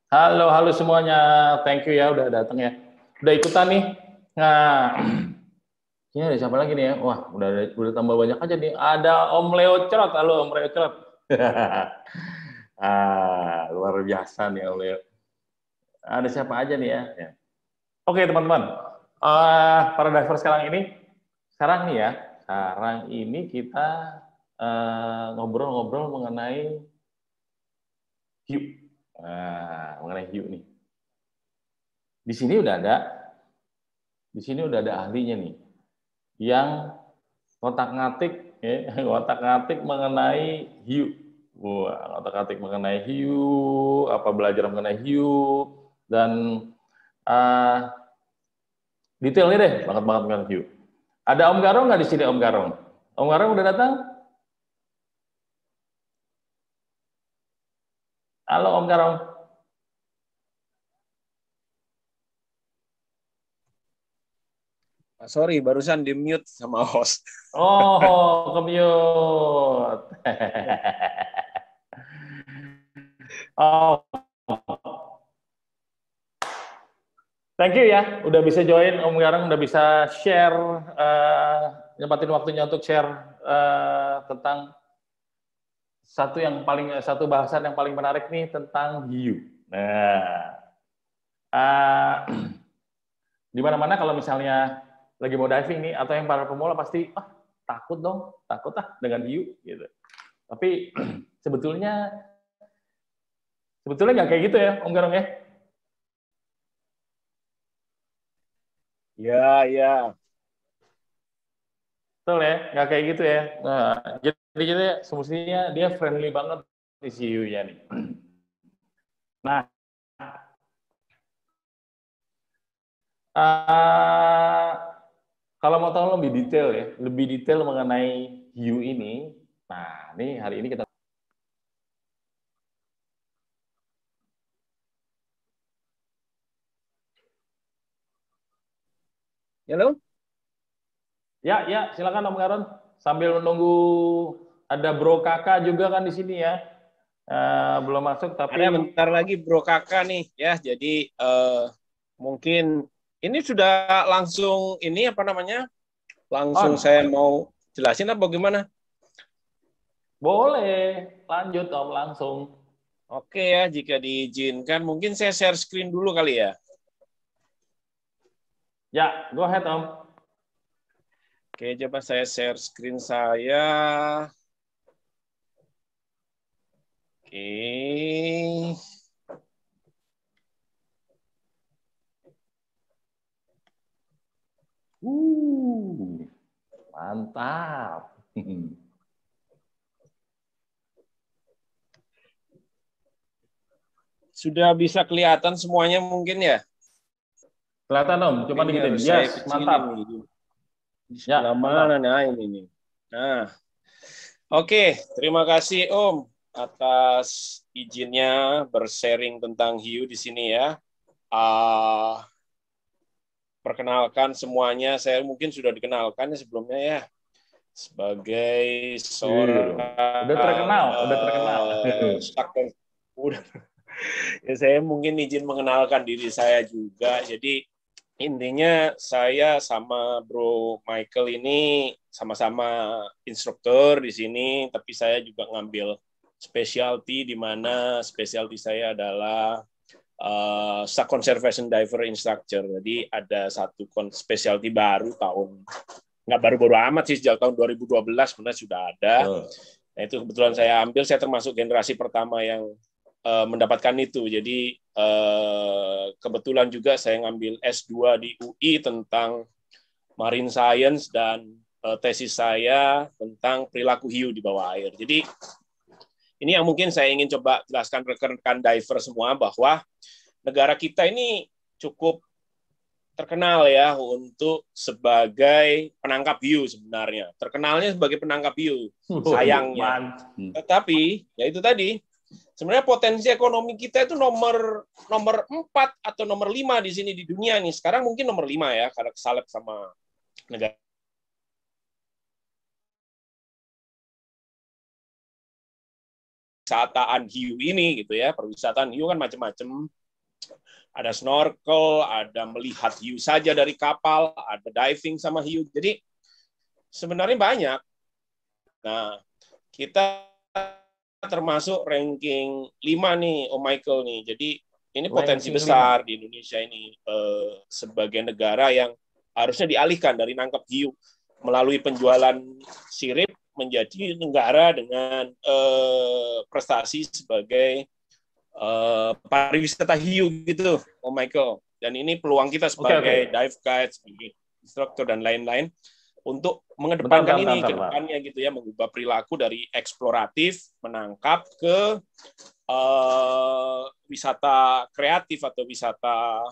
Halo, halo semuanya. Thank you ya udah datang ya. Udah ikutan nih. Nah, ini ada siapa lagi nih ya? Wah, udah tambah banyak aja nih. Ada Om Leo Cerot. Halo Om Leo Cerot. Luar biasa nih Om Leo. Ada siapa aja nih ya? Ya. Oke, teman-teman. Para diver sekarang nih ya, sekarang ini kita ngobrol-ngobrol mengenai hiu. Mengenai hiu nih. Di sini udah ada Di sini udah ada ahlinya nih, yang ngotak-ngatik, ya, ngotak-ngatik mengenai hiu. Wah, ngotak-ngatik mengenai hiu, apa belajar mengenai hiu, dan uh, detailnya deh, banget banget mengenai hiu. Ada Om Garong nggak di sini, Om Garong? Om Garong udah datang? Halo Om Garong. Sorry, barusan di mute sama host. Oh, kemute. Oh, thank you ya, udah bisa join Om Garang, udah bisa share, nyempatin waktunya untuk share tentang satu bahasan yang paling menarik nih tentang hiu. Nah, uh, di mana-mana kalau misalnya lagi mau diving nih, atau yang para pemula pasti, takut dong, takut dengan hiu gitu. Tapi sebetulnya sebetulnya nggak kayak gitu ya, Om Garang ya. Ya, ya. Betul ya, nggak kayak gitu ya. Nah, jadi semestinya dia friendly banget di si hiu-nya nih. Nah, uh, kalau mau tahu lebih detail mengenai hiu ini, nah ini hari ini kita. Halo? Ya, ya, silakan Om Garon. Sambil menunggu ada Bro Kakak juga kan di sini ya. Belum masuk Ada tapi bentar lagi Bro Kakak nih ya. Jadi mungkin ini sudah langsung ini apa namanya? Langsung on. saya mau jelasin apa gimana? Boleh, lanjut Om langsung. Oke ya, jika diizinkan mungkin saya share screen dulu kali ya. Ya, go ahead Om. Oke, coba saya share screen saya. Oke. Mantap. Sudah bisa kelihatan semuanya mungkin ya? Kelihatan Om, coba Ini dikitin. harus saya Yes, kecilin mantap. nih. Di sebelah Ya, mana mantap. nah ini nih. Nah, oke, terima kasih Om atas izinnya bersharing tentang hiu di sini ya. Uh, Perkenalkan semuanya, saya mungkin sudah dikenalkan ya sebelumnya ya sebagai Iya, seorang udah terkenal, udah terkenal. instruktur. Udah, ya saya mungkin izin mengenalkan diri saya juga. Jadi intinya saya sama Bro Michael ini sama-sama instruktur di sini, tapi saya juga ngambil specialty di mana specialty saya adalah Shark Conservation Diver Instructor. Jadi ada satu specialty baru nggak baru-baru amat sih, sejak tahun 2012 sebenarnya sudah ada. Nah itu kebetulan saya ambil, saya termasuk generasi pertama yang mendapatkan itu. Jadi kebetulan juga saya ngambil S2 di UI tentang Marine Science dan tesis saya tentang perilaku hiu di bawah air. Jadi ini yang mungkin saya ingin coba jelaskan rekan-rekan diver semua bahwa negara kita ini cukup terkenal ya untuk sebagai penangkap hiu sebenarnya. Terkenalnya sebagai penangkap hiu, Waduh, sayangnya. mantap. Tetapi ya itu tadi, sebenarnya potensi ekonomi kita itu nomor 4 atau nomor 5 di sini di dunia nih. Sekarang mungkin nomor 5 ya, karena kesalip sama negara perwisataan hiu ini gitu ya. Perwisataan hiu kan macam-macam. Ada snorkel, ada melihat hiu saja dari kapal, ada diving sama hiu. Jadi sebenarnya banyak. Nah, kita termasuk ranking 5 nih, Om Michael nih. Jadi ini potensi Ranking besar 5. di Indonesia ini sebagai negara yang harusnya dialihkan dari nangkap hiu melalui penjualan sirip menjadi negara dengan prestasi sebagai pariwisata hiu gitu, Om Michael. Dan ini peluang kita sebagai dive guide, sebagai instruktur dan lain-lain untuk mengedepankan ini ke depannya gitu ya, mengubah perilaku dari eksploratif menangkap ke wisata kreatif atau wisata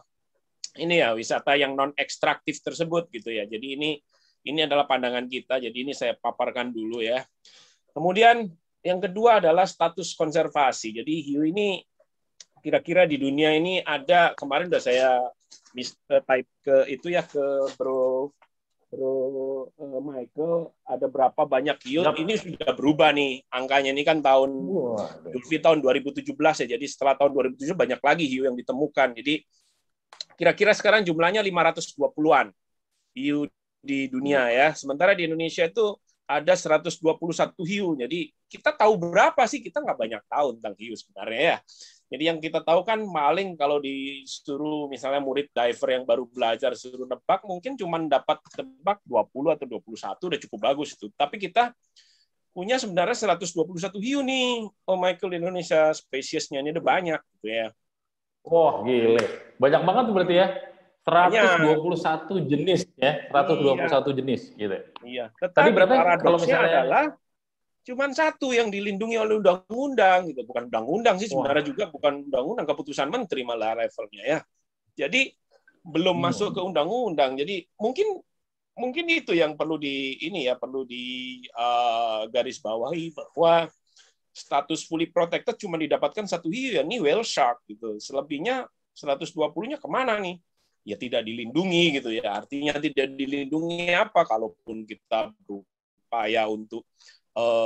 ini ya, wisata yang non ekstraktif tersebut gitu ya. Jadi ini adalah pandangan kita. Jadi ini saya paparkan dulu ya. Kemudian yang kedua adalah status konservasi. Jadi hiu ini kira-kira di dunia ini ada, kemarin udah saya type ke itu ya, ke Bro Michael, ada berapa banyak hiu. Ini sudah berubah nih angkanya. Ini kan tahun tahun 2017 ya. Jadi setelah tahun 2017 banyak lagi hiu yang ditemukan. Jadi kira-kira sekarang jumlahnya 520-an hiu di dunia ya. Sementara di Indonesia itu ada 121 hiu. Jadi kita tahu berapa sih? Kita nggak banyak tahu tentang hiu sebenarnya ya. Jadi yang kita tahu kan paling kalau disuruh misalnya murid diver yang baru belajar suruh nebak, mungkin cuma dapat tebak 20 atau 21 udah cukup bagus itu. Tapi kita punya sebenarnya 121 hiu nih, Oh Michael, di Indonesia. Spesiesnya ini ada banyak gitu ya. Wah, gile. Banyak banget berarti ya. 121 jenis ya, 121 jenis gitu. Iya. Tetapi paradoksnya adalah cuman satu yang dilindungi oleh undang-undang gitu, bukan undang-undang sih sebenarnya juga, bukan undang-undang, keputusan menteri malah levelnya ya. Jadi belum masuk ke undang-undang. Jadi mungkin itu yang perlu garis bawahi, bahwa status fully protected cuma didapatkan satu hiu, ya ini whale shark gitu. Selebihnya 120-nya kemana nih? Ya tidak dilindungi gitu ya. Artinya tidak dilindungi apa? Kalaupun kita berupaya untuk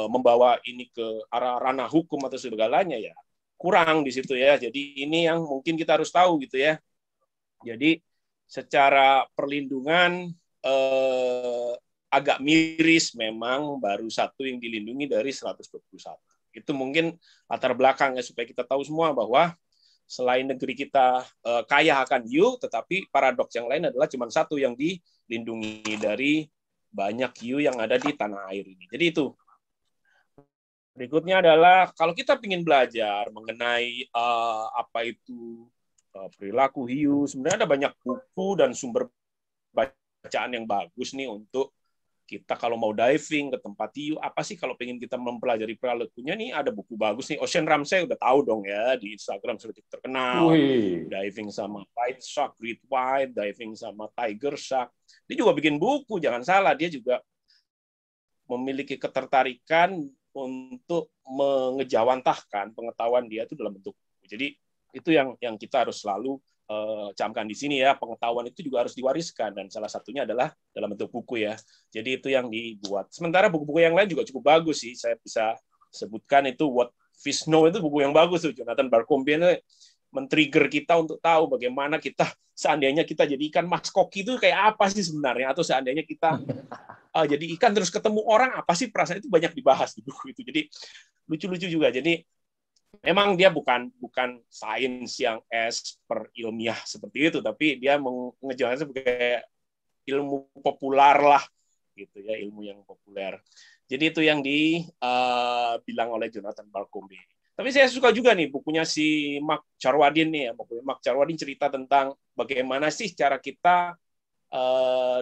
membawa ini ke arah ranah hukum atau segalanya, ya kurang di situ ya. Jadi ini yang mungkin kita harus tahu gitu ya. Jadi secara perlindungan agak miris, memang baru satu yang dilindungi dari 121. Itu mungkin latar belakangnya supaya kita tahu semua bahwa selain negeri kita kaya akan hiu, tetapi paradoks yang lain adalah cuma satu yang dilindungi dari banyak hiu yang ada di tanah air ini. Jadi itu. Berikutnya adalah kalau kita ingin belajar mengenai apa itu perilaku hiu, sebenarnya ada banyak buku dan sumber bacaan yang bagus nih untuk kita kalau mau diving ke tempat hiu. Apa sih kalau pengen kita mempelajari perilakunya nih, ada buku bagus nih. Ocean Ramsey udah tahu dong ya, di Instagram sudah terkenal. Diving sama white shark, great white, diving sama tiger shark. Dia juga bikin buku, jangan salah, dia juga memiliki ketertarikan untuk mengejawantahkan pengetahuan dia itu dalam bentuk buku. Jadi itu yang kita harus selalu camkan di sini ya, pengetahuan itu juga harus diwariskan, dan salah satunya adalah dalam bentuk buku ya. Jadi itu yang dibuat. Sementara buku-buku yang lain juga cukup bagus sih. Saya bisa sebutkan itu What Fish Know, itu buku yang bagus tuh. Jonathan Barcombe itu men-trigger kita untuk tahu bagaimana kita seandainya kita jadi ikan mas koki itu kayak apa sih sebenarnya, atau seandainya kita jadi ikan terus ketemu orang, apa sih perasaan, itu banyak dibahas di buku itu. Jadi lucu-lucu juga. Jadi memang dia bukan sains yang per ilmiah seperti itu, tapi dia mengejalankan sebagai ilmu populer lah gitu ya, ilmu yang populer. Jadi itu yang dibilang oleh Jonathan Barcombe. Tapi saya suka juga nih bukunya si Mark Charwadin nih ya. Mark Charwadin cerita tentang bagaimana sih cara kita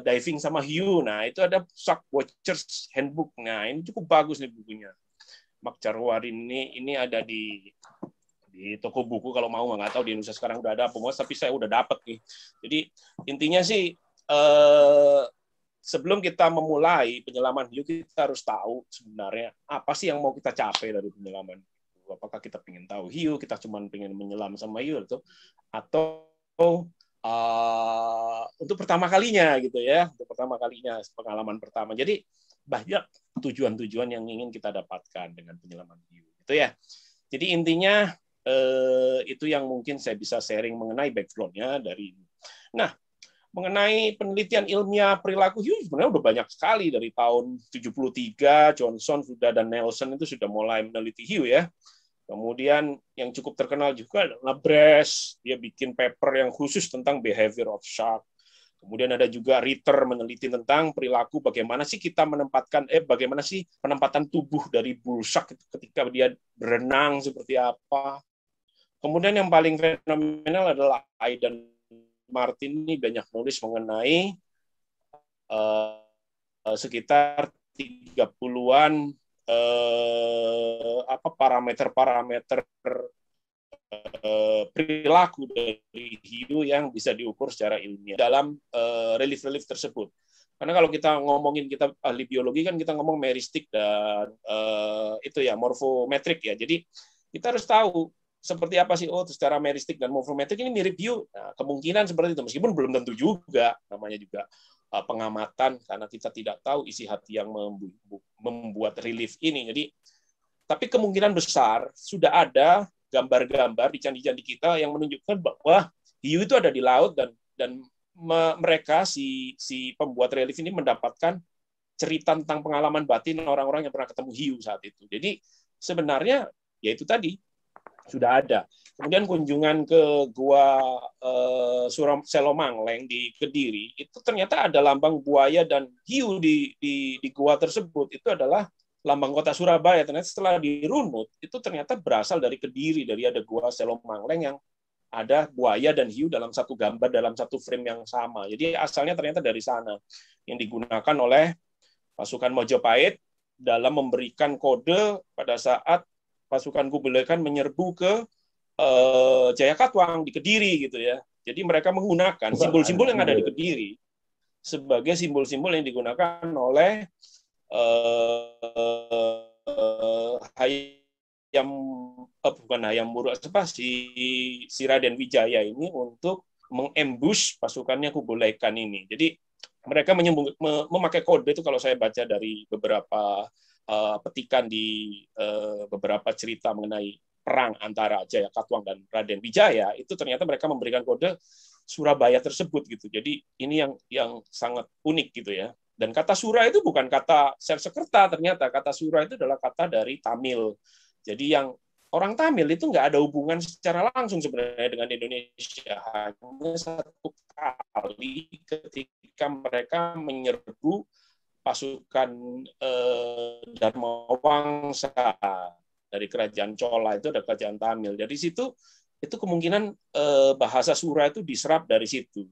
diving sama hiu. Nah, itu ada Shark Watchers Handbook. Nah, ini cukup bagus nih bukunya. Mark Charwadin ini ada di toko buku, kalau mau, nggak tahu di Indonesia sekarang udah ada apa, tapi saya udah dapat nih. Jadi intinya sih sebelum kita memulai penyelaman hiu, kita harus tahu sebenarnya apa sih yang mau kita capai dari penyelaman. Apakah kita ingin tahu hiu, kita cuma ingin menyelam sama hiu, atau untuk pertama kalinya gitu ya, untuk pertama kalinya, pengalaman pertama. Jadi banyak tujuan-tujuan yang ingin kita dapatkan dengan penyelaman hiu, gitu ya. Jadi intinya itu yang mungkin saya bisa sharing mengenai background-nya dari ini. Nah, mengenai penelitian ilmiah perilaku hiu sebenarnya udah banyak sekali dari tahun 73 Johnson sudah dan Nelson itu sudah mulai meneliti hiu ya. Kemudian yang cukup terkenal juga adalah Bress, dia bikin paper yang khusus tentang behavior of shark. Kemudian ada juga Ritter meneliti tentang perilaku bagaimana sih kita menempatkan bagaimana sih penempatan tubuh dari bull shark ketika dia berenang seperti apa. Kemudian yang paling fenomenal adalah Aidan Martin ini banyak nulis mengenai sekitar 30-an parameter-parameter perilaku dari hiu yang bisa diukur secara ilmiah dalam relief-relief tersebut. Karena kalau kita ngomongin, kita ahli biologi kan kita ngomong meristik dan itu ya morfometrik ya. Jadi kita harus tahu seperti apa sih, secara meristik dan morfometrik ini mirip hiu. Nah, kemungkinan seperti itu, meskipun belum tentu juga, namanya juga pengamatan, karena kita tidak tahu isi hati yang membuat relief ini. Jadi, tapi kemungkinan besar sudah ada gambar-gambar di candi-candi kita yang menunjukkan bahwa hiu itu ada di laut dan mereka si pembuat relief ini mendapatkan cerita tentang pengalaman batin orang-orang yang pernah ketemu hiu saat itu. Jadi sebenarnya ya itu tadi sudah ada. Kemudian kunjungan ke Gua Selomangleng di Kediri, itu ternyata ada lambang buaya dan hiu di gua tersebut. Itu adalah lambang kota Surabaya. Ternyata setelah dirunut, itu ternyata berasal dari Kediri, dari ada Gua Selomangleng yang ada buaya dan hiu dalam satu gambar, dalam satu frame yang sama. Jadi asalnya ternyata dari sana, yang digunakan oleh pasukan Mojopahit dalam memberikan kode pada saat pasukan Kubilai Khan menyerbu ke Jayakatwang di Kediri gitu ya. Jadi mereka menggunakan simbol-simbol yang ada di Kediri sebagai simbol-simbol yang digunakan oleh Hayam Wuruk si Raden Wijaya ini untuk mengembush pasukannya Kubilai Khan ini. Jadi mereka memakai kode itu, kalau saya baca dari beberapa petikan di beberapa cerita mengenai perang antara Jayakatwang dan Raden Wijaya, itu ternyata mereka memberikan kode Surabaya tersebut gitu. Jadi ini yang sangat unik gitu ya. Dan kata Sura itu bukan kata Sersekerta, ternyata kata Sura itu adalah kata dari Tamil. Jadi yang orang Tamil itu nggak ada hubungan secara langsung sebenarnya dengan Indonesia. Hanya satu kali ketika mereka menyerbu pasukan Dharma Wangsa dari kerajaan Chola, itu ada kerajaan Tamil. Dari situ itu kemungkinan bahasa Sura itu diserap dari situ,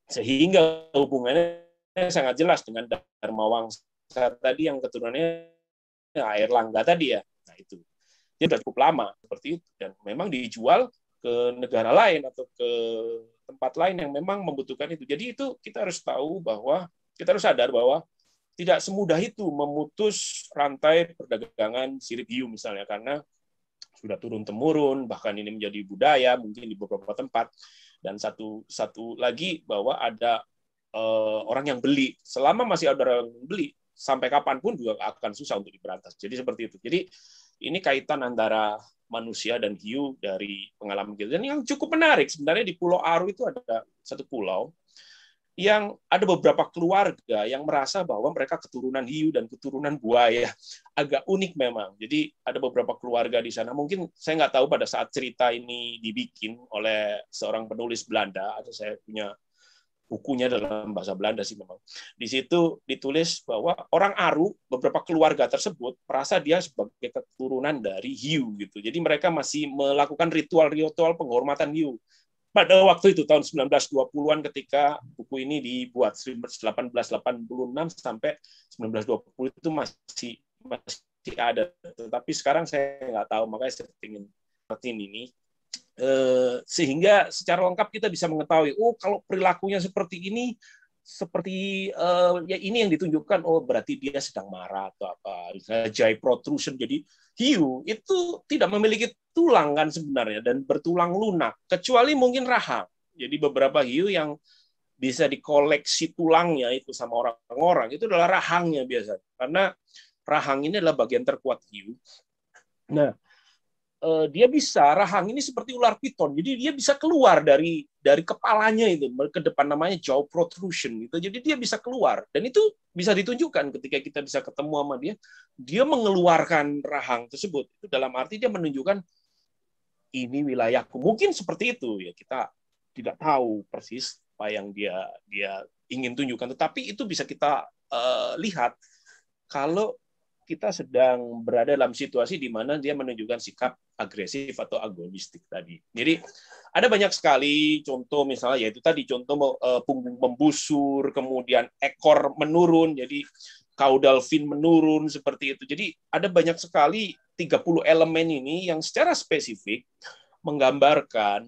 sehingga hubungannya sangat jelas dengan Dharma Wangsa tadi yang keturunannya Airlangga tadi ya. Nah itu dia sudah cukup lama seperti itu, dan memang dijual ke negara lain atau ke tempat lain yang memang membutuhkan itu. Jadi itu kita harus tahu bahwa kita harus sadar bahwa tidak semudah itu memutus rantai perdagangan sirip hiu misalnya, karena sudah turun-temurun, bahkan ini menjadi budaya mungkin di beberapa tempat. Dan satu lagi bahwa ada orang yang beli. Selama masih ada orang yang beli, sampai kapanpun juga akan susah untuk diberantas. Jadi seperti itu. Jadi ini kaitan antara manusia dan hiu dari pengalaman kita. Dan yang cukup menarik sebenarnya di Pulau Aru itu ada satu pulau yang ada beberapa keluarga yang merasa bahwa mereka keturunan hiu dan keturunan buaya. Agak unik memang. Jadi ada beberapa keluarga di sana. Mungkin saya nggak tahu pada saat cerita ini dibikin oleh seorang penulis Belanda, atau saya punya bukunya dalam bahasa Belanda sih memang. Di situ ditulis bahwa orang Aru, beberapa keluarga tersebut merasa dia sebagai keturunan dari hiu gitu. Jadi mereka masih melakukan ritual-ritual penghormatan hiu. Pada waktu itu tahun 1920-an ketika buku ini dibuat, 1886 sampai 1920 itu masih ada. Tetapi sekarang saya nggak tahu, makanya saya ingin seperti ini. Sehingga secara lengkap kita bisa mengetahui, kalau perilakunya seperti ini, seperti ya ini yang ditunjukkan, berarti dia sedang marah atau apa. Giant protrusion. Jadi hiu itu tidak memiliki tulang kan sebenarnya, dan bertulang lunak, kecuali mungkin rahang. Jadi beberapa hiu yang bisa dikoleksi tulangnya itu sama orang-orang, itu adalah rahangnya biasanya. Karena rahang ini adalah bagian terkuat hiu. Nah, dia bisa rahang ini seperti ular piton, jadi dia bisa keluar dari kepalanya itu ke depan, namanya jaw protrusion gitu. Jadi dia bisa keluar, dan itu bisa ditunjukkan ketika kita bisa ketemu sama dia mengeluarkan rahang tersebut. Itu dalam arti dia menunjukkan ini wilayahku. Mungkin seperti itu ya, kita tidak tahu persis apa yang dia ingin tunjukkan, tetapi itu bisa kita lihat kalau kita sedang berada dalam situasi di mana dia menunjukkan sikap agresif atau agonistik tadi. Jadi ada banyak sekali contoh, misalnya yaitu tadi contoh punggung membusur, kemudian ekor menurun, jadi caudal fin menurun seperti itu. Jadi ada banyak sekali 30 elemen ini yang secara spesifik menggambarkan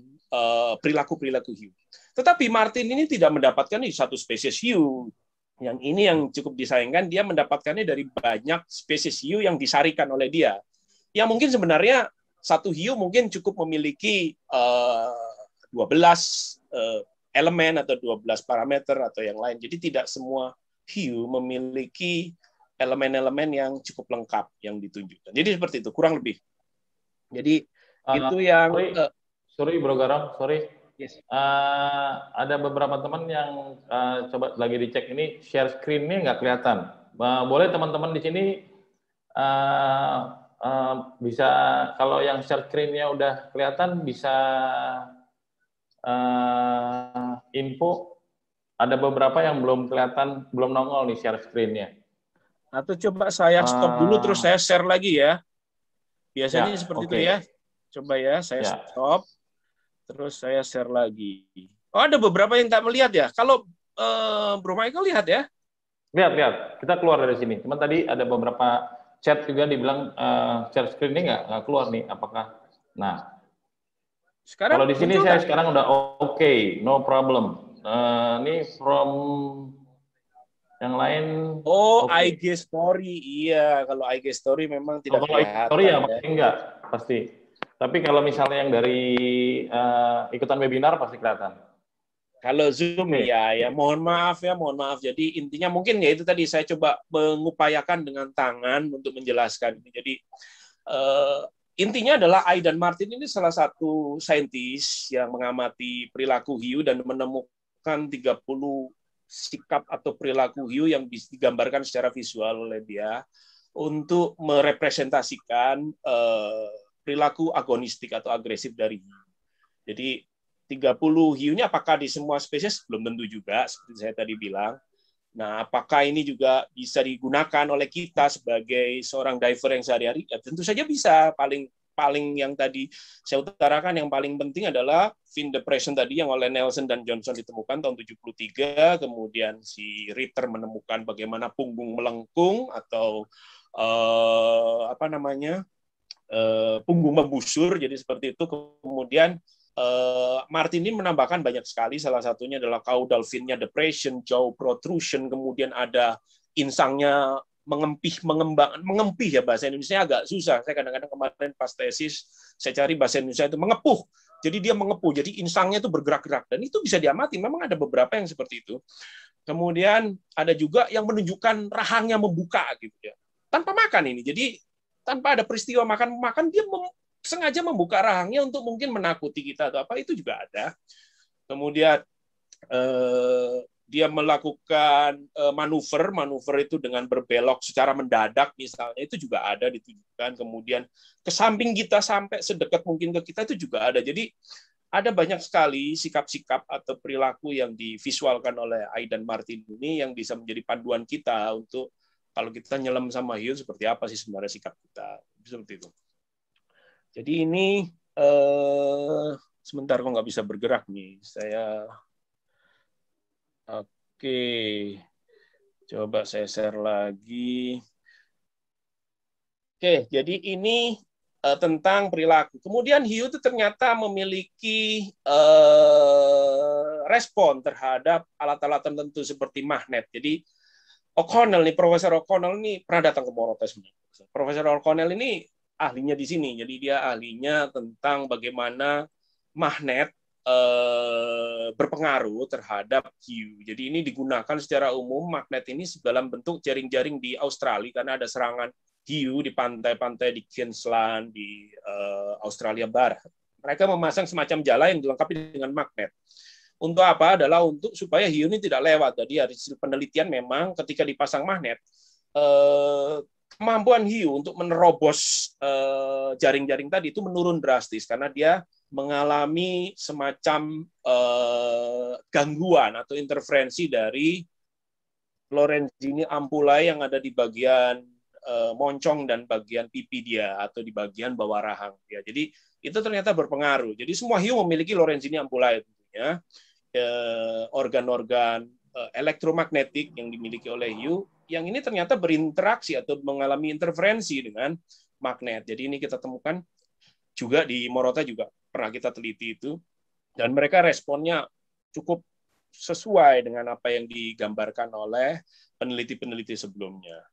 perilaku-perilaku hiu. Tetapi Martin ini tidak mendapatkan satu spesies hiu. Yang ini yang cukup disayangkan, dia mendapatkannya dari banyak spesies hiu yang disarikan oleh dia. Yang mungkin sebenarnya satu hiu mungkin cukup memiliki 12 elemen atau 12 parameter atau yang lain. Jadi tidak semua hiu memiliki elemen-elemen yang cukup lengkap yang ditunjukkan. Jadi seperti itu, kurang lebih. Jadi itu yang... Sorry Bro Garam, sorry. Yes. Ada beberapa teman yang coba lagi dicek ini share screen-nya nggak kelihatan. Boleh teman-teman di sini bisa, kalau yang share screen-nya udah kelihatan bisa info. Ada beberapa yang belum kelihatan, belum nongol nih share screen-nya. Atau coba saya stop dulu terus saya share lagi ya. Biasanya seperti itu ya. Coba ya, saya stop. Terus saya share lagi. Oh, ada beberapa yang tak melihat ya. Kalau Bro Michael lihat ya? Lihat. Kita keluar dari sini. Cuman tadi ada beberapa chat juga dibilang share screen-nya nggak keluar nih. Apakah? Nah, sekarang kalau di sini saya sekarang udah oke, no problem. Ini from yang lain. Oh, IG Story. Iya, kalau IG Story memang tidak kelihatan. Story ya, pasti enggak, pasti. Tapi kalau misalnya yang dari ikutan webinar pasti kelihatan. Kalau Zoom ya mohon maaf. Jadi intinya mungkin ya itu tadi saya coba mengupayakan dengan tangan untuk menjelaskan. Jadi intinya adalah Aidan Martin ini salah satu saintis yang mengamati perilaku hiu dan menemukan 30 sikap atau perilaku hiu yang digambarkan secara visual oleh dia untuk merepresentasikan perilaku agonistik atau agresif dari hiu. Jadi 30 hiunya apakah di semua spesies? Belum tentu juga, seperti saya tadi bilang. Nah, apakah ini juga bisa digunakan oleh kita sebagai seorang diver yang sehari-hari? Ya, tentu saja bisa. Paling yang tadi saya utarakan, yang paling penting adalah fin depression tadi yang oleh Nelson dan Johnson ditemukan tahun 73, kemudian si Ritter menemukan bagaimana punggung melengkung atau punggung membusur, jadi seperti itu. Kemudian Martin ini menambahkan banyak sekali, salah satunya adalah caudal fin-nya depression, jaw protrusion, kemudian ada insangnya mengempih ya, bahasa Indonesia agak susah. Saya kadang-kadang kemarin pas tesis saya cari bahasa Indonesia itu mengepuh. Jadi dia mengepuh, jadi insangnya itu bergerak-gerak, dan itu bisa diamati. Memang ada beberapa yang seperti itu. Kemudian ada juga yang menunjukkan rahangnya membuka gitu ya, tanpa makan ini. Jadi tanpa ada peristiwa makan dia sengaja membuka rahangnya untuk mungkin menakuti kita atau apa, itu juga ada. Kemudian dia melakukan manuver itu dengan berbelok secara mendadak misalnya, itu juga ada ditunjukkan. Kemudian ke samping kita sampai sedekat mungkin ke kita, itu juga ada. Jadi ada banyak sekali sikap-sikap atau perilaku yang divisualkan oleh Aidan Martin ini yang bisa menjadi panduan kita untuk kalau kita nyelam sama hiu seperti apa sih sebenarnya sikap kita, seperti itu. Jadi ini sebentar kok nggak bisa bergerak nih saya. Oke, coba saya share lagi. Oke, jadi ini tentang perilaku. Kemudian hiu itu ternyata memiliki respon terhadap alat-alat tertentu seperti magnet. Jadi Profesor O'Connell ini pernah datang ke Morotai. Profesor O'Connell ini ahlinya di sini. Jadi dia ahlinya tentang bagaimana magnet berpengaruh terhadap hiu. Jadi ini digunakan secara umum, magnet ini dalam bentuk jaring-jaring di Australia karena ada serangan hiu di pantai-pantai di Queensland, di Australia Barat. Mereka memasang semacam jala yang dilengkapi dengan magnet. Untuk apa? Adalah untuk supaya hiu ini tidak lewat. Jadi hasil penelitian memang ketika dipasang magnet, kemampuan hiu untuk menerobos jaring-jaring tadi itu menurun drastis karena dia mengalami semacam gangguan atau interferensi dari Lorenzini ampullae yang ada di bagian moncong dan bagian pipi dia atau di bagian bawah rahang dia. Jadi itu ternyata berpengaruh. Jadi semua hiu memiliki Lorenzini ampullae tentunya. Organ-organ elektromagnetik yang dimiliki oleh hiu yang ini ternyata berinteraksi atau mengalami interferensi dengan magnet. Jadi ini kita temukan juga di Morota juga pernah kita teliti itu dan mereka responnya cukup sesuai dengan apa yang digambarkan oleh peneliti-peneliti sebelumnya.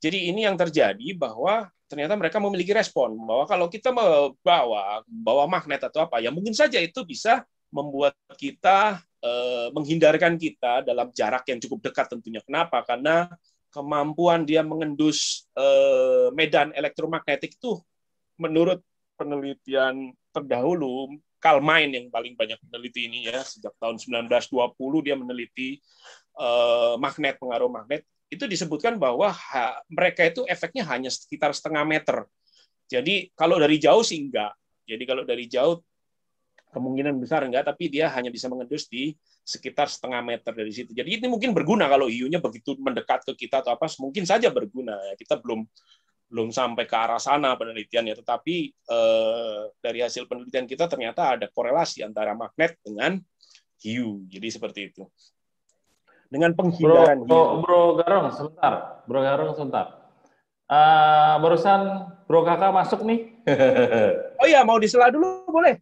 Jadi ini yang terjadi bahwa ternyata mereka memiliki respon bahwa kalau kita bawa magnet atau apa ya mungkin saja itu bisa membuat kita menghindarkan kita dalam jarak yang cukup dekat tentunya. Kenapa? Karena kemampuan dia mengendus medan elektromagnetik itu menurut penelitian terdahulu Carl Mein yang paling banyak meneliti ini ya sejak tahun 1920 dia meneliti magnet, pengaruh magnet itu disebutkan bahwa mereka itu efeknya hanya sekitar setengah meter. Jadi kalau dari jauh sih enggak. Jadi kalau dari jauh kemungkinan besar enggak, tapi dia hanya bisa mengendus di sekitar setengah meter dari situ. Jadi ini mungkin berguna kalau hiunya begitu mendekat ke kita atau apa, mungkin saja berguna. Kita belum sampai ke arah sana penelitiannya, tetapi dari hasil penelitian kita ternyata ada korelasi antara magnet dengan hiu. Jadi seperti itu. Dengan penghindaran hiu. Bro Garong, sebentar. Bro Garong, sebentar. Barusan Bro Kakak masuk nih. Oh iya, mau disela dulu boleh?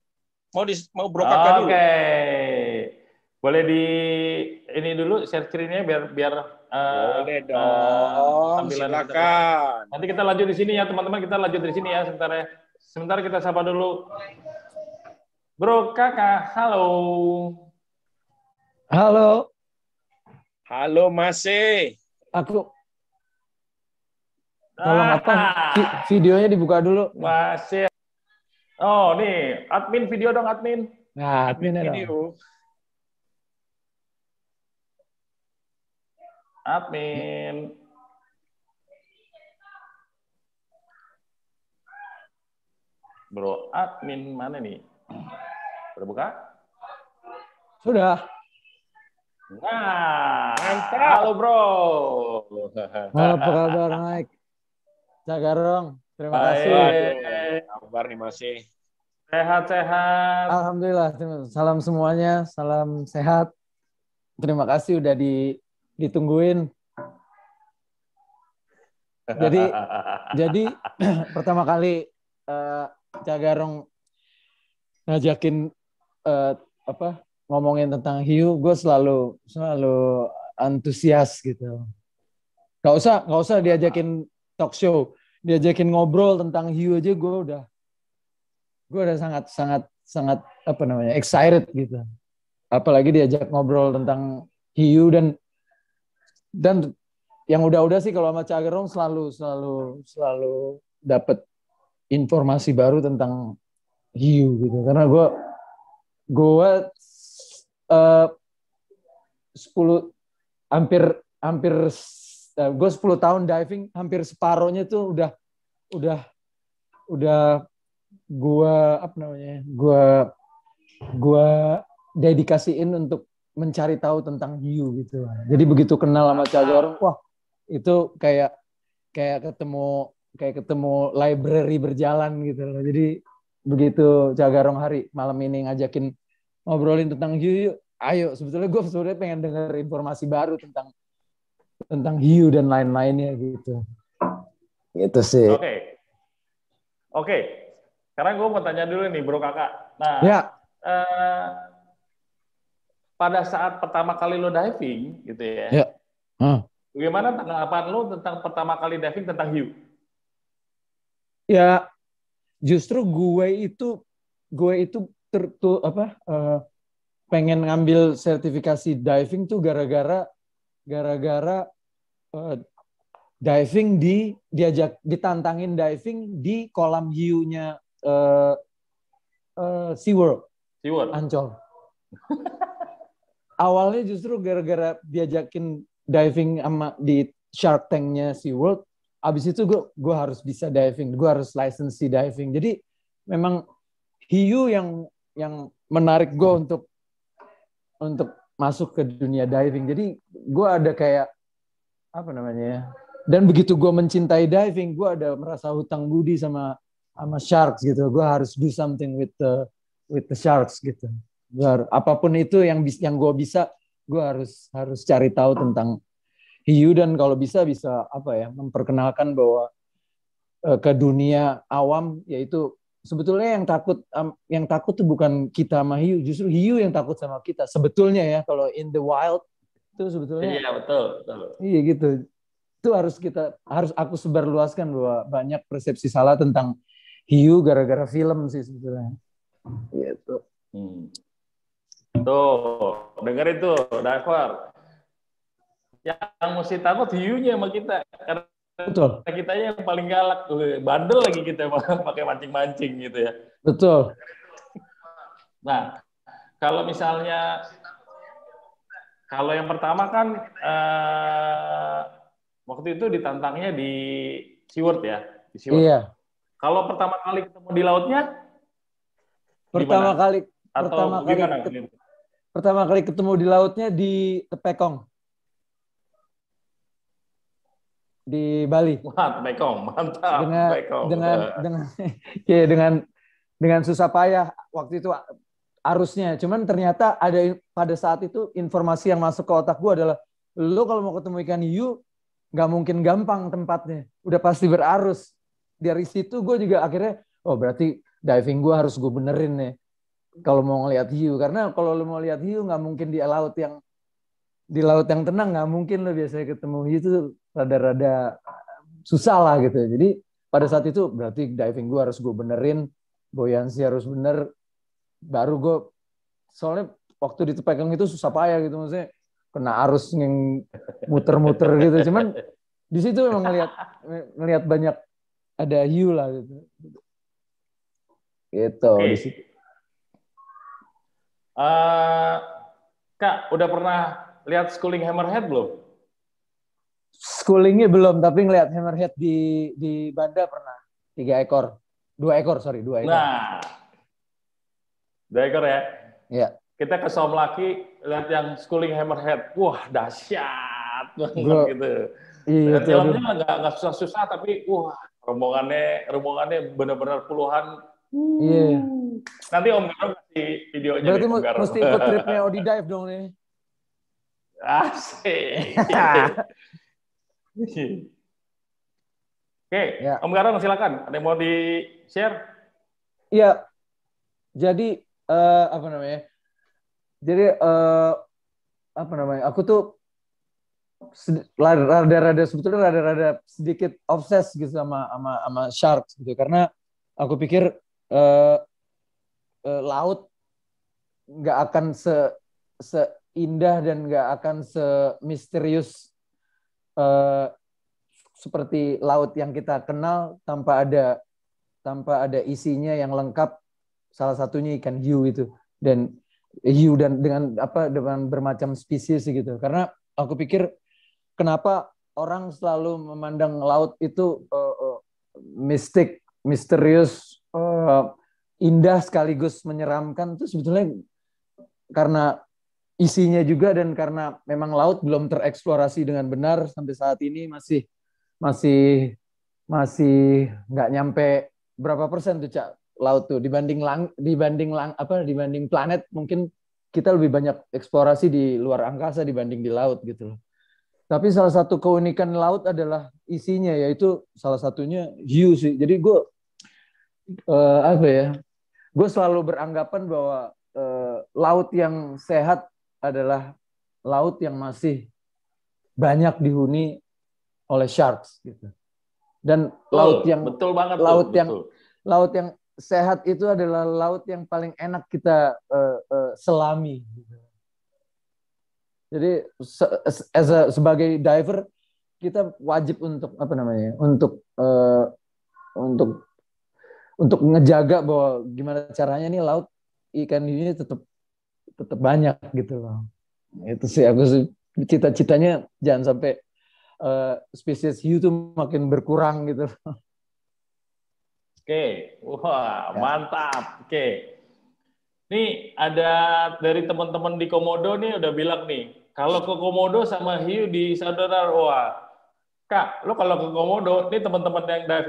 Mau Bro Kakak dulu? Oke. Boleh di ini dulu share screen-nya biar boleh dong, silakan. Nanti kita lanjut di sini ya teman-teman, kita lanjut di sini ya sebentar ya. Sebentar kita sapa dulu. Bro Kakak, halo. Halo. Halo Mas E. Aku tolong videonya dibuka dulu. Masih. Oh, nih, admin video dong, admin. Nah, admin video. Admin. Bro, admin mana nih? Udah buka? Sudah. Nah, mantap. Halo bro. Halo, apa kabar Mike? Cak Garong, terima kasih. Kabar nih Mas E. Sehat-sehat. Alhamdulillah, salam semuanya, salam sehat. Terima kasih udah ditungguin. Jadi pertama kali Cak Garong ngajakin ngomongin tentang hiu, gue selalu antusias gitu. Gak usah diajakin talk show, diajakin ngobrol tentang hiu aja gue udah sangat excited gitu. Apalagi diajak ngobrol tentang hiu dan yang udah sih kalau sama Cak Garong selalu dapat informasi baru tentang hiu gitu. Karena gue 10 tahun diving, hampir separohnya tuh udah gue dedikasiin untuk mencari tahu tentang hiu gitu. Jadi begitu kenal sama Cak Garong, wah itu kayak ketemu library berjalan gitu loh. Jadi begitu Cak Garong hari malam ini ngajakin ngobrolin tentang hiu, ayo. Sebetulnya gue pengen dengar informasi baru tentang hiu dan lain-lainnya gitu. Gitu sih. Oke. Sekarang gue mau tanya dulu nih Bro Kakak. Nah, ya. Pada saat pertama kali lo diving gitu ya. Ya. Bagaimana tanggapan lo tentang pertama kali diving tentang hiu? Ya, justru gue itu pengen ngambil sertifikasi diving tuh gara-gara diving ditantangin diving di kolam hiunya SeaWorld Ancol. Awalnya justru gara-gara diajakin diving di Shark Tank-nya SeaWorld, abis itu gue harus bisa diving, gue harus license diving. Jadi memang hiu yang menarik gue untuk masuk ke dunia diving. Jadi gue ada kayak apa namanya ya? Dan begitu gue mencintai diving, gue ada merasa hutang budi sama sharks gitu. Gue harus do something with the sharks gitu. Apapun itu yang gue bisa, gue harus cari tahu tentang hiu, dan kalau bisa apa ya, memperkenalkan bahwa ke dunia awam, yaitu sebetulnya yang takut tuh bukan kita sama hiu, justru hiu yang takut sama kita sebetulnya ya, kalau in the wild itu sebetulnya. Iya, betul. Iya gitu. Itu harus aku sebarluaskan bahwa banyak persepsi salah tentang hiu gara-gara film sih sebetulnya. Gitu. Tuh, dengerin tuh, diver. Yang mesti takut hiunya sama kita. Karena betul. Kitanya yang paling galak tuh. Bandel lagi kita pakai mancing-mancing gitu ya. Betul. Nah, kalau misalnya, kalau yang pertama kan waktu itu ditantangnya di SeaWorld ya. Di SeaWorld. Iya. Kalau pertama kali ketemu di lautnya, Pertama kali ketemu di lautnya di Tepekong. Di Bali. Wah, Tepekong, mantap. Dengan susah payah waktu itu arusnya. Cuman ternyata ada pada saat itu informasi yang masuk ke otak gue adalah, lo kalau mau ketemu ikan hiu nggak mungkin gampang tempatnya. Udah pasti berarus. Dari situ gue juga akhirnya, oh berarti diving gue harus gue benerin nih kalau mau ngelihat hiu, karena kalau lo mau lihat hiu nggak mungkin di laut yang tenang, nggak mungkin lo biasanya ketemu hiu, itu rada-rada susah lah gitu. Jadi pada saat itu berarti diving gue harus gue benerin, buoyancy harus bener, baru gue, soalnya waktu di Tepekong itu susah payah gitu, maksudnya kena arus yang muter-muter gitu. Cuman di situ memang ngelihat banyak ada hiu lah gitu. Gitu. Okay. Di situ. Kak, udah pernah lihat schooling hammerhead belum? Schoolingnya belum, tapi ngelihat hammerhead di Banda pernah. 2 ekor. Nah, 2 ekor ya? Iya. Kita ke Somlaki lihat yang schooling hammerhead. Wah, dahsyat banget gitu. Iya, dan filmnya nggak susah-susah, tapi wah, rombongannya benar-benar puluhan. Iya. Nanti Om Garo kasih videonya. Berarti mesti ikut tripnya Odi Dive dong nih. Asik. Oke, ya. Om Garo silakan. Ada yang mau di-share? Iya. Jadi apa namanya? Jadi aku tuh sebetulnya rada sedikit obses gitu sama sharks gitu, karena aku pikir laut nggak akan seindah dan nggak akan semisterius seperti laut yang kita kenal tanpa ada isinya yang lengkap, salah satunya ikan hiu itu, dan hiu dan dengan bermacam spesies gitu. Karena aku pikir kenapa orang selalu memandang laut itu misterius, indah sekaligus menyeramkan, itu sebetulnya karena isinya juga, dan karena memang laut belum tereksplorasi dengan benar sampai saat ini, masih nggak nyampe berapa persen tuh, Cak, laut tuh dibanding planet. Mungkin kita lebih banyak eksplorasi di luar angkasa dibanding di laut gitu loh. Tapi salah satu keunikan laut adalah isinya, yaitu salah satunya hiu sih. Jadi gue gue selalu beranggapan bahwa laut yang sehat adalah laut yang masih banyak dihuni oleh sharks gitu. Dan laut yang sehat itu adalah laut yang paling enak kita selami. Jadi sebagai diver, kita wajib untuk apa namanya? Untuk untuk ngejaga bahwa gimana caranya nih laut ikan ini tetap tetap banyak gitu loh. Itu sih aku sih cita-citanya jangan sampai spesies hiu tuh makin berkurang gitu. Oke, wah Ya. mantap. Oke, nih ada dari teman-teman di Komodo nih udah bilang nih, kalau ke Komodo sama hiu di saudara, wah Kak, lo kalau ke Komodo, nih teman-teman yang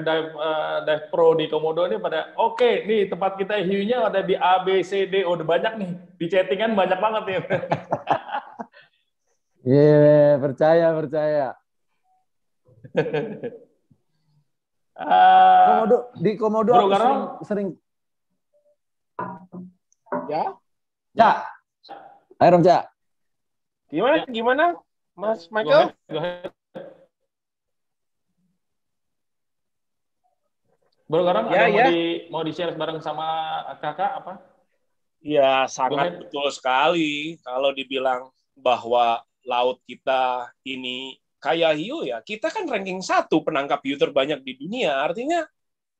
dive pro di Komodo nih pada, oke, nih tempat kita hiunya ada di A, B, C, D, udah banyak nih, di chattingan banyak banget nih. Iya, percaya percaya. Komodo di Komodo Bro aku Karno, sering Ya, Cak, ayo dong Cak. gimana Ya. gimana, Mas go Michael? ahead, go ahead. Bro Karno, Ya, ada ya. mau di share bareng sama kakak apa? Ya, Go sangat ahead. betul sekali kalau dibilang bahwa laut kita ini kayak hiu ya. Kita kan ranking 1 penangkap hiu terbanyak di dunia. Artinya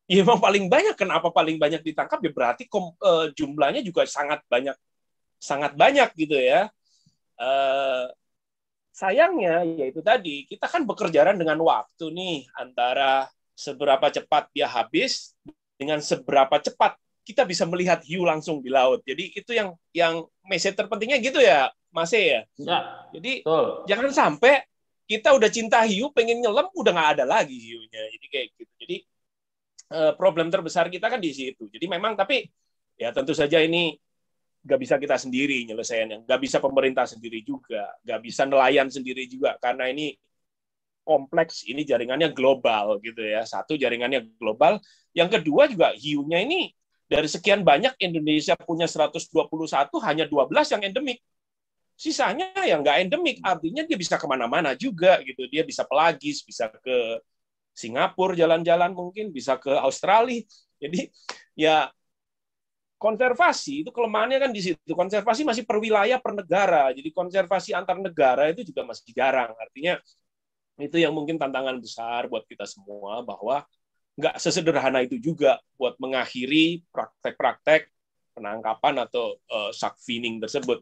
ya emang paling banyak. Kenapa paling banyak ditangkap? Ya berarti jumlahnya juga sangat banyak gitu ya. Sayangnya yaitu tadi kita kan bekerjaan dengan waktu nih antara seberapa cepat dia habis dengan seberapa cepat kita bisa melihat hiu langsung di laut. Jadi itu yang message terpentingnya gitu ya, Mas ya. Ya, Jadi betul. jangan sampai kita udah cinta hiu, pengen nyelam, udah nggak ada lagi hiunya. Jadi kayak gitu. Jadi problem terbesar kita kan di situ. Jadi memang tapi ya tentu saja ini nggak bisa kita sendiri nyelesainnya, nggak bisa pemerintah sendiri juga, nggak bisa nelayan sendiri juga karena ini kompleks, ini jaringannya global gitu ya. Satu jaringannya global, yang kedua juga hiunya ini dari sekian banyak Indonesia punya 121 hanya 12 yang endemik. Sisanya yang nggak endemik, artinya dia bisa kemana-mana juga gitu. Dia bisa pelagis, bisa ke Singapura jalan-jalan mungkin, bisa ke Australia. Jadi ya konservasi itu kelemahannya kan di situ. Konservasi masih per wilayah, per negara. Jadi konservasi antar negara itu juga masih jarang. Artinya itu yang mungkin tantangan besar buat kita semua bahwa nggak sesederhana itu juga buat mengakhiri praktek-praktek penangkapan atau shark finning tersebut.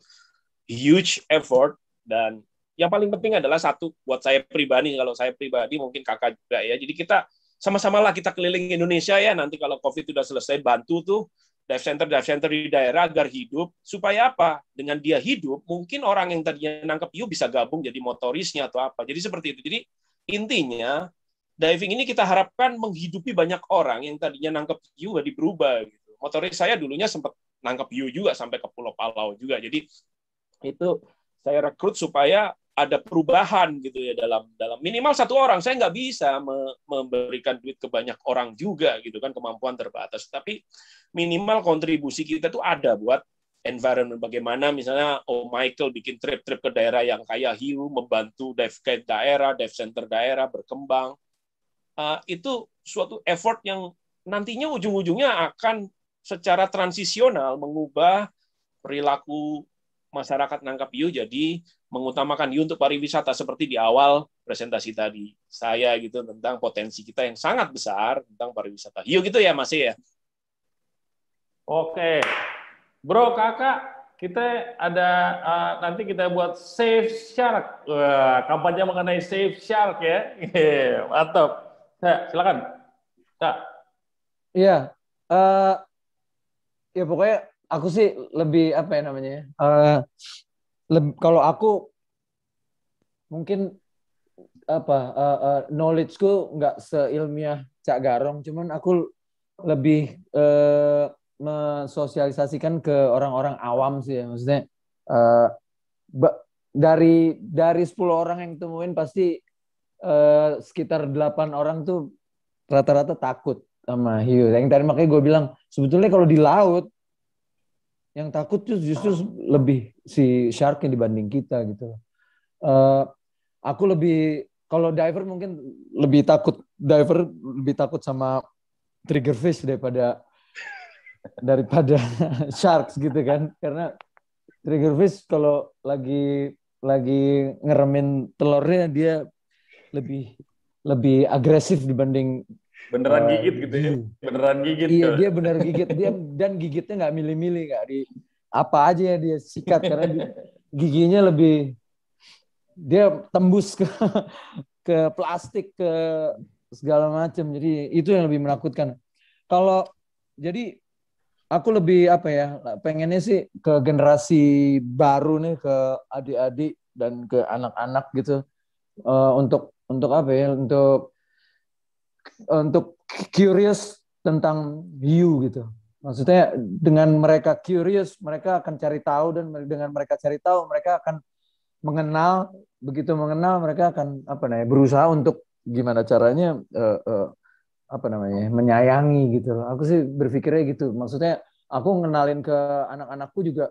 Huge effort dan yang paling penting adalah satu buat saya pribadi, kalau saya pribadi mungkin kakak juga ya. Jadi kita sama-sama lah kita keliling Indonesia ya, nanti kalau COVID sudah selesai bantu tuh dive center di daerah agar hidup. Supaya apa? Dengan dia hidup, mungkin orang yang tadinya nangkep hiu bisa gabung jadi motorisnya atau apa. Jadi seperti itu. Jadi intinya diving ini kita harapkan menghidupi banyak orang yang tadinya nangkep hiu jadi berubah. Gitu. Motoris saya dulunya sempat nangkep hiu juga sampai ke Pulau Palau juga. Jadi itu saya rekrut supaya ada perubahan gitu ya dalam minimal satu orang. Saya nggak bisa memberikan duit ke banyak orang juga gitu kan, kemampuan terbatas. Tapi minimal kontribusi kita tuh ada buat environment. Bagaimana misalnya Michael bikin trip-trip ke daerah yang kayak hiu, membantu dive guide daerah, dive center daerah berkembang. Itu suatu effort yang nantinya ujung-ujungnya akan secara transisional mengubah perilaku masyarakat nangkap hiu jadi mengutamakan hiu untuk pariwisata seperti di awal presentasi tadi saya gitu tentang potensi kita yang sangat besar tentang pariwisata hiu gitu ya Mas ya. Oke, bro kakak, kita ada nanti kita buat Save Shark. Wah, kampanye mengenai Save Shark ya. Mantap. Silakan. Kak. Iya. Ya pokoknya aku sih lebih apa ya namanya? Kalau aku mungkin apa knowledge-ku nggak seilmiah Cak Garong, cuman aku lebih mensosialisasikan ke orang-orang awam sih ya. Maksudnya dari 10 orang yang temuin pasti sekitar 8 orang tuh rata-rata takut sama hiu. Yang tadi makanya gue bilang sebetulnya kalau di laut yang takut tuh justru lebih si sharknya dibanding kita gitu. Aku lebih kalau diver mungkin lebih takut sama triggerfish daripada sharks gitu kan, karena triggerfish kalau lagi ngeremin telurnya dia lebih lebih agresif dibanding Beneran gigit gitu ya. Hiu. Beneran gigit. Iya, dia benar gigit. Dan gigitnya nggak milih-milih, nggak di apa aja ya dia sikat karena giginya lebih dia tembus ke plastik, ke segala macam. Jadi itu yang lebih menakutkan. Kalau jadi aku lebih apa ya, pengennya sih ke generasi baru nih, ke adik-adik dan ke anak-anak gitu. Untuk apa ya, untuk curious tentang hiu gitu. Maksudnya dengan mereka curious, mereka akan cari tahu, dan dengan mereka cari tahu, mereka akan mengenal. Begitu mengenal, mereka akan apa namanya, berusaha untuk gimana caranya apa namanya, menyayangi gitu loh. Aku sih berpikirnya gitu. Maksudnya aku ngenalin ke anak-anakku juga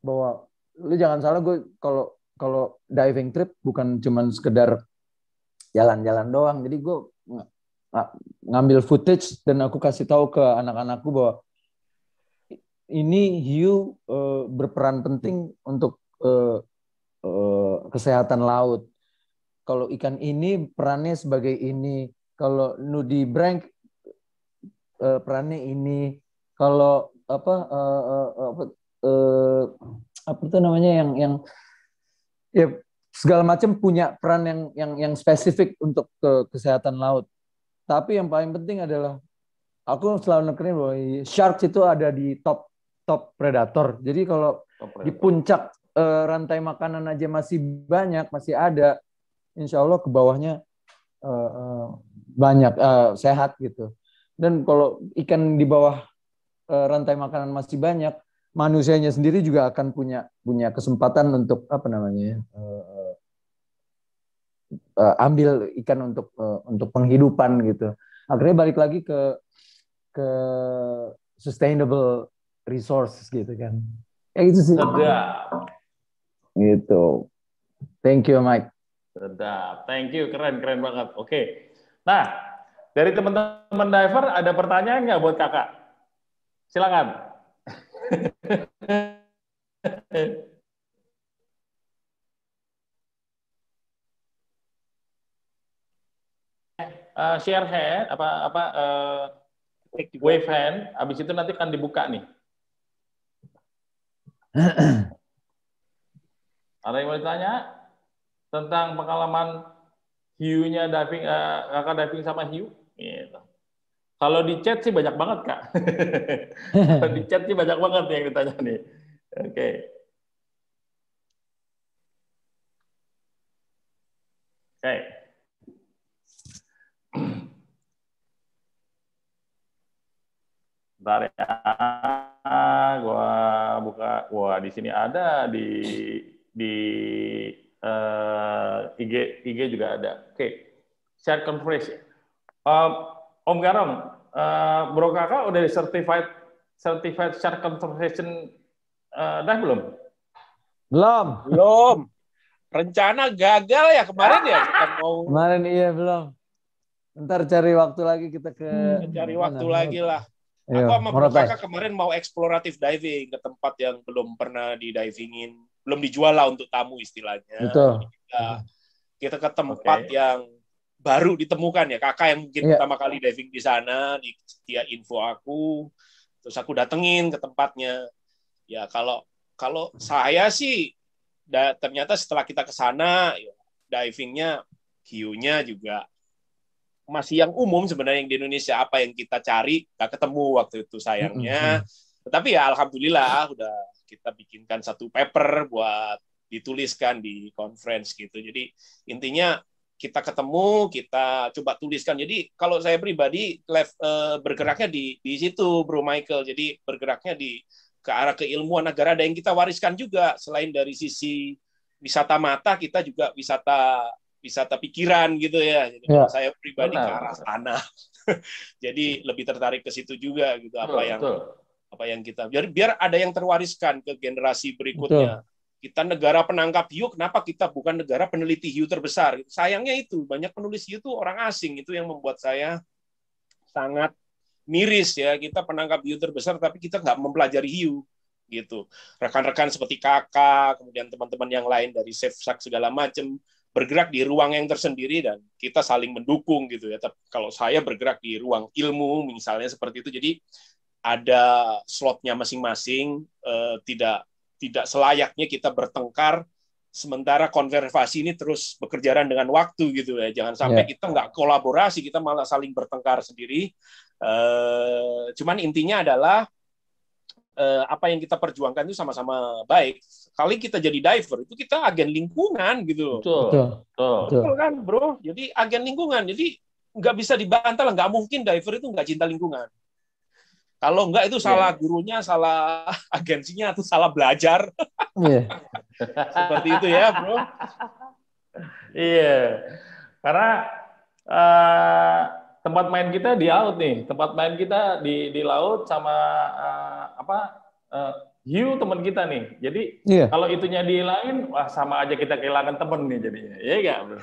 bahwa lu jangan salah, gue kalau kalau diving trip bukan cuman sekedar jalan-jalan doang. Jadi gue ngambil footage dan aku kasih tahu ke anak-anakku bahwa ini hiu berperan penting untuk kesehatan laut. Kalau ikan ini perannya sebagai ini, kalau nudibranch perannya ini, kalau apa itu namanya, yang ya segala macam punya peran yang spesifik untuk kesehatan laut. Tapi yang paling penting adalah aku selalu nekenin bahwa sharks itu ada di top predator. Jadi kalau di puncak rantai makanan aja masih banyak, masih ada, insya Allah ke bawahnya banyak sehat gitu. Dan kalau ikan di bawah rantai makanan masih banyak, manusianya sendiri juga akan punya kesempatan untuk apa namanya, ambil ikan untuk penghidupan gitu. Akhirnya balik lagi ke sustainable resource gitu kan. Ya gitu sih. Sedap. Gitu. Thank you, Mike. Sedap. Thank you, keren banget. Oke. Nah, dari teman-teman diver ada pertanyaan nggak buat kakak? Silakan. Share hand, wave hand, habis itu nanti akan dibuka nih. Ada yang mau ditanya tentang pengalaman hiunya diving, kakak diving sama hiu? Gitu. Kalau di chat sih banyak banget, Kak. Kalau di chat sih banyak banget yang ditanya nih. Oke. Oke. Bentar ya, gua buka. Wah, di sini ada di IG juga ada. Oke, share conference. Om Garong, bro kakak udah certified share conversation dah belum? Belum. Rencana gagal ya kemarin ya, kita mau. Kemarin iya belum. Ntar cari waktu lagi kita cari waktu lagi lah. Iya, Aku sama bro kakak kemarin mau eksploratif diving ke tempat yang belum pernah di-divingin, belum dijual lah untuk tamu istilahnya. Betul. Kita ke tempat yang baru ditemukan ya, kakak yang mungkin pertama kali diving di sana, dia info aku, terus aku datengin ke tempatnya. Ya kalau saya sih, ternyata setelah kita ke sana, ya, divingnya, hiunya juga masih yang umum sebenarnya yang di Indonesia, apa yang kita cari nggak ketemu waktu itu sayangnya. Tetapi ya alhamdulillah udah kita bikinkan satu paper buat dituliskan di conference gitu. Jadi intinya kita ketemu, kita coba tuliskan. Jadi kalau saya pribadi bergeraknya di situ, Bro Michael. Jadi bergeraknya ke arah keilmuan agar ada yang kita wariskan juga. Selain dari sisi wisata mata, kita juga wisata pikiran gitu ya. Jadi kalau saya pribadi ke arah sana. Jadi lebih tertarik ke situ juga gitu, apa yang kita biar ada yang terwariskan ke generasi berikutnya. Kita negara penangkap hiu, kenapa kita bukan negara peneliti hiu terbesar? Sayangnya itu banyak penulis hiu itu orang asing, itu yang membuat saya sangat miris ya. Kita penangkap hiu terbesar tapi kita nggak mempelajari hiu gitu. Rekan-rekan seperti kakak, kemudian teman-teman yang lain dari SafeShark segala macam bergerak di ruang yang tersendiri dan kita saling mendukung gitu ya. Tapi kalau saya bergerak di ruang ilmu misalnya seperti itu, jadi ada slotnya masing-masing, tidak selayaknya kita bertengkar sementara konservasi ini terus bekerjaan dengan waktu gitu ya. Jangan sampai kita nggak kolaborasi, kita malah saling bertengkar sendiri. Cuman intinya adalah apa yang kita perjuangkan itu sama-sama baik. Kali kita jadi diver, itu kita agen lingkungan gitu. Betul kan, bro? Jadi agen lingkungan. Jadi nggak bisa dibantah lah. Nggak mungkin diver itu nggak cinta lingkungan. Kalau nggak itu salah gurunya, salah agensinya, atau salah belajar. Seperti itu ya, bro. Iya. Karena tempat main kita di laut nih, tempat main kita di laut sama hiu teman kita nih. Jadi kalau itunya dihilangin, wah sama aja kita kehilangan temen nih jadinya. Iya nggak, bro?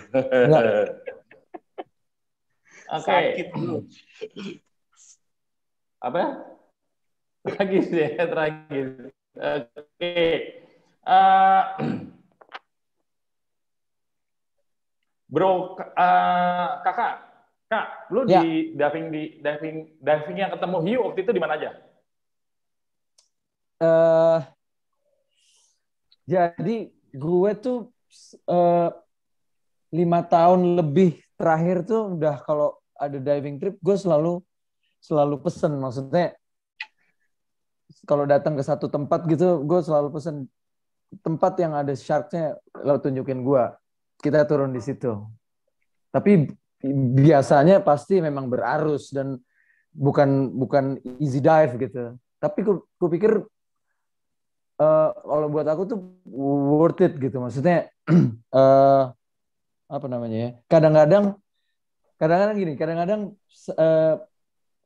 Sakit, bro. Apa? Tragis ya, tragis. Oke. Bro, kakak, lu di diving yang ketemu hiu waktu itu di mana aja? Jadi gue tuh 5 tahun lebih terakhir tuh udah kalau ada diving trip gue selalu pesen, maksudnya kalau datang ke satu tempat gitu gue selalu pesen tempat yang ada shark-nya, lo tunjukin gue, kita turun di situ. Tapi biasanya pasti memang berarus dan bukan easy dive gitu. Tapi gue pikir kalau buat aku tuh worth it gitu, maksudnya apa namanya ya? Kadang-kadang gini,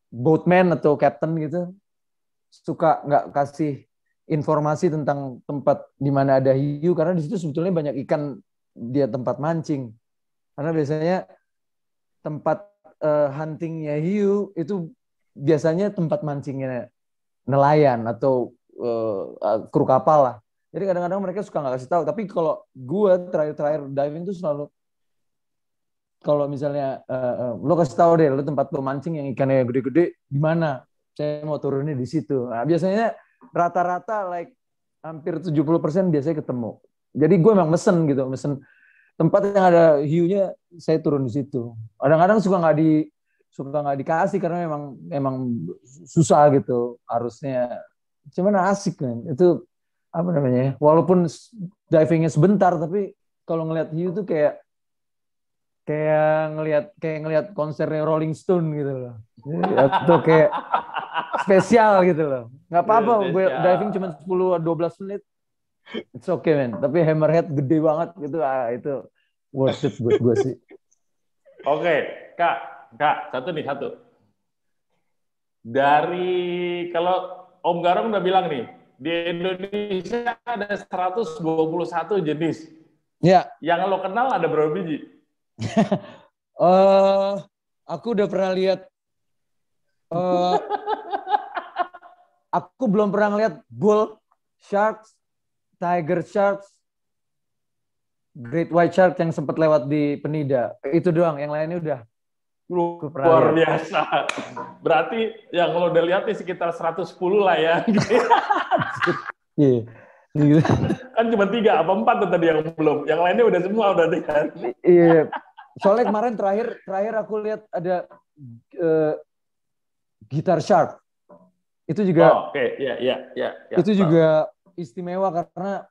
boatman atau captain gitu suka nggak kasih informasi tentang tempat di mana ada hiu karena di situ sebetulnya banyak ikan, dia tempat mancing. Karena biasanya tempat huntingnya hiu itu biasanya tempat mancingnya nelayan atau kru kapal lah. Jadi kadang-kadang mereka suka nggak kasih tahu. Tapi kalau gue terakhir diving tuh selalu, kalau misalnya lo kasih tahu deh, lo tempat lo mancing yang ikannya gede-gede di mana, saya mau turunnya di situ. Nah, biasanya rata-rata hampir 70% biasanya ketemu. Jadi gue memang mesen tempat yang ada hiunya, saya turun di situ. Kadang-kadang suka nggak dikasih karena memang susah gitu harusnya. Cuman asik kan. Itu apa namanya? Walaupun divingnya sebentar, tapi kalau ngelihat hiu tuh kayak ngelihat konsernya Rolling Stone gitu loh. Atau kayak spesial gitu loh. Nggak apa-apa, gue diving cuma 10-12 menit. It's okay, man. Tapi hammerhead gede banget gitu, itu worth it buat gue sih. Oke, Kak, satu. Dari, kalau Om Garong udah bilang nih, di Indonesia ada 121 jenis. Ya. Yang lo kenal ada berapa biji? Aku udah pernah lihat. Aku belum pernah ngeliat bull sharks, tiger sharks, great white shark yang sempat lewat di Penida. Itu doang, yang lainnya udah. Luar biasa. Berarti yang lo udah lihat nih sekitar 110 lah ya. Iya. Kan cuma 3 apa 4 tuh tadi yang belum. Yang lainnya udah semua udah kan. Iya. Soalnya kemarin terakhir aku lihat ada guitar shark. Itu juga itu juga istimewa karena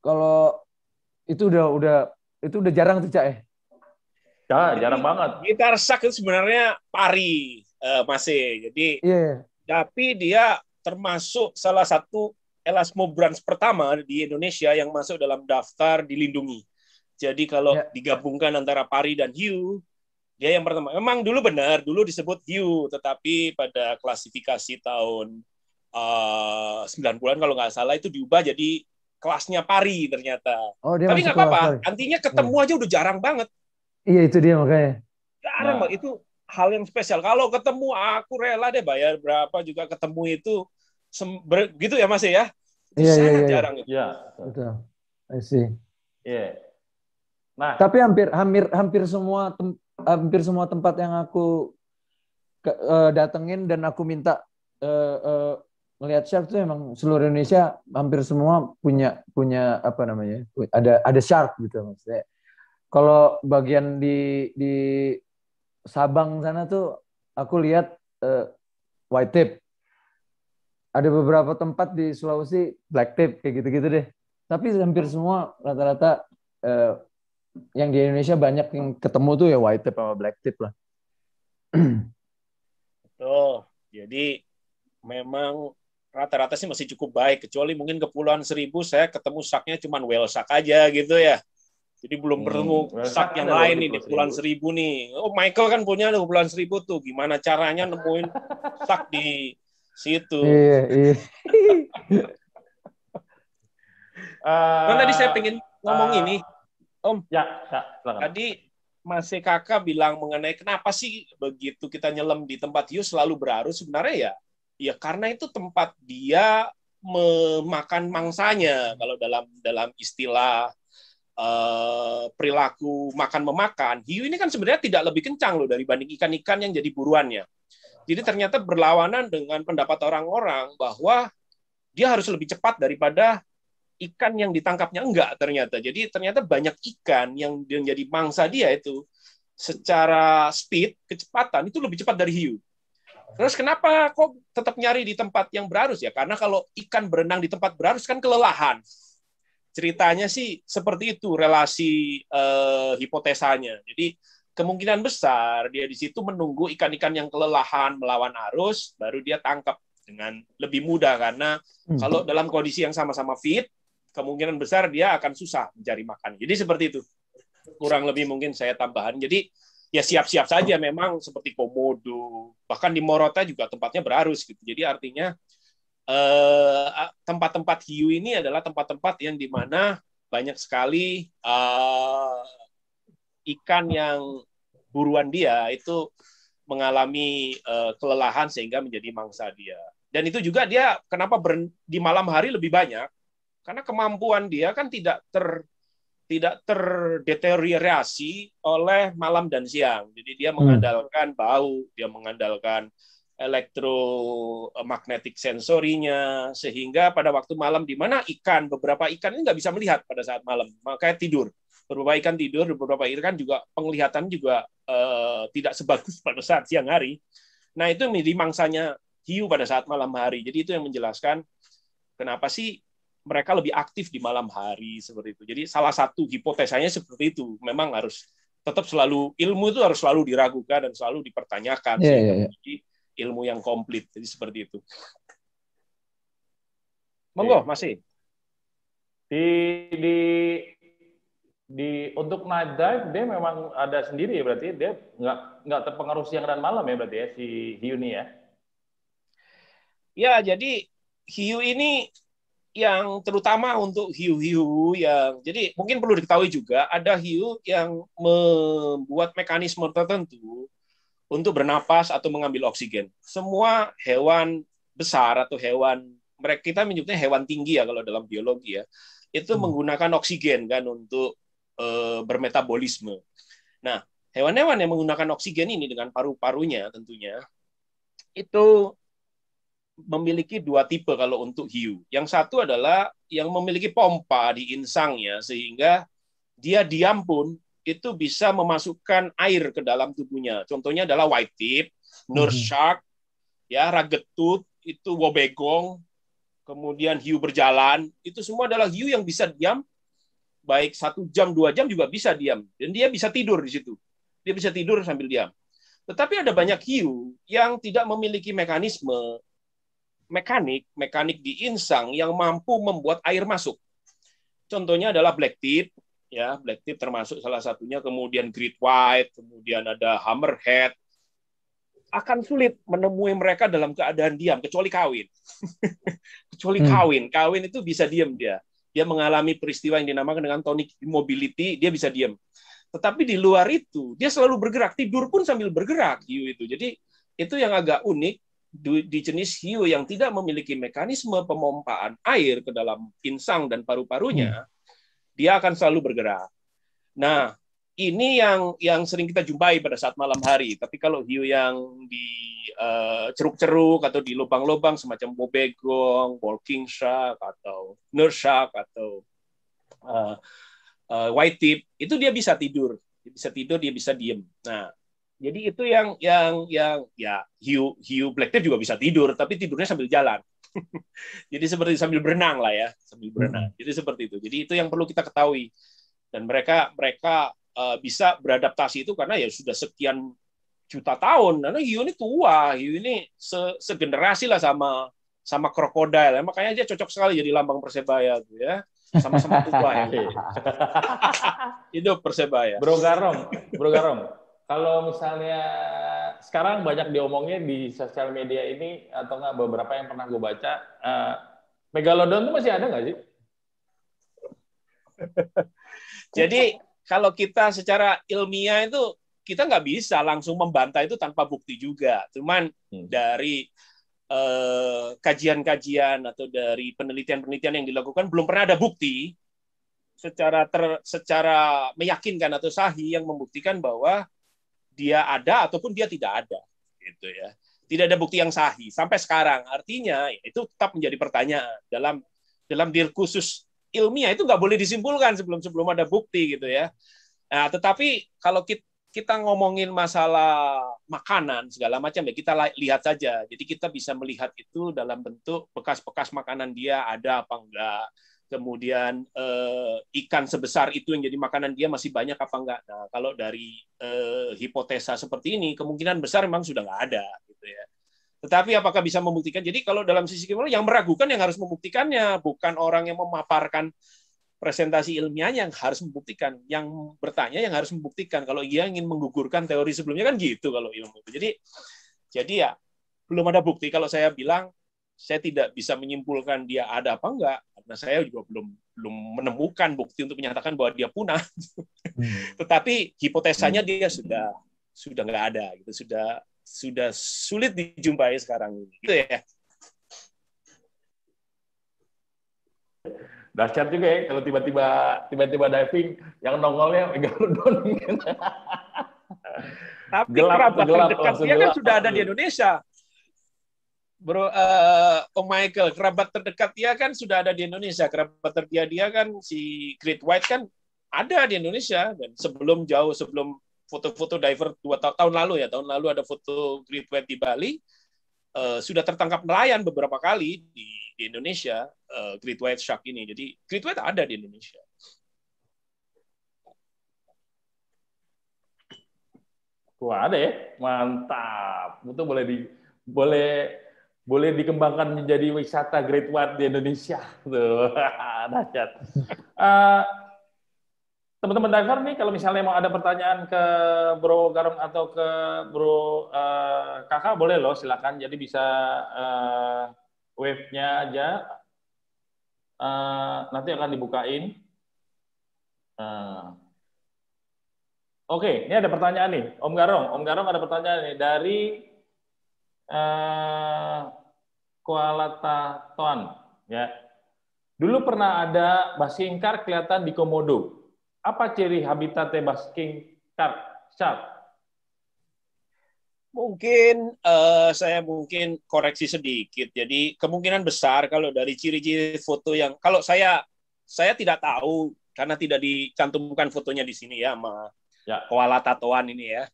kalau itu udah jarang tuh, Cak ya. Ya, jarang banget. Guitar shark itu sebenarnya pari, Masih. Jadi tapi dia termasuk salah satu elasmobranch pertama di Indonesia yang masuk dalam daftar dilindungi. Jadi kalau digabungkan antara pari dan hiu, dia yang pertama. Memang dulu dulu disebut hiu, tetapi pada klasifikasi tahun 90-an kalau nggak salah itu diubah jadi kelasnya pari ternyata. Tapi nggak apa-apa, artinya ketemu aja udah jarang banget. Iya, itu dia makanya. Jarang, Mbak. Itu hal yang spesial. Kalau ketemu, aku rela deh bayar berapa juga ketemu itu. Gitu ya, Mas ya? Itu sangat jarang. Iya. Betul. I see. Iya. Nah, Tapi hampir semua tempat yang aku datengin dan aku minta melihat shark tuh emang seluruh Indonesia hampir semua punya apa namanya, ada shark gitu maksudnya. Kalau bagian di Sabang sana tuh aku lihat white tip. Ada beberapa tempat di Sulawesi black tip kayak gitu-gitu deh. Tapi hampir semua rata-rata yang di Indonesia banyak yang ketemu tuh ya white tip sama black tip lah. Tuh, jadi memang rata-rata sih masih cukup baik, kecuali mungkin Kepulauan Seribu saya ketemu sharknya cuma whale shark aja gitu ya. Jadi belum bertemu whale shark shark yang ada loh lain di nih di Pulau Kepulauan Seribu nih. Oh, Michael kan punya di Kepulauan Seribu tuh. Gimana caranya nemuin shark di situ? Iya, iya. Nah, tadi saya Eh, pengen ngomong eh, ini, Om. ya, silakan. Tadi Mas Kakak bilang mengenai kenapa sih begitu kita nyelam di tempat hiu selalu berarus. Sebenarnya ya karena itu tempat dia memakan mangsanya. Kalau dalam istilah perilaku makan memakan, hiu ini kan sebenarnya tidak lebih kencang loh dibanding ikan-ikan yang jadi buruannya. Jadi ternyata berlawanan dengan pendapat orang-orang bahwa dia harus lebih cepat daripada ikan yang ditangkapnya, enggak ternyata. Jadi ternyata banyak ikan yang menjadi mangsa dia itu secara speed, kecepatan itu lebih cepat dari hiu. Terus kenapa kok tetap nyari di tempat yang berarus ya? Karena kalau ikan berenang di tempat berarus kan kelelahan. Ceritanya sih seperti itu relasi hipotesanya. Jadi kemungkinan besar dia di situ menunggu ikan-ikan yang kelelahan melawan arus, baru dia tangkap dengan lebih mudah. Karena kalau dalam kondisi yang sama-sama fit, kemungkinan besar dia akan susah mencari makan. Jadi seperti itu. Kurang lebih mungkin saya tambahan. Jadi ya siap-siap saja memang seperti Komodo. Bahkan di Morota juga tempatnya berarus gitu. Jadi artinya tempat-tempat hiu ini adalah tempat-tempat yang dimana banyak sekali ikan yang buruan dia itu mengalami kelelahan sehingga menjadi mangsa dia. Dan itu juga dia kenapa di malam hari lebih banyak, karena kemampuan dia kan tidak terdeteriorasi oleh malam dan siang. Jadi dia mengandalkan bau, dia mengandalkan elektromagnetik sensorinya, sehingga pada waktu malam di mana beberapa ikan ini nggak bisa melihat pada saat malam, makanya tidur. Beberapa ikan tidur, beberapa ikan juga penglihatan juga tidak sebagus pada saat siang hari. Nah itu menjadi mangsanya hiu pada saat malam hari. Jadi itu yang menjelaskan kenapa sih mereka lebih aktif di malam hari seperti itu. Jadi salah satu hipotesanya seperti itu. Memang harus tetap selalu ilmu itu harus selalu diragukan dan selalu dipertanyakan sehingga menjadi ilmu yang komplit. Jadi seperti itu. Monggo, masih. Untuk night dive dia memang ada sendiri ya, berarti dia nggak terpengaruh siang dan malam ya, berarti ya si hiu ini ya. Ya, jadi hiu ini yang terutama untuk hiu-hiu yang, jadi mungkin perlu diketahui juga ada hiu yang membuat mekanisme tertentu untuk bernapas atau mengambil oksigen. Semua hewan besar atau hewan, kita menyebutnya hewan tinggi ya kalau dalam biologi ya, itu menggunakan oksigen kan untuk bermetabolisme. Nah, hewan-hewan yang menggunakan oksigen ini dengan paru-parunya tentunya itu memiliki dua tipe kalau untuk hiu. Yang satu adalah yang memiliki pompa di insangnya sehingga dia diam pun itu bisa memasukkan air ke dalam tubuhnya. Contohnya adalah white tip, nurse shark, ya, rugged tooth, itu wobegong, kemudian hiu berjalan, itu semua adalah hiu yang bisa diam baik 1 jam, 2 jam juga bisa diam. Dan dia bisa tidur di situ. Dia bisa tidur sambil diam. Tetapi ada banyak hiu yang tidak memiliki mekanik di insang yang mampu membuat air masuk. Contohnya adalah black tip, ya, black tip termasuk salah satunya, kemudian great white, kemudian ada hammerhead. Akan sulit menemui mereka dalam keadaan diam kecuali kawin. Kecuali kawin itu bisa diam dia. Dia mengalami peristiwa yang dinamakan dengan tonic immobility, dia bisa diam. Tetapi di luar itu, dia selalu bergerak, tidur pun sambil bergerak hiu itu. Jadi itu yang agak unik di jenis hiu yang tidak memiliki mekanisme pemompaan air ke dalam insang dan paru-parunya, dia akan selalu bergerak. Nah, ini yang sering kita jumpai pada saat malam hari. Tapi kalau hiu yang di ceruk-ceruk atau di lubang-lubang semacam bobegong, walking shark atau nurse shark atau white tip, itu dia bisa tidur. Dia bisa tidur, dia bisa diem. Nah, jadi itu yang ya hiu black tip juga bisa tidur, tapi tidurnya sambil jalan. Jadi seperti sambil berenang lah ya, sambil berenang. Jadi seperti itu. Jadi itu yang perlu kita ketahui. Dan mereka bisa beradaptasi itu karena ya sudah sekian juta tahun. Karena hiu ini tua, hiu ini segenerasi lah sama krokodil. Makanya dia cocok sekali jadi lambang Persebaya tuh ya. Sama-sama tua ya. Hidup Persebaya. Bro Garong. Kalau misalnya sekarang banyak diomongin di sosial media ini atau nggak beberapa yang pernah gue baca, megalodon itu masih ada nggak sih? Jadi kalau kita secara ilmiah itu kita nggak bisa langsung membantah itu tanpa bukti juga. Cuman dari kajian-kajian atau dari penelitian-penelitian yang dilakukan belum pernah ada bukti secara meyakinkan atau sahih yang membuktikan bahwa dia ada ataupun dia tidak ada, gitu ya. Tidak ada bukti yang sahih sampai sekarang. Artinya itu tetap menjadi pertanyaan dalam diskursus ilmiah itu nggak boleh disimpulkan sebelum ada bukti, gitu ya. Nah, tetapi kalau kita ngomongin masalah makanan segala macam ya kita lihat saja. Jadi kita bisa melihat itu dalam bentuk bekas-bekas makanan dia ada apa enggak. Kemudian ikan sebesar itu yang jadi makanan dia masih banyak apa enggak. Nah, kalau dari hipotesa seperti ini kemungkinan besar memang sudah nggak ada, gitu ya. Tetapi apakah bisa membuktikan? Jadi kalau dalam sisi kriminologi yang meragukan yang harus membuktikannya, bukan orang yang memaparkan presentasi ilmiahnya yang harus membuktikan, yang bertanya yang harus membuktikan. Kalau dia ingin menggugurkan teori sebelumnya kan gitu kalau ilmu. Jadi ya belum ada bukti. Kalau saya bilang saya tidak bisa menyimpulkan dia ada apa enggak, karena saya juga belum menemukan bukti untuk menyatakan bahwa dia punah. Tetapi hipotesanya dia sudah nggak ada, gitu, sudah sulit dijumpai sekarang ini, gitu ya. Dahsyat juga ya kalau tiba-tiba diving yang nongolnya megalodon. Tapi kerabat terdekat dia kan sudah ada di Indonesia. Bro, Om Michael, kerabat terdekat dia kan sudah ada di Indonesia. Kerabat terdekat dia kan si Great White kan ada di Indonesia. Dan sebelum foto-foto diver 2 tahun lalu ada foto Great White di Bali, sudah tertangkap nelayan beberapa kali di Indonesia, Great White Shark ini. Jadi Great White ada di Indonesia. Wah, ada ya, mantap. Itu boleh dikembangkan menjadi wisata Great White di Indonesia. Tuh, dahsyat. Teman-teman diver nih, kalau misalnya mau ada pertanyaan ke Bro Garong atau ke Bro Kakak, boleh loh, silakan. Jadi bisa wave-nya aja. Nanti akan dibukain. Oke, ini ada pertanyaan nih, Om Garong ada pertanyaan nih dari Kuala Tatoan, ya. Dulu pernah ada basking-shark kelihatan di Komodo. Apa ciri habitat basking-shark? Mungkin saya koreksi sedikit. Jadi kemungkinan besar kalau dari ciri-ciri foto yang kalau saya tidak tahu karena tidak dicantumkan fotonya di sini ya sama Kuala Tatoan ini ya.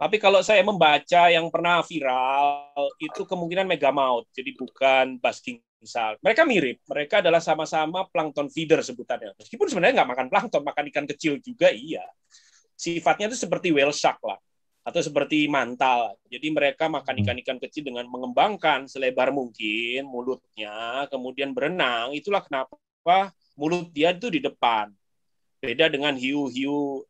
Tapi kalau saya membaca yang pernah viral itu kemungkinan megamouth, jadi bukan basking shark. Mereka mirip, mereka adalah sama-sama plankton feeder sebutannya. Meskipun sebenarnya nggak makan plankton, makan ikan kecil juga iya. Sifatnya itu seperti whale shark lah, atau seperti mantal. Jadi mereka makan ikan-ikan kecil dengan mengembangkan selebar mungkin mulutnya, kemudian berenang. Itulah kenapa mulut dia itu di depan. Beda dengan hiu-hiu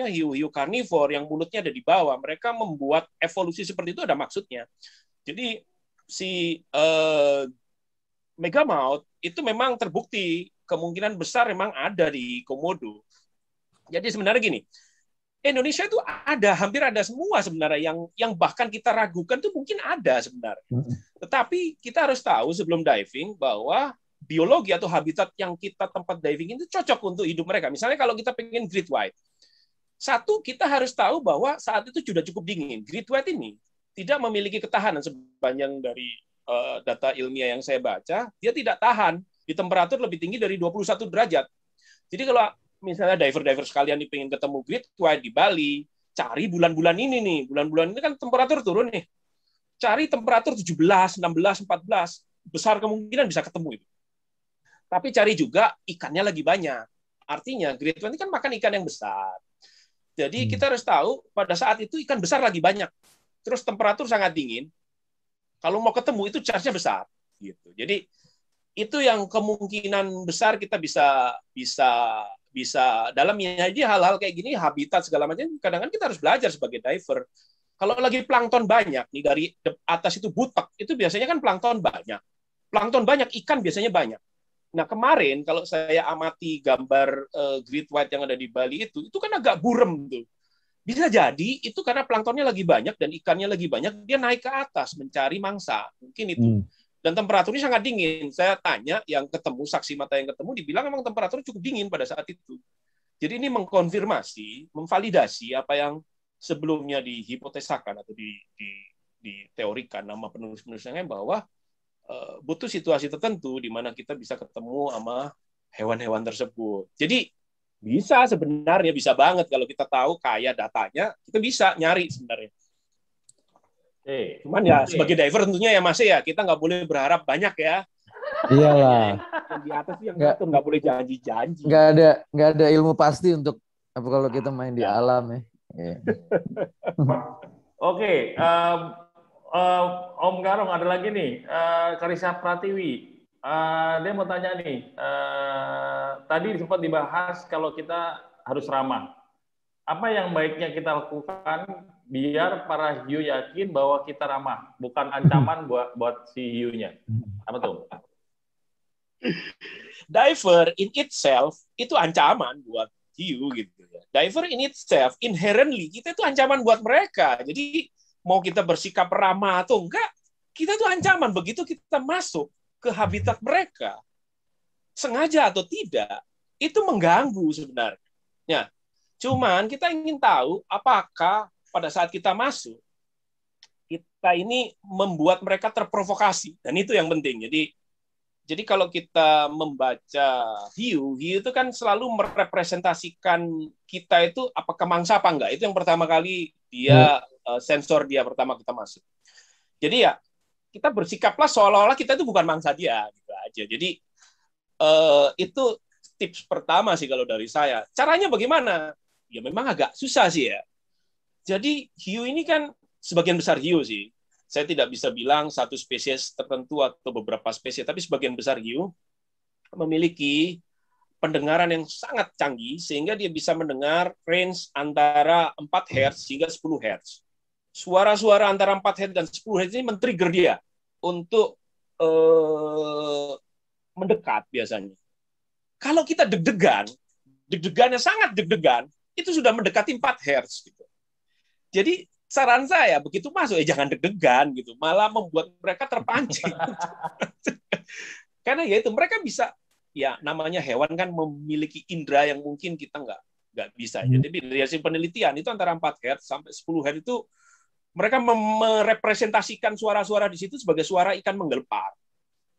hiu-hiu karnivor yang mulutnya ada di bawah. Mereka membuat evolusi seperti itu ada maksudnya. Jadi si megamouth itu memang terbukti kemungkinan besar memang ada di Komodo. Jadi sebenarnya gini, Indonesia itu hampir ada semua sebenarnya yang bahkan kita ragukan itu mungkin ada sebenarnya. Tetapi kita harus tahu sebelum diving bahwa biologi atau habitat yang kita tempat diving itu cocok untuk hidup mereka. Misalnya kalau kita pengen great white, satu, kita harus tahu bahwa saat itu sudah cukup dingin. Great white ini tidak memiliki ketahanan sepanjang dari data ilmiah yang saya baca, dia tidak tahan di temperatur lebih tinggi dari 21 derajat. Jadi kalau misalnya diver-diver sekalian nih pengen ketemu great white di Bali, cari bulan-bulan ini nih. Bulan-bulan ini kan temperatur turun nih. Cari temperatur 17, 16, 14. Besar kemungkinan bisa ketemu itu. Tapi cari juga ikannya lagi banyak. Artinya great white ini kan makan ikan yang besar. Jadi kita harus tahu pada saat itu ikan besar lagi banyak. Terus temperatur sangat dingin. Kalau mau ketemu itu charge-nya besar gitu. Jadi itu yang kemungkinan besar kita bisa dalamnya aja hal-hal kayak gini, habitat segala macam, kadang-kadang kita harus belajar sebagai diver. Kalau lagi plankton banyak nih dari atas itu butek, itu biasanya kan plankton banyak. Plankton banyak, ikan biasanya banyak. Nah, kemarin kalau saya amati gambar great white yang ada di Bali itu kan agak burem tuh. Bisa jadi itu karena planktonnya lagi banyak dan ikannya lagi banyak, dia naik ke atas mencari mangsa. Mungkin itu. Dan temperaturnya sangat dingin. Saya tanya yang ketemu, saksi mata yang ketemu, dibilang memang temperatur cukup dingin pada saat itu. Jadi ini mengkonfirmasi, memvalidasi apa yang sebelumnya dihipotesakan atau diteorikan nama penulis-penulisnya bahwa butuh situasi tertentu di mana kita bisa ketemu sama hewan-hewan tersebut. Jadi bisa sebenarnya, bisa banget kalau kita tahu kaya datanya, kita bisa nyari sebenarnya. Cuman ya sebagai diver tentunya ya masih ya kita nggak boleh berharap banyak ya. Iyalah. Yang di atas yang ngatur nggak boleh janji-janji. Nggak ada ilmu pasti untuk apa kalau kita main di alam ya. Oke. Om Garong ada lagi nih, Karissa Pratiwi. Dia mau tanya nih, tadi sempat dibahas kalau kita harus ramah. Apa yang baiknya kita lakukan biar para hiu yakin bahwa kita ramah, bukan ancaman buat si hiunya? Apa tuh? Diver in itself itu ancaman buat hiu gitu ya. Diver in itself inherently kita itu ancaman buat mereka. Jadi mau kita bersikap ramah atau enggak, kita tuh ancaman begitu kita masuk ke habitat mereka. Sengaja atau tidak, itu mengganggu sebenarnya. Ya, cuman kita ingin tahu apakah pada saat kita masuk, kita ini membuat mereka terprovokasi. Dan itu yang penting. Jadi kalau kita membaca hiu itu kan selalu merepresentasikan kita itu apakah mangsa apa enggak. Itu yang pertama kali dia sensor dia pertama kita masuk. Jadi ya kita bersikaplah seolah-olah kita itu bukan mangsa dia gitu aja. Jadi itu tips pertama sih kalau dari saya. Caranya bagaimana? Ya memang agak susah sih ya. Jadi hiu ini kan sebagian besar hiu sih. Saya tidak bisa bilang satu spesies tertentu atau beberapa spesies, tapi sebagian besar hiu memiliki pendengaran yang sangat canggih sehingga dia bisa mendengar range antara 4 Hz hingga 10 Hz. Suara-suara antara 4 Hz dan 10 Hz ini men-trigger dia untuk mendekat biasanya. Kalau kita deg-degannya sangat deg-degan, itu sudah mendekati 4 Hz gitu. Jadi saran saya begitu masuk jangan deg-degan gitu, malah membuat mereka terpancing. Karena ya itu mereka bisa, ya namanya hewan kan memiliki indera yang mungkin kita nggak bisa. Jadi dari hasil penelitian itu antara 4 Hz sampai 10 Hz itu mereka merepresentasikan suara-suara di situ sebagai suara ikan menggelepar.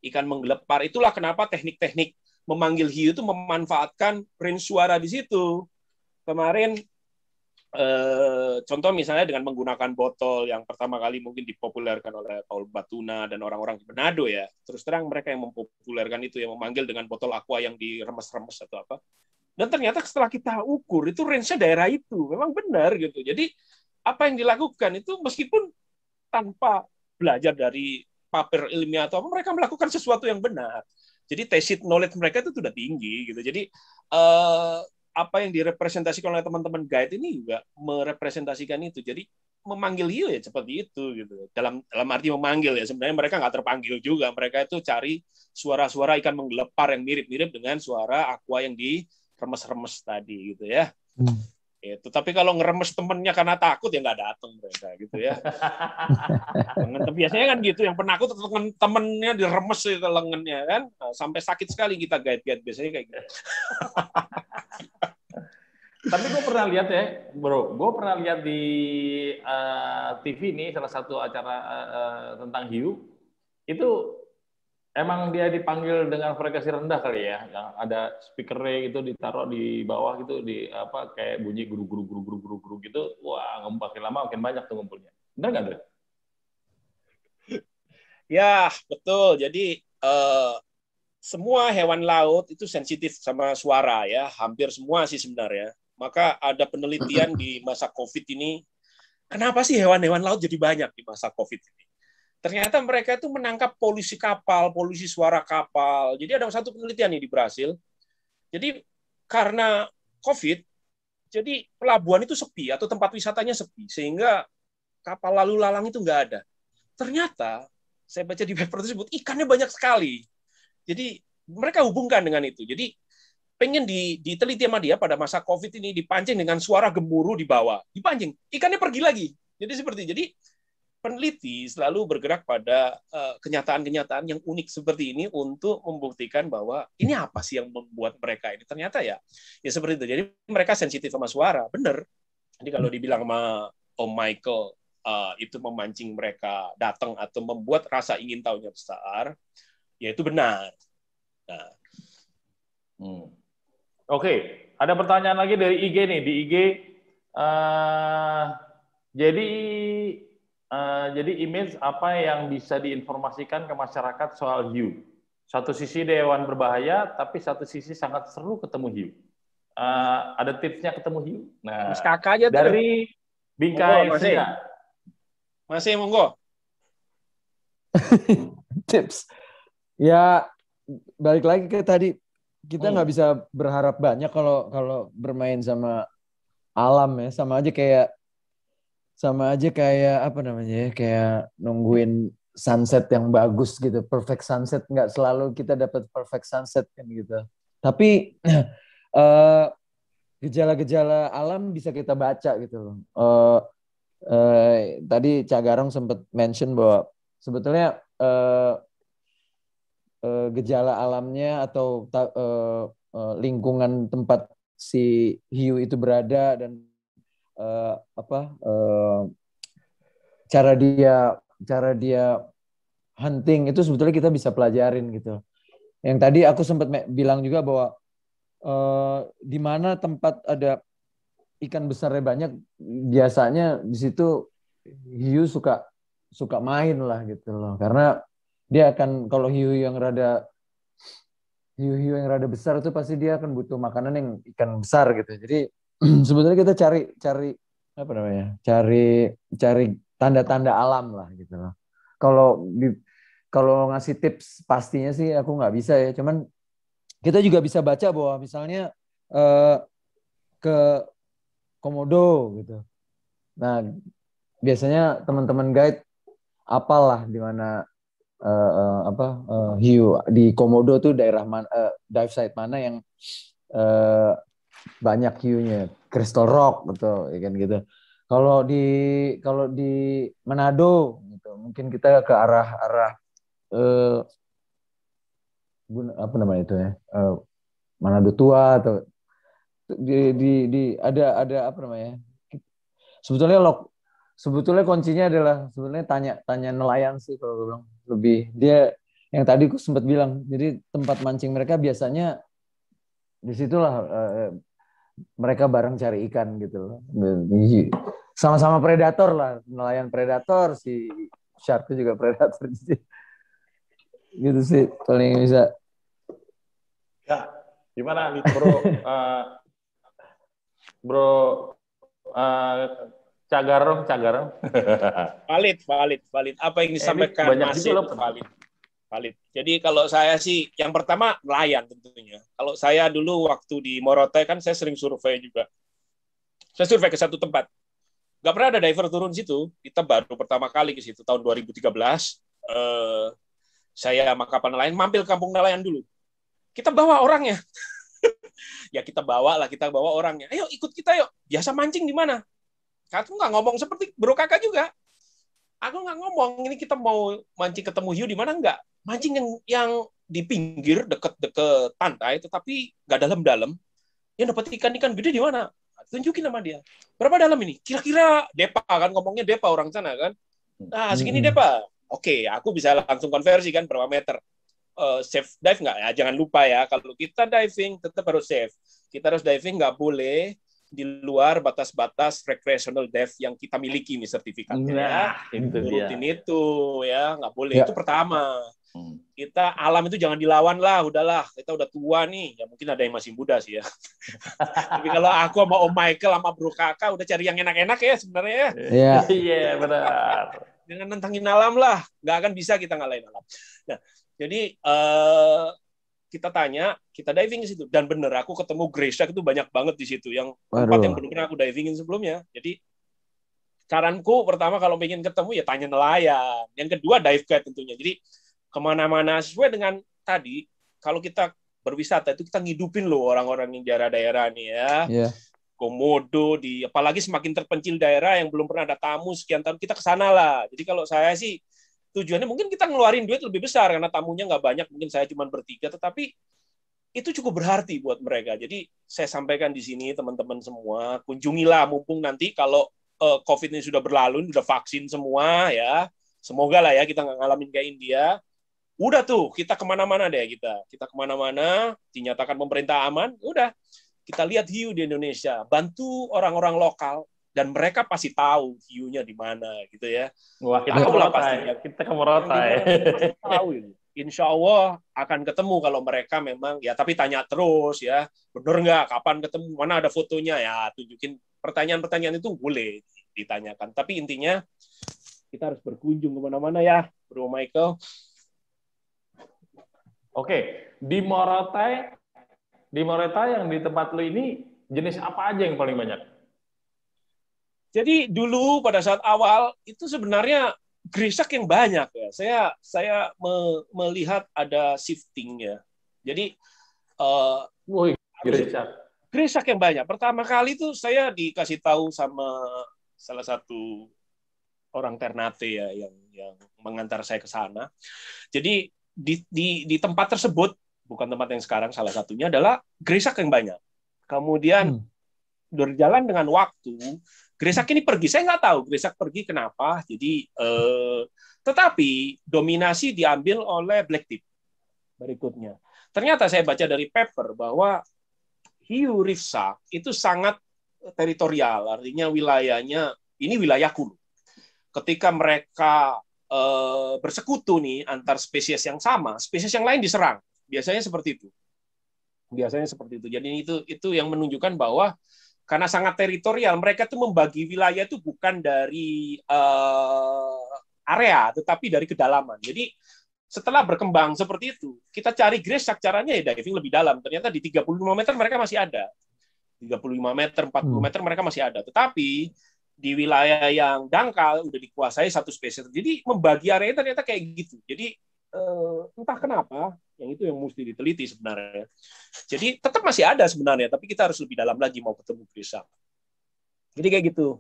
Ikan menggelepar itulah kenapa teknik-teknik memanggil hiu itu memanfaatkan range suara di situ. Kemarin contoh misalnya dengan menggunakan botol yang pertama kali mungkin dipopulerkan oleh Paul Batuna dan orang-orang di Manado ya. Terus terang mereka yang mempopulerkan itu, yang memanggil dengan botol aqua yang diremes-remes atau apa. Dan ternyata setelah kita ukur itu range-nya daerah itu. Memang benar gitu. Jadi apa yang dilakukan itu meskipun tanpa belajar dari paper ilmiah atau apa, mereka melakukan sesuatu yang benar. Jadi tacit knowledge mereka itu sudah tinggi gitu. Jadi apa yang direpresentasikan oleh teman-teman guide ini juga merepresentasikan itu. Jadi memanggil hiu ya seperti itu gitu. Dalam arti memanggil ya sebenarnya mereka nggak terpanggil juga. Mereka itu cari suara-suara ikan menggelepar yang mirip-mirip dengan suara aqua yang diremes-remes tadi gitu ya. Itu. Tapi kalau ngeremes temennya karena takut ya nggak datang mereka gitu ya. Biasanya kan gitu, yang penakut temennya diremes itu lengannya kan, sampai sakit sekali kita guide biasanya kayak gitu. Tapi gue pernah lihat ya, bro. Gue pernah lihat di TV ini salah satu acara tentang hiu. Itu emang dia dipanggil dengan frekuensi rendah kali ya, yang ada speakernya gitu ditaruh di bawah gitu, di apa kayak bunyi guru gitu. Wah, makin lama makin banyak tuh ngumpulnya. Benar nggak tuh? Ya betul. Jadi semua hewan laut itu sensitif sama suara ya, hampir semua sih sebenarnya. Maka ada penelitian di masa COVID ini, kenapa sih hewan-hewan laut jadi banyak di masa COVID ini? Ternyata mereka itu menangkap polusi kapal, polusi suara kapal. Jadi ada satu penelitian nih di Brasil. Jadi karena COVID, jadi pelabuhan itu sepi atau tempat wisatanya sepi, sehingga kapal lalu lalang itu nggak ada. Ternyata saya baca di paper tersebut ikannya banyak sekali. Jadi mereka hubungkan dengan itu. Jadi pengen diteliti sama dia pada masa COVID ini, dipancing dengan suara gemuruh di bawah, dipancing, ikannya pergi lagi. Jadi peneliti selalu bergerak pada kenyataan-kenyataan yang unik seperti ini untuk membuktikan bahwa ini apa sih yang membuat mereka ini. Ternyata ya seperti itu. Jadi mereka sensitif sama suara, bener. Jadi kalau dibilang sama Om Michael itu memancing mereka datang atau membuat rasa ingin tahunya besar, ya itu benar. Nah. Oke, ada pertanyaan lagi dari IG nih. Di IG, jadi image apa yang bisa diinformasikan ke masyarakat soal hiu? Satu sisi hewan berbahaya, tapi satu sisi sangat seru ketemu hiu. Ada tipsnya ketemu hiu? Nah, aja dari Bingkai Senja. Masih monggo. Tips. Ya, balik lagi ke tadi, kita nggak bisa berharap banyak kalau bermain sama alam ya, sama aja kayak apa namanya ya, kayak nungguin sunset yang bagus gitu, perfect sunset. Nggak selalu kita dapat perfect sunset kan gitu. Tapi gejala-gejala alam bisa kita baca gitu loh. Tadi Cak Garong sempat mention bahwa sebetulnya gejala alamnya atau lingkungan tempat si hiu itu berada dan cara dia hunting itu sebetulnya kita bisa pelajarin gitu. Yang tadi aku sempat bilang juga bahwa di mana tempat ada ikan besarnya banyak, biasanya di situ hiu suka main lah gitu loh. Karena dia akan, kalau hiu yang rada besar itu pasti dia akan butuh makanan yang ikan besar gitu. Jadi sebetulnya kita cari apa namanya? Cari tanda-tanda alam lah gitu loh. Kalau ngasih tips pastinya sih aku nggak bisa ya. Cuman kita juga bisa baca bahwa misalnya ke Komodo gitu. Nah, biasanya teman-teman guide apalah di mana hiu di Komodo tuh daerah mana, dive site mana yang banyak hiunya, Crystal Rock gitu, ya kan gitu. Kalau di Manado gitu, mungkin kita ke arah apa namanya itu ya, Manado Tua atau ada apa namanya? Sebetulnya kuncinya adalah sebetulnya tanya nelayan sih kalau gue bilang. Lebih dia yang tadi aku sempat bilang. Jadi tempat mancing mereka biasanya disitulah mereka bareng cari ikan gitu loh. Sama-sama predator lah, nelayan predator, si shark itu juga predator. Gitu sih paling bisa. Ya, gimana nih bro? Bro Cagarong. Valid. Apa yang disampaikan masih valid. Jadi kalau saya sih, yang pertama nelayan tentunya. Kalau saya dulu waktu di Morotai kan saya sering survei juga. Saya survei ke satu tempat. Nggak pernah ada diver turun situ. Kita baru pertama kali ke situ tahun 2013. Saya sama kapal nelayan mampir kampung nelayan dulu. Kita bawa orangnya. Ya kita bawa orangnya. Ayo ikut kita yuk. Biasa mancing di mana? Aku nggak ngomong seperti Bro Kakak juga. Aku nggak ngomong ini kita mau mancing ketemu hiu di mana, nggak. Mancing yang di pinggir deket-deket pantai, tetapi nggak dalam-dalam. Yang dapat ikan-ikan gede di mana? Tunjukin sama dia. Berapa dalam ini? Kira-kira Depa kan, ngomongnya Depa orang sana kan. Nah, segini Depa. Oke, aku bisa langsung konversi kan berapa meter. Safe dive nggak? Ya, jangan lupa ya, kalau kita diving tetap harus safe. Kita harus diving, nggak boleh di luar batas-batas recreational dive yang kita miliki nih sertifikatnya. Nah, itu turutin dia. itu ya, nggak boleh. Ya. Itu pertama. Kita alam itu jangan dilawan lah, udahlah. Kita udah tua nih, ya mungkin ada yang masih muda sih ya. Tapi kalau aku sama Om Michael sama Bro Kakak udah cari yang enak-enak ya sebenarnya ya. Iya. Iya, benar. Jangan nentangin alam lah, nggak akan bisa kita ngalahin alam. Nah, jadi kita tanya, kita diving di situ, dan bener aku ketemu gray shark itu banyak banget di situ, yang tempat yang belum pernah aku divingin sebelumnya. Jadi saranku pertama kalau pengen ketemu ya tanya nelayan, yang kedua dive guide tentunya. Jadi kemana-mana sesuai dengan tadi, kalau kita berwisata itu kita ngidupin loh orang-orang yang daerah-daerah nih ya. Iya. Komodo, apalagi semakin terpencil daerah yang belum pernah ada tamu sekian tahun, kita kesana lah. Jadi kalau saya sih tujuannya mungkin kita ngeluarin duit lebih besar karena tamunya nggak banyak, mungkin saya cuma bertiga, tetapi itu cukup berarti buat mereka. Jadi saya sampaikan di sini teman-teman semua, kunjungilah mumpung nanti kalau COVID ini sudah berlalu, sudah vaksin semua ya, semoga lah ya kita nggak ngalamin kayak India. Udah tuh kita kemana-mana deh, kita kemana-mana, dinyatakan pemerintah aman, udah kita lihat hiu di Indonesia, bantu orang-orang lokal. Dan mereka pasti tahu hiunya di mana gitu ya. Wah, kita ke Morotai. Tahu ini. Insya Allah akan ketemu kalau mereka memang ya, tapi tanya terus ya, bener nggak, kapan ketemu, mana ada fotonya ya, tunjukin. Pertanyaan-pertanyaan itu boleh ditanyakan, tapi intinya kita harus berkunjung kemana-mana ya, Bro Michael. Oke, di Morotai yang di tempat lu ini jenis apa aja yang paling banyak? Jadi dulu pada saat awal itu sebenarnya gray shark yang banyak ya. Saya melihat ada shifting ya. Jadi gray shark yang banyak. Pertama kali itu saya dikasih tahu sama salah satu orang Ternate ya yang mengantar saya ke sana. Jadi di tempat tersebut, bukan tempat yang sekarang, salah satunya adalah gray shark yang banyak. Kemudian berjalan dengan waktu, gray shark ini pergi. Saya nggak tahu gray shark pergi kenapa. Jadi, tetapi dominasi diambil oleh black tip berikutnya. Ternyata saya baca dari paper bahwa hiu reef shark itu sangat teritorial, artinya wilayahnya ini wilayahku. Ketika mereka bersekutu nih antar spesies yang sama, spesies yang lain diserang. Biasanya seperti itu. Jadi itu yang menunjukkan bahwa karena sangat teritorial, mereka tuh membagi wilayah itu bukan dari area, tetapi dari kedalaman. Jadi setelah berkembang seperti itu, kita cari gray shark, caranya ya diving lebih dalam. Ternyata di 35 meter mereka masih ada. 35 meter, 40 meter mereka masih ada. Tetapi di wilayah yang dangkal udah dikuasai satu spesies. Jadi membagi area ternyata kayak gitu. Jadi entah kenapa, yang itu yang mesti diteliti sebenarnya. Jadi tetap masih ada sebenarnya, tapi kita harus lebih dalam lagi mau ketemu gray shark. Jadi kayak gitu,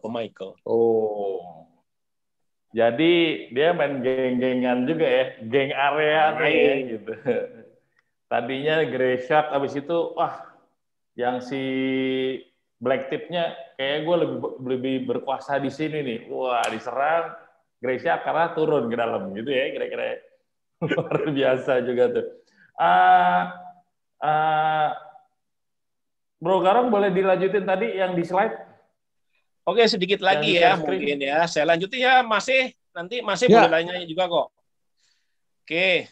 Om Michael. Oh, jadi dia main geng-gengan juga ya, geng area nih gitu. Tadinya gray shark, abis itu wah, yang si black tip-nya kayak gue lebih berkuasa di sini nih. Wah, diserang gray shark karena turun ke dalam gitu ya, kira-kira. Luar biasa juga tuh. Bro Garong, boleh dilanjutin tadi yang di slide? Oke, sedikit lagi ya mungkin ya. Saya lanjutin ya, nanti boleh nanya juga kok. Oke.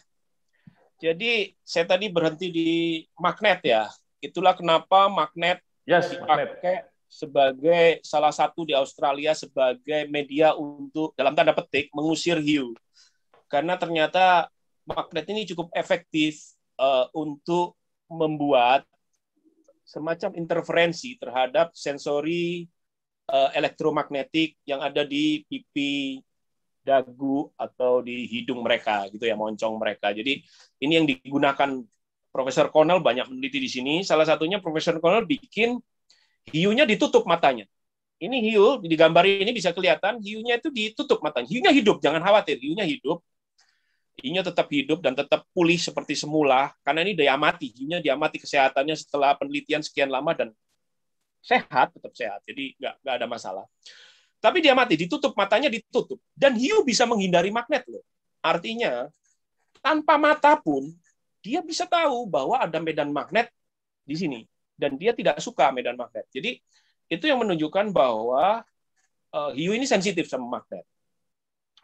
Jadi saya tadi berhenti di magnet ya. Itulah kenapa magnet dipakai sebagai salah satu di Australia sebagai media untuk dalam tanda petik mengusir hiu. Karena ternyata magnet ini cukup efektif untuk membuat semacam interferensi terhadap sensori elektromagnetik yang ada di pipi, dagu, atau di hidung mereka, gitu ya, moncong mereka. Jadi ini yang digunakan Profesor Connell banyak meneliti di sini. Salah satunya Profesor Connell bikin hiunya ditutup matanya. Ini hiu, di gambar ini bisa kelihatan, hiunya itu ditutup matanya. Hiunya hidup, jangan khawatir, hiunya hidup. Hiunya tetap hidup dan tetap pulih seperti semula, karena ini diamati. Hiunya diamati kesehatannya setelah penelitian sekian lama dan sehat, tetap sehat. Jadi nggak ada masalah. Tapi dia mati, ditutup, matanya ditutup. Dan hiu bisa menghindari magnet loh. Artinya, tanpa mata pun, dia bisa tahu bahwa ada medan magnet di sini. Dan dia tidak suka medan magnet. Jadi, itu yang menunjukkan bahwa hiu ini sensitif sama magnet.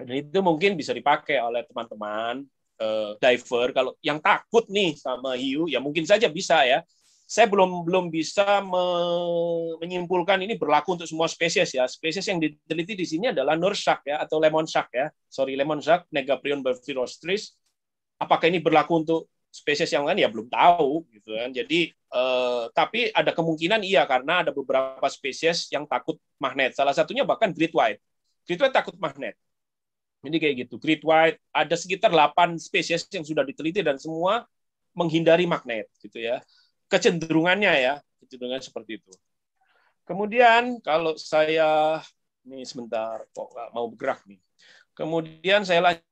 Dan itu mungkin bisa dipakai oleh teman-teman diver. Kalau yang takut nih sama hiu, ya mungkin saja bisa ya. Saya belum bisa menyimpulkan ini berlaku untuk semua spesies ya. Spesies yang diteliti di sini adalah nurse shark ya, atau lemon shark ya. Sorry, lemon shark, Negaprion bifurostris. Apakah ini berlaku untuk spesies yang lain ya belum tahu gitu kan. Jadi tapi ada kemungkinan iya, karena ada beberapa spesies yang takut magnet. Salah satunya bahkan great white. Great white takut magnet. Jadi kayak gitu. Great white ada sekitar 8 spesies yang sudah diteliti dan semua menghindari magnet gitu ya. Kecenderungannya ya, kecenderungan seperti itu. Kemudian kalau saya ini sebentar kok nggak mau bergerak nih. Kemudian saya lanjut.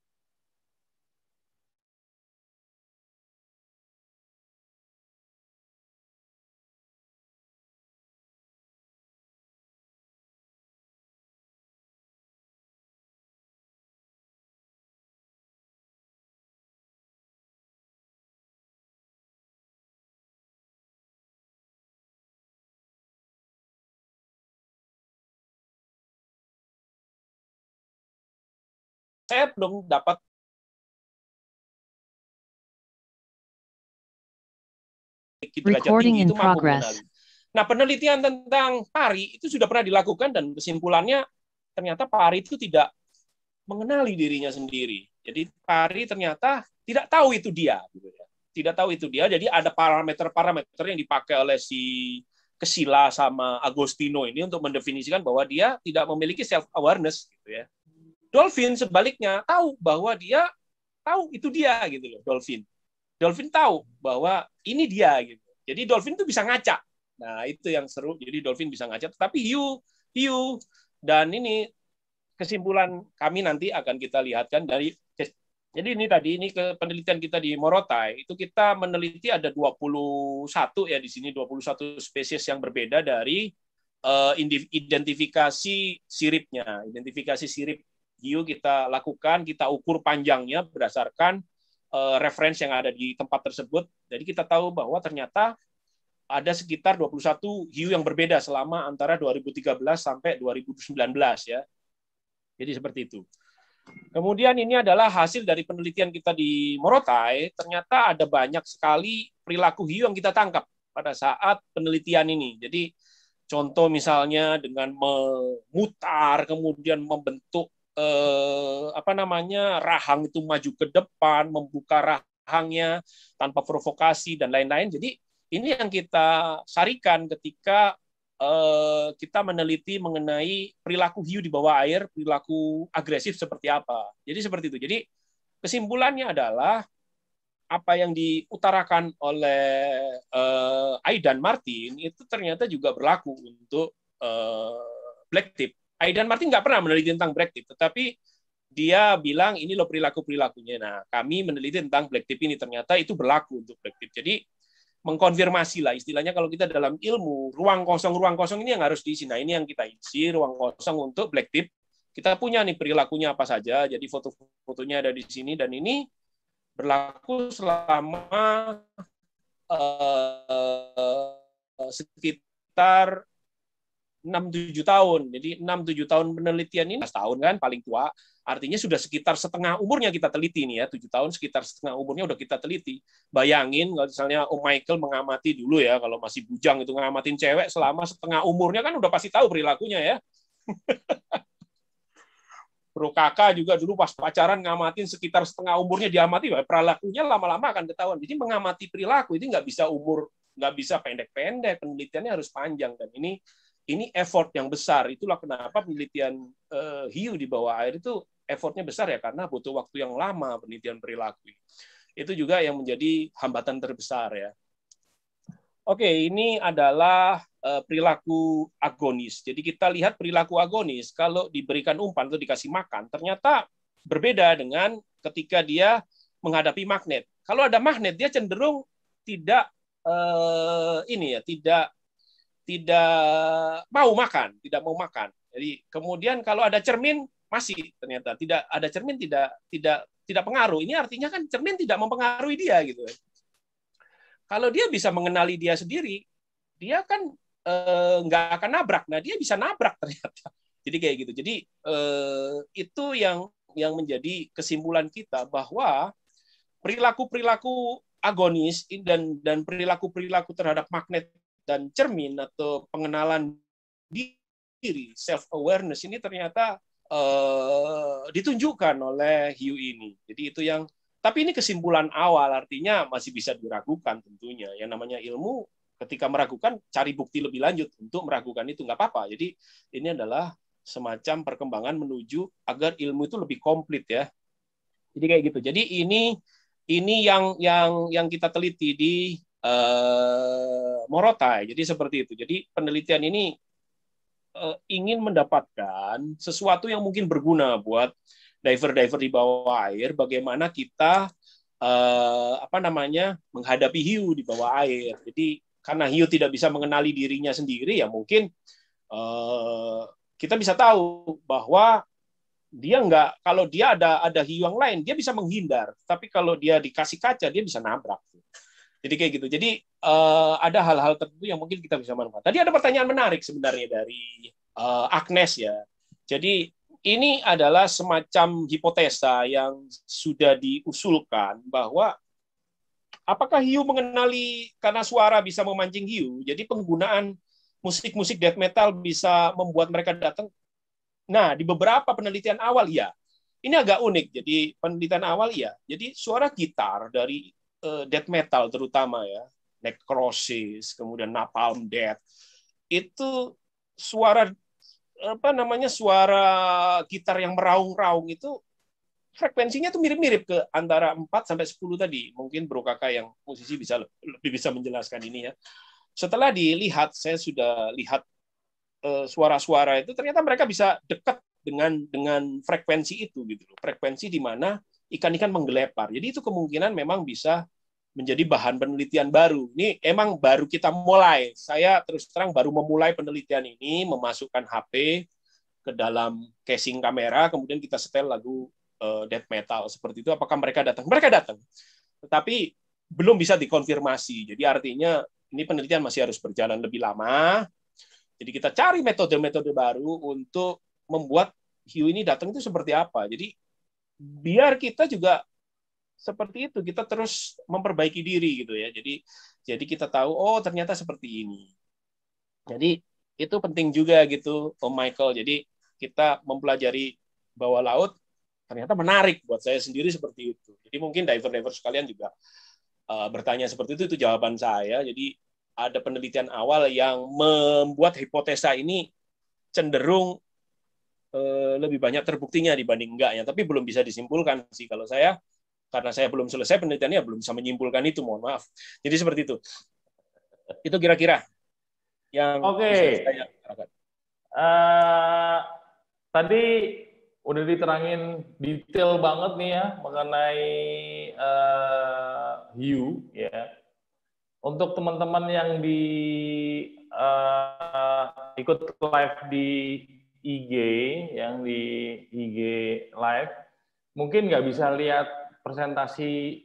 Saya belum dapat Recording in progress. Nah, penelitian tentang pari itu sudah pernah dilakukan dan kesimpulannya ternyata pari itu tidak mengenali dirinya sendiri. Jadi pari ternyata tidak tahu itu dia, gitu ya. Tidak tahu itu dia. Jadi ada parameter-parameter yang dipakai oleh si Kesila sama Agostino ini untuk mendefinisikan bahwa dia tidak memiliki self awareness, gitu ya. Dolphin sebaliknya tahu bahwa dia tahu itu dia, gitu loh. Dolphin tahu bahwa ini dia, gitu. Jadi dolphin itu bisa ngaca. Nah, itu yang seru. Jadi dolphin bisa ngaca. Tapi hiu dan ini kesimpulan kami nanti akan kita lihatkan dari. Jadi ini penelitian kita di Morotai itu kita meneliti ada 21 ya di sini 21 spesies yang berbeda dari identifikasi siripnya. Identifikasi sirip hiu kita lakukan, kita ukur panjangnya berdasarkan referensi yang ada di tempat tersebut. Jadi kita tahu bahwa ternyata ada sekitar 21 hiu yang berbeda selama antara 2013 sampai 2019 ya. Jadi seperti itu. Kemudian ini adalah hasil dari penelitian kita di Morotai. Ternyata ada banyak sekali perilaku hiu yang kita tangkap pada saat penelitian ini. Jadi contoh misalnya dengan memutar, kemudian membentuk rahang itu maju ke depan, membuka rahangnya tanpa provokasi dan lain-lain. Jadi ini yang kita sarikan ketika kita meneliti mengenai perilaku hiu di bawah air, perilaku agresif seperti apa. Jadi seperti itu. Jadi kesimpulannya adalah apa yang diutarakan oleh Aidan Martin itu ternyata juga berlaku untuk black tip. Aidan Martin nggak pernah meneliti tentang black tip, tetapi dia bilang ini loh perilaku-perilakunya. Nah, kami meneliti tentang black tip ini, ternyata itu berlaku untuk black tip. Jadi mengkonfirmasi lah istilahnya kalau kita dalam ilmu ruang kosong ini yang harus diisi. Nah, ini yang kita isi ruang kosong untuk black tip. Kita punya nih perilakunya apa saja. Jadi foto-fotonya ada di sini dan ini berlaku selama sekitar 6-7 tahun. Jadi 6-7 tahun penelitian ini 11 tahun kan paling tua. Artinya sudah sekitar setengah umurnya kita teliti nih ya. 7 tahun sekitar setengah umurnya udah kita teliti. Bayangin kalau misalnya Om Michael mengamati dulu ya, kalau masih bujang itu ngamatin cewek selama setengah umurnya kan udah pasti tahu perilakunya ya. Bro Kakak juga dulu pas pacaran ngamatin sekitar setengah umurnya diamati, perilakunya lama-lama akan ketahuan. Jadi mengamati perilaku itu nggak bisa pendek-pendek, penelitiannya harus panjang dan ini effort yang besar. Itulah kenapa penelitian hiu di bawah air itu effortnya besar ya, karena butuh waktu yang lama penelitian perilaku. Itu juga yang menjadi hambatan terbesar ya. Oke, ini adalah perilaku agonis. Jadi kita lihat perilaku agonis kalau diberikan umpan atau dikasih makan, ternyata berbeda dengan ketika dia menghadapi magnet. Kalau ada magnet, dia cenderung tidak tidak mau makan, tidak mau makan. Jadi kemudian kalau ada cermin masih ternyata tidak ada cermin tidak pengaruh. Ini artinya kan cermin tidak mempengaruhi dia gitu. Kalau dia bisa mengenali dia sendiri, dia kan nggak akan nabrak. Nah, dia bisa nabrak ternyata. Jadi kayak gitu. Jadi itu yang menjadi kesimpulan kita bahwa perilaku-perilaku agonis dan perilaku-perilaku terhadap magnet dan cermin atau pengenalan diri, self awareness ini ternyata ditunjukkan oleh hiu ini. Jadi itu yang, tapi ini kesimpulan awal, artinya masih bisa diragukan tentunya. Yang namanya ilmu, ketika meragukan, cari bukti lebih lanjut untuk meragukan itu nggak apa-apa. Jadi ini adalah semacam perkembangan menuju agar ilmu itu lebih komplit ya. Jadi kayak gitu. Jadi ini yang kita teliti di Morotai. Jadi seperti itu. Jadi penelitian ini ingin mendapatkan sesuatu yang mungkin berguna buat diver-diver di bawah air, bagaimana kita menghadapi hiu di bawah air. Jadi karena hiu tidak bisa mengenali dirinya sendiri, ya mungkin kita bisa tahu bahwa dia nggak, kalau dia ada hiu yang lain, dia bisa menghindar. Tapi kalau dia dikasih kaca, dia bisa nabrak. Jadi kayak gitu. Jadi ada hal-hal tertentu yang mungkin kita bisa manfaatkan. Tadi ada pertanyaan menarik sebenarnya dari Agnes ya. Jadi ini adalah semacam hipotesa yang sudah diusulkan bahwa apakah hiu mengenali karena suara bisa memancing hiu. Jadi penggunaan musik-musik death metal bisa membuat mereka datang. Nah, di beberapa penelitian awal ya. Ini agak unik. Jadi penelitian awal ya. Jadi suara gitar dari death metal terutama ya, Necrosis, kemudian Napalm Death, itu suara suara gitar yang meraung-raung itu frekuensinya tuh mirip-mirip ke antara 4 sampai 10 tadi. Mungkin Bro Kakak yang musisi lebih bisa menjelaskan ini ya. Setelah dilihat, saya sudah lihat suara-suara itu, ternyata mereka bisa dekat dengan frekuensi itu gitu loh. Frekuensi di mana ikan-ikan menggelepar. Jadi itu kemungkinan memang bisa menjadi bahan penelitian baru. Ini emang baru kita mulai. Saya terus terang baru memulai penelitian ini, memasukkan HP ke dalam casing kamera, kemudian kita setel lagu death metal seperti itu. Apakah mereka datang? Mereka datang. Tetapi belum bisa dikonfirmasi. Jadi artinya ini penelitian masih harus berjalan lebih lama. Jadi kita cari metode-metode baru untuk membuat hiu ini datang itu seperti apa. Jadi biar kita juga seperti itu, kita terus memperbaiki diri gitu ya. Jadi kita tahu, oh ternyata seperti ini. Jadi itu penting juga gitu, Om Michael. Jadi kita mempelajari bawah laut ternyata menarik buat saya sendiri seperti itu. Jadi mungkin diver-diver sekalian juga bertanya seperti itu jawaban saya. Jadi ada penelitian awal yang membuat hipotesa ini cenderung lebih banyak terbuktinya dibanding enggaknya, tapi belum bisa disimpulkan sih kalau saya, karena saya belum selesai penelitiannya, belum bisa menyimpulkan itu, mohon maaf. Jadi seperti itu. Itu kira-kira yang bisa saya katakan. Tadi udah diterangin detail banget nih ya mengenai hiu ya. Untuk teman-teman yang ikut live di IG, yang di IG live, mungkin nggak bisa lihat presentasi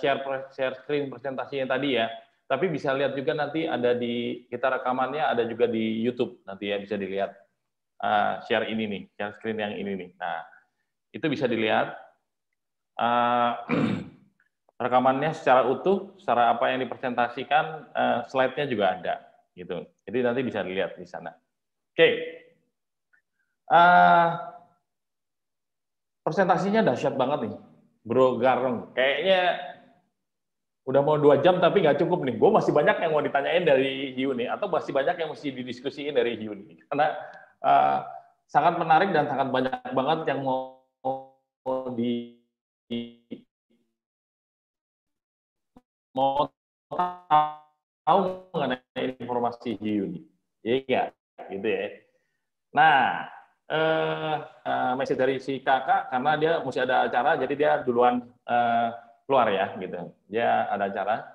share screen presentasinya tadi ya, tapi bisa lihat juga nanti ada di kita rekamannya ada juga di YouTube nanti ya, bisa dilihat share ini nih, share screen yang ini nih. Nah itu bisa dilihat rekamannya secara utuh, secara apa yang dipresentasikan, slide-nya juga ada gitu. Jadi nanti bisa dilihat di sana. Oke. Presentasinya dahsyat banget nih, Bro Gareng. Kayaknya udah mau 2 jam tapi nggak cukup nih. Gue masih banyak yang mau ditanyain dari hiu nih, atau masih banyak yang mesti didiskusiin dari hiu nih. Karena sangat menarik dan sangat banyak banget yang mau mau tahu mengenai informasi hiu nih. Iya nggak? Gitu ya. Nah, message dari si kakak, karena dia mesti ada acara, jadi dia duluan keluar ya, gitu. Dia ada acara.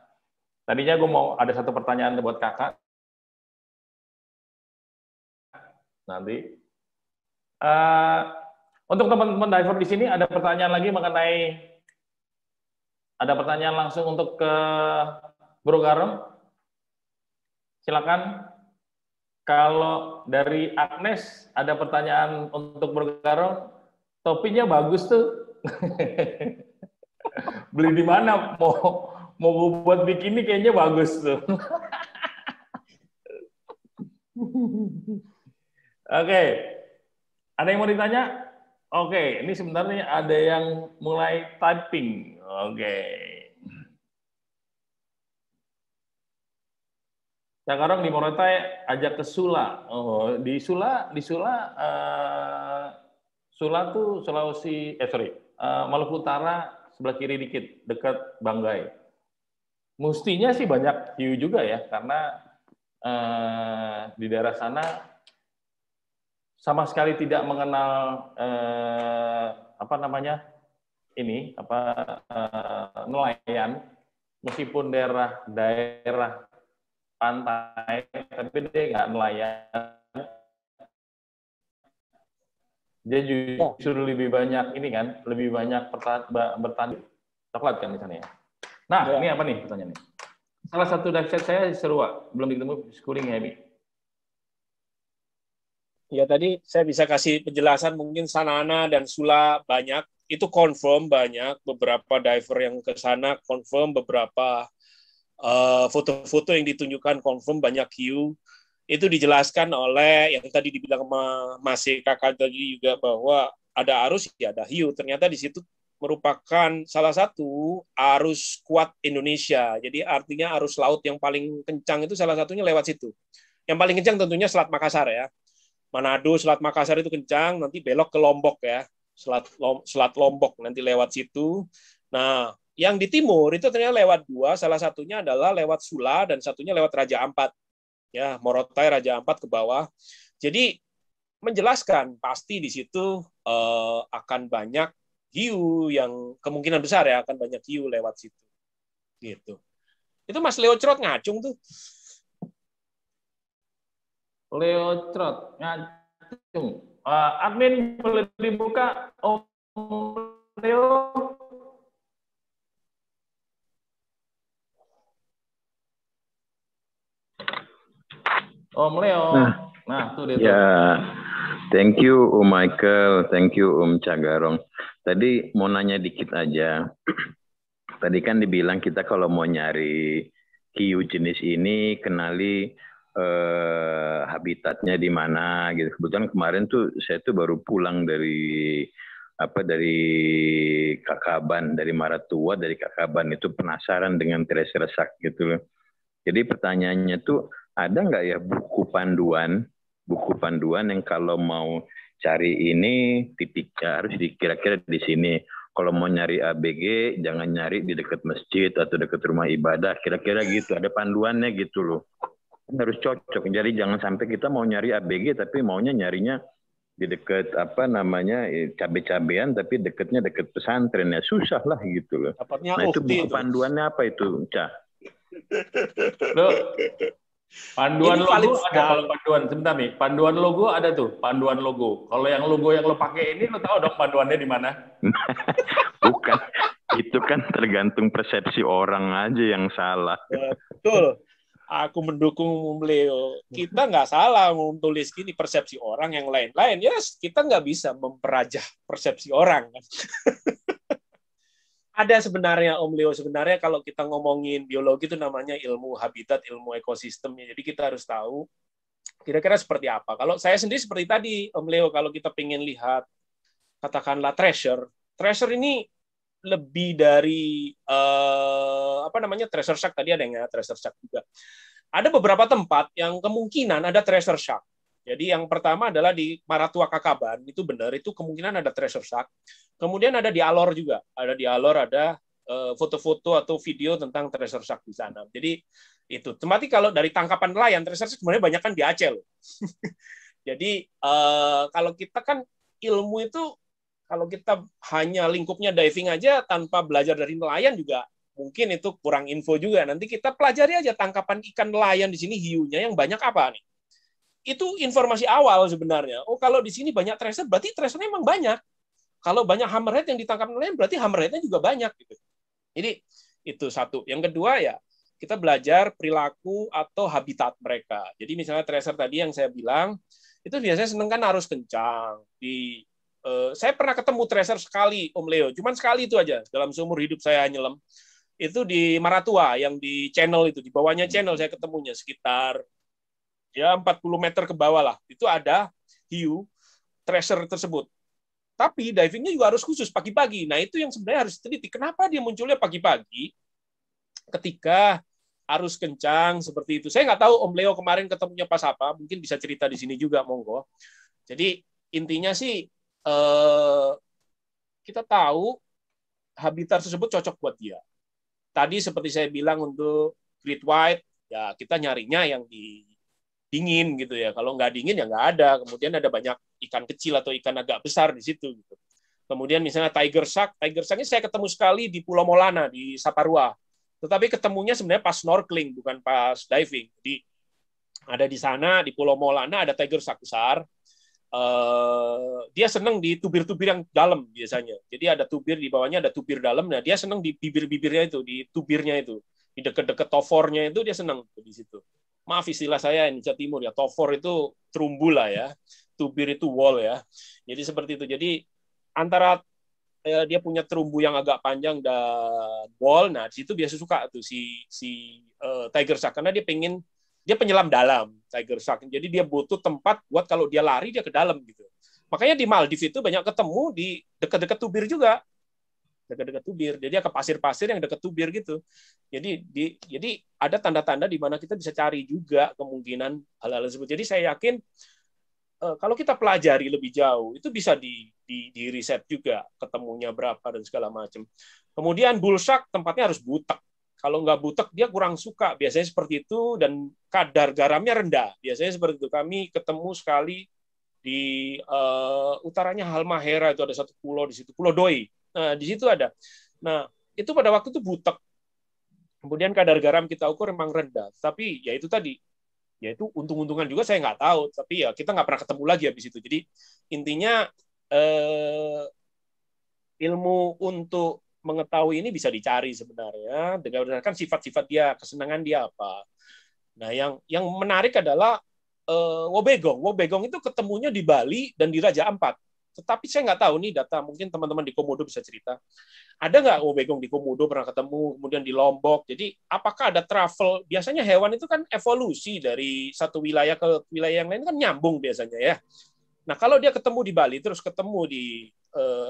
Tadinya gue mau ada satu pertanyaan buat kakak. Nanti. Untuk teman-teman diver di sini, ada pertanyaan lagi mengenai, ada pertanyaan langsung untuk ke Bro Garong? Silakan. Kalau dari Agnes, ada pertanyaan untuk Bro Garong, topinya bagus tuh. Beli di mana? Mau gue buat bikini kayaknya bagus tuh. Oke. Ada yang mau ditanya? Oke, ini sebenarnya ada yang mulai typing. Oke. Sekarang di Morotai ajak ke Sula. Oh, di Sula tuh Sulawesi, Maluku Utara sebelah kiri dikit, dekat Banggai. Mestinya sih banyak hiu juga ya, karena di daerah sana sama sekali tidak mengenal nelayan, meskipun daerah pantai, tapi dia nggak nelayan. Dia justru lebih banyak lebih banyak bertani coklat kan di sana ya. Nah, ini apa nih pertanyaannya? Salah satu dive saya Serua, belum ketemu schooling heavy. Ya tadi saya bisa kasih penjelasan, mungkin Sanana dan Sula banyak, itu confirm banyak, beberapa diver yang ke sana confirm, beberapa foto-foto yang ditunjukkan confirm banyak hiu. Itu dijelaskan oleh yang tadi dibilang sama Mas Kakak tadi juga, bahwa ada arus ya ada hiu. Ternyata di situ merupakan salah satu arus kuat Indonesia. Jadi artinya arus laut yang paling kencang itu salah satunya lewat situ. Yang paling kencang tentunya Selat Makassar ya. Manado, Selat Makassar itu kencang, nanti belok ke Lombok ya, Selat Lombok nanti lewat situ. Nah, yang di timur itu ternyata lewat dua, salah satunya adalah lewat Sula dan satunya lewat Raja Ampat. Ya, Morotai, Raja Ampat ke bawah. Jadi menjelaskan pasti di situ akan banyak hiu, yang kemungkinan besar ya akan banyak hiu lewat situ. Gitu. Itu Mas Leo Crot ngacung tuh. Leo Trot, ngacung. Admin boleh dibuka, Om Leo. Om Leo. Nah tuh dia. Ya, thank you Om Michael, thank you Om Cagarong. Tadi mau nanya dikit aja. Tadi kan dibilang kita kalau mau nyari hiu jenis ini, kenali habitatnya di mana gitu. Kebetulan kemarin tuh saya tuh baru pulang dari Kakaban, dari Maratua, dari Kakaban, itu penasaran dengan treasure shark gitu loh. Jadi pertanyaannya tuh ada nggak ya buku panduan yang kalau mau cari ini titiknya harus kira-kira di sini. Kalau mau nyari ABG jangan nyari di dekat masjid atau dekat rumah ibadah, kira-kira gitu. Ada panduannya gitu loh. Harus cocok. Jadi jangan sampai kita mau nyari ABG tapi maunya nyarinya di dekat cabe-cabean tapi dekatnya dekat pesantren, ya susah lah gitu loh. Nah itu buku panduannya apa itu, Cah? Loh, panduan logo ada. Kalau panduan sebentar nih, panduan logo ada tuh, panduan logo. Kalau yang logo yang lo pakai ini, lo tahu dong panduannya di mana? Bukan, itu kan tergantung persepsi orang aja yang salah. Betul. Aku mendukung Leo. Kita nggak salah menulis gini persepsi orang, yang lain-lain. Yes, kita nggak bisa memperajah persepsi orang. Ada sebenarnya Om Leo, sebenarnya kalau kita ngomongin biologi itu namanya ilmu habitat, ilmu ekosistem. Jadi kita harus tahu kira-kira seperti apa. Kalau saya sendiri seperti tadi Om Leo, kalau kita pengen lihat katakanlah treasure ini lebih dari treasure shark, tadi ada yang treasure shark juga. Ada beberapa tempat yang kemungkinan ada treasure shark. Jadi yang pertama adalah di Maratua Kakaban, itu benar, itu kemungkinan ada treasure shark. Kemudian ada di Alor juga, ada di Alor ada foto-foto atau video tentang treasure shark di sana. Jadi itu. Tapi kalau dari tangkapan nelayan, treasure shark sebenarnya banyak kan di Aceh loh. Jadi kalau kita kan ilmu itu, kalau kita hanya lingkupnya diving aja tanpa belajar dari nelayan juga mungkin itu kurang info juga. Nanti kita pelajari aja tangkapan ikan nelayan di sini, hiunya yang banyak apa nih. Itu informasi awal sebenarnya. Oh, kalau di sini banyak treasure, berarti treasure-nya memang banyak. Kalau banyak hammerhead yang ditangkap nelayan, berarti hammerhead-nya juga banyak gitu. Jadi itu satu. Yang kedua ya, kita belajar perilaku atau habitat mereka. Jadi misalnya treasure tadi yang saya bilang, itu biasanya seneng kan arus kencang. Saya pernah ketemu treasure sekali, Om Leo. Cuman sekali itu aja dalam seumur hidup saya nyelam. Itu di Maratua, yang di channel itu. Di bawahnya channel saya ketemunya, sekitar ya 40 meter ke bawah lah. Itu ada hiu treasure tersebut. Tapi divingnya juga harus khusus pagi-pagi. Nah, itu yang sebenarnya harus teliti. Kenapa dia munculnya pagi-pagi ketika arus kencang seperti itu? Saya nggak tahu Om Leo kemarin ketemunya pas apa. Mungkin bisa cerita di sini juga, monggo. Jadi intinya sih kita tahu habitat tersebut cocok buat dia. Tadi seperti saya bilang untuk great white, ya kita nyarinya yang di dingin gitu ya. Kalau nggak dingin ya nggak ada. Kemudian ada banyak ikan kecil atau ikan agak besar di situ. Gitu. Kemudian misalnya tiger shark ini saya ketemu sekali di Pulau Molana di Saparua. Tetapi ketemunya sebenarnya pas snorkeling, bukan pas diving. Jadi ada di sana di Pulau Molana ada tiger shark besar. Dia senang di tubir-tubir yang dalam biasanya. Jadi ada tubir di bawahnya, ada tubir dalam. Nah dia senang di bibir-bibirnya itu, di tubirnya itu, di dekat-dekat tofornya itu dia senang di situ. Maaf istilah saya Indonesia Timur ya, tofor itu terumbu lah ya, tubir itu wall ya. Jadi seperti itu. Jadi antara dia punya terumbu yang agak panjang dan wall, nah di situ biasa suka tuh si tiger shark karena dia penyelam dalam tiger shark. Jadi dia butuh tempat buat kalau dia lari dia ke dalam gitu. Makanya di Maldives itu banyak ketemu di dekat-dekat tubir juga. Dekat-dekat tubir. Jadi ke pasir-pasir yang dekat tubir gitu. Jadi ada tanda-tanda di mana kita bisa cari juga kemungkinan hal-hal tersebut. Jadi saya yakin kalau kita pelajari lebih jauh itu bisa di riset juga ketemunya berapa dan segala macam. Kemudian bull shark tempatnya harus butek. Kalau nggak butek dia kurang suka. Biasanya seperti itu dan kadar garamnya rendah. Biasanya seperti itu. Kami ketemu sekali di utaranya Halmahera itu ada satu pulau di situ, Pulau Doi. Nah, di situ ada. Nah, itu pada waktu itu butek. Kemudian kadar garam kita ukur memang rendah. Tapi ya itu tadi, ya itu untung-untungan juga saya nggak tahu. Tapi ya kita nggak pernah ketemu lagi habis itu. Jadi intinya ilmu untuk mengetahui ini bisa dicari sebenarnya dengan berdasarkan sifat-sifat dia, kesenangan dia apa. Nah, yang menarik adalah wobegong. Wobegong itu ketemunya di Bali dan di Raja Ampat. Tetapi saya nggak tahu nih data, mungkin teman-teman di Komodo bisa cerita. Ada nggak wobegong di Komodo pernah ketemu, kemudian di Lombok. Jadi apakah ada travel? Biasanya hewan itu kan evolusi dari satu wilayah ke wilayah yang lain kan nyambung biasanya ya. Nah kalau dia ketemu di Bali terus ketemu di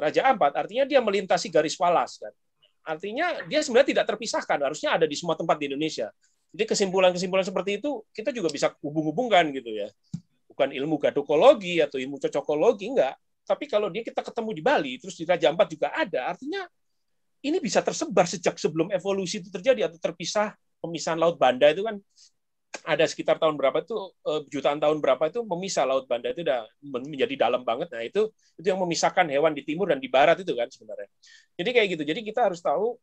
Raja Ampat, artinya dia melintasi garis walas kan. Artinya dia sebenarnya tidak terpisahkan, harusnya ada di semua tempat di Indonesia. Jadi kesimpulan-kesimpulan seperti itu kita juga bisa hubung-hubungkan gitu ya. Bukan ilmu gadokologi atau ilmu cocokologi, enggak. Tapi kalau kita ketemu di Bali, terus di Raja Ampat juga ada, artinya ini bisa tersebar sejak sebelum evolusi itu terjadi atau terpisah. Pemisahan Laut Banda itu kan ada sekitar tahun berapa itu, jutaan tahun berapa itu memisah Laut Banda itu udah menjadi dalam banget. Nah itu yang memisahkan hewan di timur dan di barat itu kan sebenarnya. Jadi kayak gitu. Jadi kita harus tahu,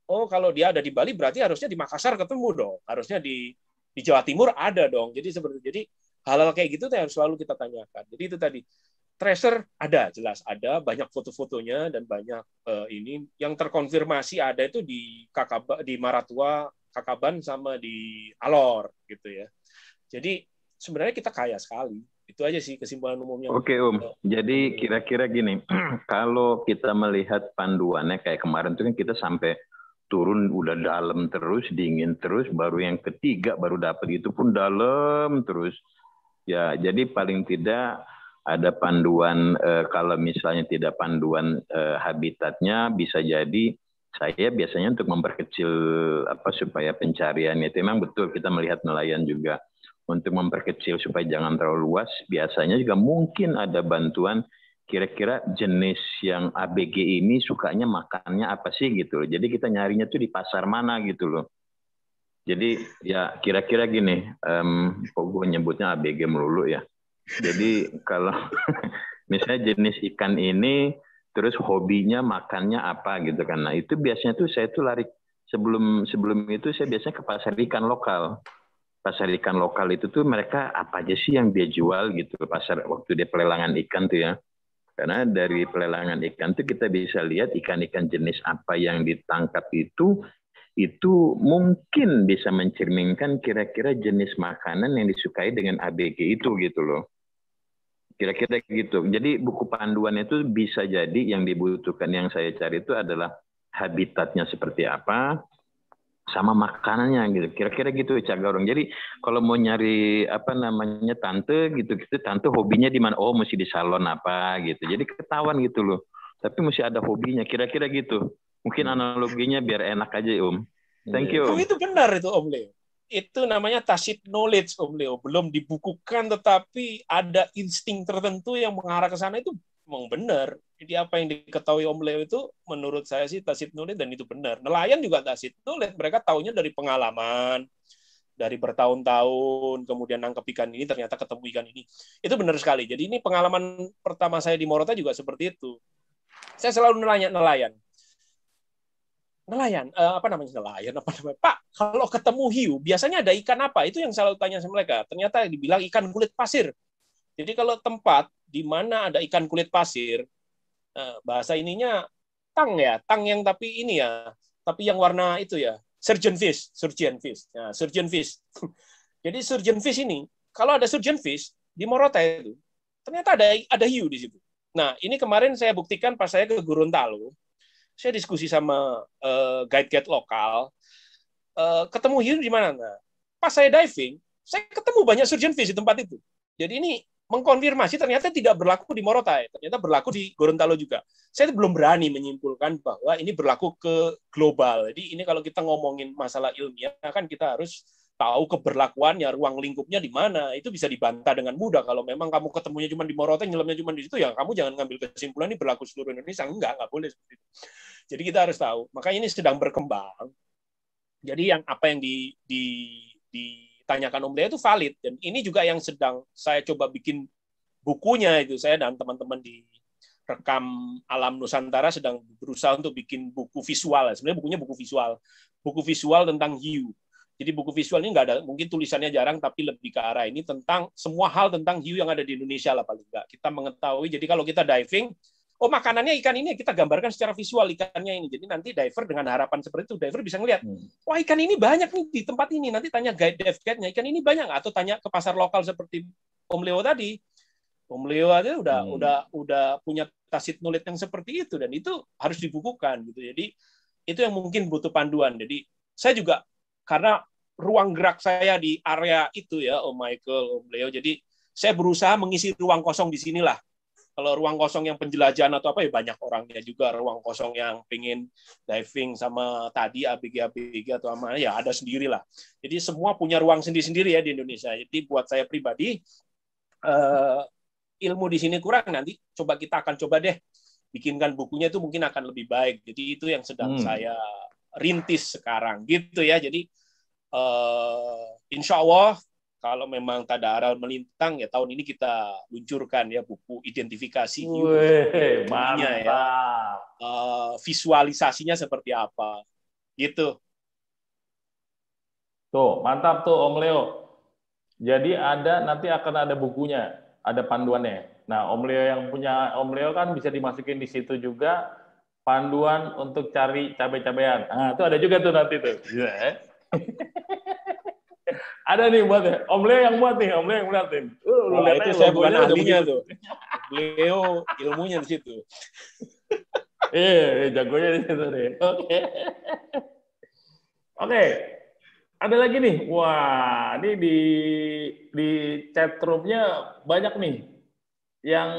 oh kalau dia ada di Bali berarti harusnya di Makassar ketemu dong. Harusnya di Jawa Timur ada dong. Jadi hal-hal kayak gitu harus selalu kita tanyakan. Jadi itu tadi. Treasure ada, jelas ada, banyak foto-fotonya dan banyak ini yang terkonfirmasi ada itu di Maratua, Kakaban sama di Alor gitu ya. Jadi sebenarnya kita kaya sekali. Itu aja sih kesimpulan umumnya. Oke Om, jadi kira-kira gini, kalau kita melihat panduannya kayak kemarin itu kan kita sampai turun udah dalam terus, dingin terus, baru yang ketiga baru dapat itu pun dalam terus. Ya, jadi paling tidak ada panduan, kalau misalnya tidak panduan habitatnya, bisa jadi saya biasanya untuk memperkecil supaya pencarian itu memang betul kita melihat nelayan juga untuk memperkecil supaya jangan terlalu luas. Biasanya juga mungkin ada bantuan kira-kira jenis yang ABG ini sukanya makannya apa sih gitu loh. Jadi kita nyarinya tuh di pasar mana gitu loh. Jadi ya kira-kira gini, kok gue nyebutnya ABG melulu ya. Jadi kalau misalnya jenis ikan ini, terus hobinya makannya apa gitu kan. Nah itu biasanya tuh saya tuh lari, sebelum itu saya biasanya ke pasar ikan lokal. Pasar ikan lokal itu tuh mereka apa aja sih yang dia jual gitu. Pasar waktu dia pelelangan ikan tuh ya. Karena dari pelelangan ikan tuh kita bisa lihat ikan-ikan jenis apa yang ditangkap itu mungkin bisa mencerminkan kira-kira jenis makanan yang disukai dengan ABG itu gitu loh. Kira-kira gitu. Jadi buku panduan itu bisa jadi yang dibutuhkan, yang saya cari itu adalah habitatnya seperti apa, sama makanannya gitu. Kira-kira gitu Cak Garung. Jadi kalau mau nyari apa namanya tante gitu, tante hobinya di mana? Oh, mesti di salon apa gitu. Jadi ketahuan gitu loh. Tapi mesti ada hobinya. Kira-kira gitu. Mungkin analoginya biar enak aja Om. Thank you. Itu benar itu Om Leo. Itu namanya tacit knowledge Om Leo. Belum dibukukan tetapi ada insting tertentu yang mengarah ke sana, itu memang benar. Jadi apa yang diketahui Om Leo itu menurut saya sih tacit knowledge, dan itu benar. Nelayan juga tacit knowledge. Mereka taunya dari pengalaman, dari bertahun-tahun, kemudian nangkep ikan ini, ternyata ketemu ikan ini. Itu benar sekali. Jadi ini pengalaman pertama saya di Morotai juga seperti itu. Saya selalu nanya nelayan, Pak, kalau ketemu hiu, biasanya ada ikan apa? Itu yang selalu tanya sama mereka. Ternyata dibilang ikan kulit pasir. Jadi kalau tempat di mana ada ikan kulit pasir, bahasa ininya tang yang tapi ini ya, tapi yang warna itu ya, surgeon fish. Nah, surgeon fish. Jadi surgeon fish ini, kalau ada surgeon fish di Morotai itu, ternyata ada hiu di situ. Nah, ini kemarin saya buktikan pas saya ke Gorontalo, saya diskusi sama guide lokal, ketemu hiu di mana? Nah, pas saya diving, saya ketemu banyak surgeon fish di tempat itu. Jadi ini mengkonfirmasi ternyata tidak berlaku di Morotai, ternyata berlaku di Gorontalo juga. Saya belum berani menyimpulkan bahwa ini berlaku ke global. Jadi ini kalau kita ngomongin masalah ilmiah, kan kita harus tahu keberlakuannya, ruang lingkupnya di mana. Itu bisa dibantah dengan mudah. Kalau memang kamu ketemunya cuma di Morotai, nyelamnya cuma di situ, ya kamu jangan ngambil kesimpulan ini berlaku seluruh Indonesia. Enggak boleh seperti itu. Jadi kita harus tahu. Makanya ini sedang berkembang. Jadi yang apa yang ditanyakan Om Leo itu valid, dan ini juga yang sedang saya coba bikin bukunya. Itu saya dan teman-teman di Rekam Alam Nusantara sedang berusaha untuk bikin buku visual. Sebenarnya bukunya buku visual tentang hiu. Jadi buku visual ini nggak ada, mungkin tulisannya jarang, tapi lebih ke arah ini tentang semua hal tentang hiu yang ada di Indonesia lah paling nggak. Kita mengetahui. Jadi kalau kita diving, oh makanannya ikan ini, kita gambarkan secara visual ikannya ini. Jadi nanti diver dengan harapan seperti itu, diver bisa ngelihat, wah ikan ini banyak nih di tempat ini. Nanti tanya guide-nya, ikan ini banyak nggak? Atau tanya ke pasar lokal seperti Om Leo tadi. Om Leo aja udah punya tacit knowledge yang seperti itu, dan itu harus dibukukan gitu. Jadi itu yang mungkin butuh panduan. Jadi saya juga, karena ruang gerak saya di area itu ya, Om Michael, Om Leo, jadi saya berusaha mengisi ruang kosong di sinilah. Kalau ruang kosong yang penjelajahan atau apa ya banyak orangnya juga, ruang kosong yang pengen diving sama tadi ABG atau apa ya ada sendirilah. Jadi semua punya ruang sendiri-sendiri ya di Indonesia. Jadi buat saya pribadi, ilmu di sini kurang, nanti kita akan coba deh bikinkan bukunya, itu mungkin akan lebih baik. Jadi itu yang sedang saya rintis sekarang gitu ya. Jadi insya Allah kalau memang Tadaral melintang ya tahun ini kita luncurkan ya buku identifikasi hiu. Mantap. Ya. Visualisasinya seperti apa gitu. Tuh, mantap tuh Om Leo. Jadi nanti akan ada bukunya, ada panduannya. Nah, Om Leo yang punya Om Leo kan bisa dimasukin di situ juga panduan untuk cari cabai-cabean. Nah, itu ada juga tuh nanti tuh. Yeah. Ada nih buatnya. Om Leo yang buat nih, Om Leo yang buatin. Wah, itu saya bukan ahlinya tuh. Leo ilmunya di situ. Jagonya di situ deh. Oke. Ada lagi nih. Wah, ini di chat room-nya banyak nih yang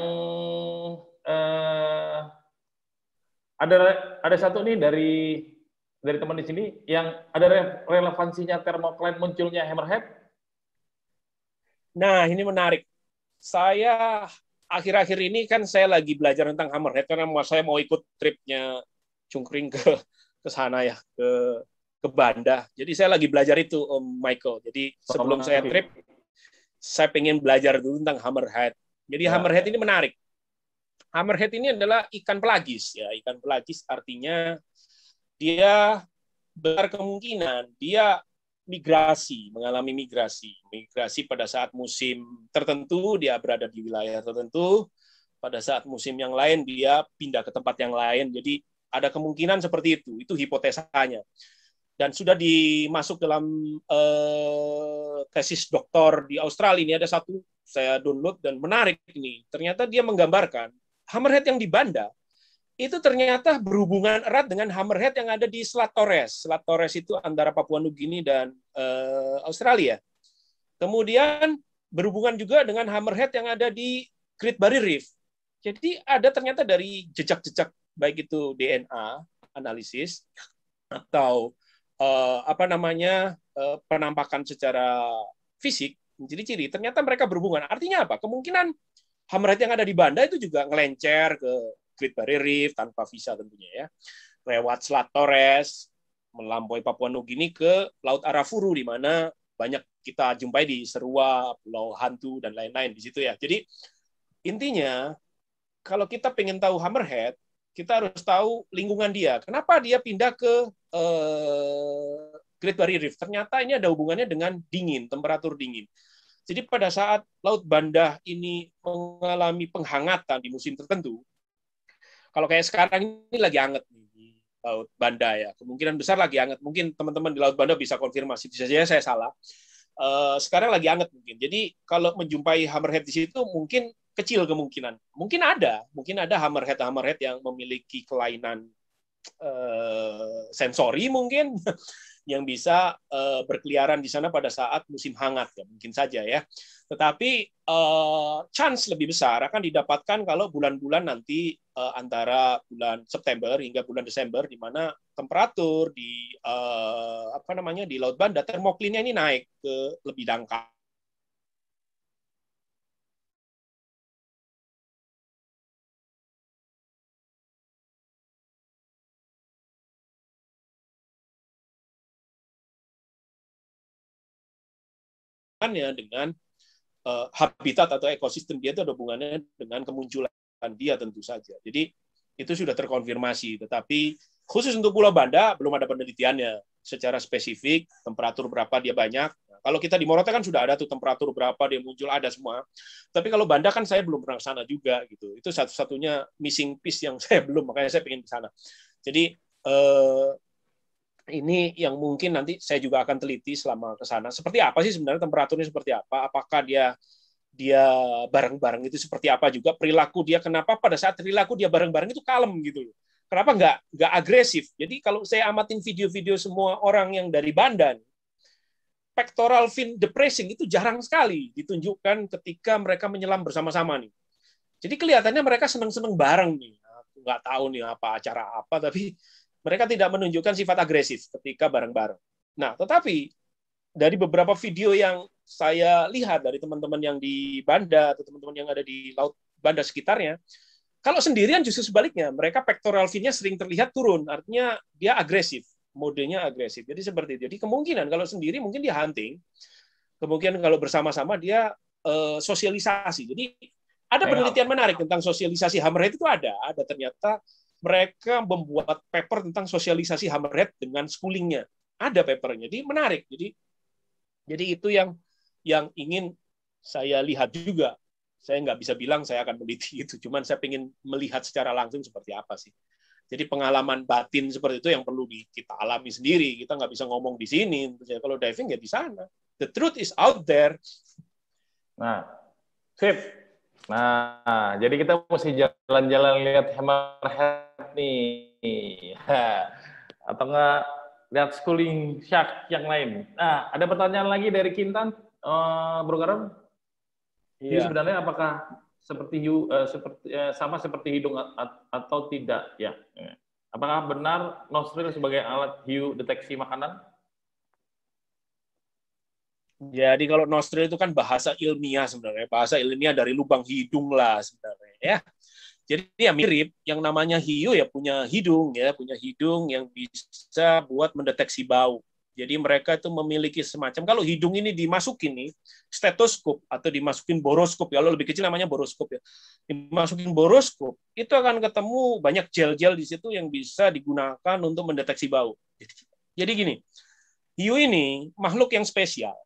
ada satu nih dari teman di sini yang ada relevansinya thermocline munculnya hammerhead. Nah, ini menarik. Saya akhir-akhir ini kan saya lagi belajar tentang hammerhead karena saya mau ikut tripnya Cungkring ke sana ya, ke Banda. Jadi saya lagi belajar itu, Om Michael. Jadi sebelum saya trip, saya pengen belajar dulu tentang hammerhead. Jadi hammerhead ini menarik. Hammerhead ini adalah ikan pelagis ya. Ikan pelagis artinya dia besar kemungkinan dia mengalami migrasi pada saat musim tertentu dia berada di wilayah tertentu, pada saat musim yang lain dia pindah ke tempat yang lain. Jadi ada kemungkinan seperti itu hipotesanya. Dan sudah dimasuk dalam tesis doktor di Australia. Ini ada satu saya download dan menarik ini. Ternyata dia menggambarkan hammerhead yang di Banda itu ternyata berhubungan erat dengan hammerhead yang ada di Selat Torres. Selat Torres itu antara Papua Nugini dan Australia. Kemudian berhubungan juga dengan hammerhead yang ada di Great Barrier Reef. Jadi ada ternyata dari jejak-jejak baik itu DNA analisis atau penampakan secara fisik, ciri-ciri, ternyata mereka berhubungan. Artinya apa? Kemungkinan hammerhead yang ada di Banda itu juga ngelencer ke Great Barrier Reef tanpa visa tentunya ya. Lewat Selat Torres, melampaui Papua Nugini ke Laut Arafuru di mana banyak kita jumpai di Serua, Pulau Hantu dan lain-lain di situ ya. Jadi intinya kalau kita pengen tahu hammerhead, kita harus tahu lingkungan dia. Kenapa dia pindah ke Great Barrier Reef? Ternyata ini ada hubungannya dengan dingin, temperatur dingin. Jadi pada saat Laut Banda ini mengalami penghangatan di musim tertentu, kalau kayak sekarang ini lagi hangat di Laut Banda ya, kemungkinan besar lagi hangat. Mungkin teman-teman di Laut Banda bisa konfirmasi, bisa saja saya salah. Sekarang lagi hangat mungkin. Jadi kalau menjumpai hammerhead di situ mungkin kecil kemungkinan. Mungkin ada hammerhead yang memiliki kelainan sensori mungkin yang bisa berkeliaran di sana pada saat musim hangat ya, mungkin saja ya. Tetapi chance lebih besar akan didapatkan kalau bulan-bulan nanti antara bulan September hingga bulan Desember di mana temperatur di di Laut Banda termoklinnya ini naik ke lebih dangkal. Dengan habitat atau ekosistem dia itu ada hubungannya dengan kemunculan dia tentu saja. Jadi itu sudah terkonfirmasi. Tetapi khusus untuk Pulau Banda belum ada penelitiannya secara spesifik temperatur berapa dia banyak. Nah, kalau kita di Morotai kan sudah ada tuh temperatur berapa dia muncul ada semua. Tapi kalau Banda kan saya belum pernah ke sana juga gitu. Itu satu-satunya missing piece yang saya belum, makanya saya pengen ke sana. Jadi ini yang mungkin nanti saya juga akan teliti selama ke sana. Seperti apa sih sebenarnya temperaturnya seperti apa? Apakah dia bareng-bareng itu seperti apa juga perilaku dia? Kenapa pada saat perilaku dia bareng-bareng itu kalem gitu loh? Kenapa nggak agresif? Jadi kalau saya amatin video-video semua orang yang dari Banda, pectoral fin depressing itu jarang sekali ditunjukkan ketika mereka menyelam bersama-sama nih. Jadi kelihatannya mereka seneng-seneng bareng nih. Aku nggak tahu nih apa acara apa, tapi mereka tidak menunjukkan sifat agresif ketika bareng-bareng. Nah, tetapi dari beberapa video yang saya lihat dari teman-teman yang di Banda atau teman-teman yang ada di Laut Banda sekitarnya, kalau sendirian justru sebaliknya, mereka pectoral fin-nya sering terlihat turun, artinya dia agresif, modenya agresif. Jadi seperti itu. Jadi kemungkinan kalau sendiri mungkin dia hunting, kemungkinan kalau bersama-sama dia sosialisasi. Jadi ada penelitian menarik tentang sosialisasi hammerhead itu ada ternyata mereka membuat paper tentang sosialisasi hammerhead dengan schoolingnya. Ada papernya, jadi menarik. Jadi itu yang ingin saya lihat juga. Saya nggak bisa bilang saya akan meneliti itu, cuman saya ingin melihat secara langsung seperti apa sih. Jadi pengalaman batin seperti itu yang perlu kita alami sendiri. Kita nggak bisa ngomong di sini. Kalau diving ya di sana. The truth is out there. Nah, sip. Nah, jadi kita mesti jalan-jalan lihat hammerhead nih. Atau enggak lihat schooling shark yang lain. Nah, ada pertanyaan lagi dari Kintan, Bro Garam. Iya. Sebenarnya apakah sama seperti hidung atau tidak? Ya. Apakah benar nostril sebagai alat hiu deteksi makanan? Jadi kalau nostril itu kan bahasa ilmiah sebenarnya, bahasa ilmiah dari lubang hidung lah sebenarnya ya. Jadi ya mirip, yang namanya hiu ya punya hidung yang bisa buat mendeteksi bau. Jadi mereka itu memiliki semacam, kalau hidung ini dimasukin nih stetoskop atau dimasukin boroskop, kalau lebih kecil namanya boroskop ya. Dimasukin boroskop, itu akan ketemu banyak gel-gel di situ yang bisa digunakan untuk mendeteksi bau. Jadi gini, hiu ini makhluk yang spesial.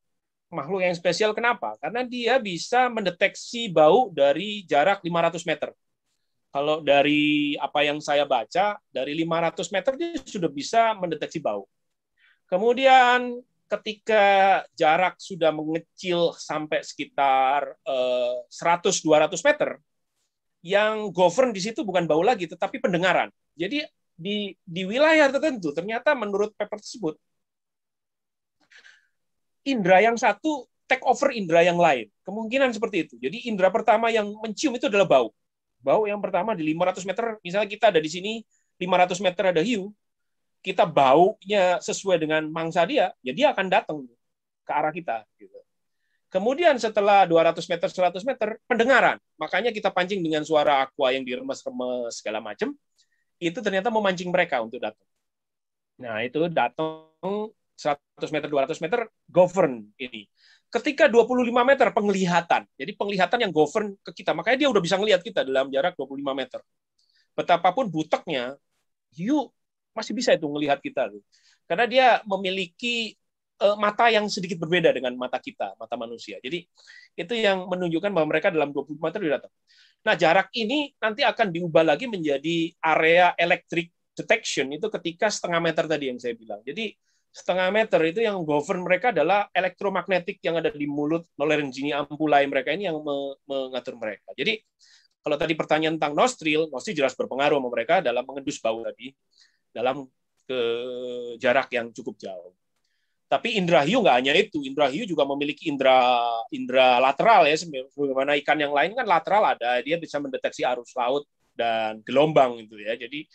Makhluk yang spesial kenapa? Karena dia bisa mendeteksi bau dari jarak 500 meter. Kalau dari apa yang saya baca, dari 500 meter dia sudah bisa mendeteksi bau. Kemudian ketika jarak sudah mengecil sampai sekitar 100-200 meter, yang govern di situ bukan bau lagi, tetapi pendengaran. Jadi di wilayah tertentu, ternyata menurut paper tersebut, indera yang satu take over indera yang lain. Kemungkinan seperti itu. Jadi indera pertama yang mencium itu adalah bau. Bau yang pertama di 500 meter, misalnya kita ada di sini, 500 meter ada hiu, kita baunya sesuai dengan mangsa dia, ya dia akan datang ke arah kita. Gitu. Kemudian setelah 200 meter, 100 meter, pendengaran. Makanya kita pancing dengan suara aqua yang diremes-remes segala macam, itu ternyata memancing mereka untuk datang. Nah, itu datang 100 meter, 200 meter, govern ini. Ketika 25 meter, penglihatan. Jadi penglihatan yang govern ke kita. Makanya dia udah bisa ngelihat kita dalam jarak 25 meter. Betapapun buteknya, hiu masih bisa itu ngelihat kita. Karena dia memiliki mata yang sedikit berbeda dengan mata kita, mata manusia. Jadi itu yang menunjukkan bahwa mereka dalam 20 meter dia datang. Nah, jarak ini nanti akan diubah lagi menjadi area electric detection, itu ketika setengah meter tadi yang saya bilang. Jadi setengah meter itu yang govern mereka adalah elektromagnetik yang ada di mulut laryngeal ampulai mereka ini yang mengatur mereka. Jadi kalau tadi pertanyaan tentang nostril jelas berpengaruh sama mereka dalam mengendus bau tadi dalam jarak yang cukup jauh. Tapi indera hiu nggak hanya itu, indera hiu juga memiliki indera lateral ya, sebagaimana ikan yang lain kan lateral ada, dia bisa mendeteksi arus laut dan gelombang itu ya. Jadi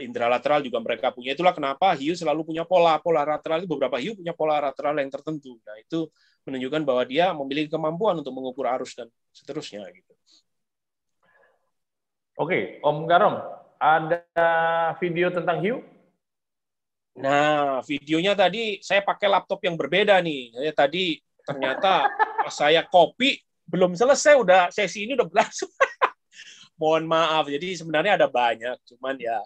indera lateral juga mereka punya. Itulah kenapa hiu selalu punya pola lateral, itu beberapa hiu punya pola lateral yang tertentu. Nah, itu menunjukkan bahwa dia memiliki kemampuan untuk mengukur arus dan seterusnya gitu. Oke, Om Garom, ada video tentang hiu? Nah, videonya tadi saya pakai laptop yang berbeda nih. Saya tadi ternyata pas saya copy belum selesai, udah sesi ini udah berlangsung. Mohon maaf. Jadi sebenarnya ada banyak, cuman ya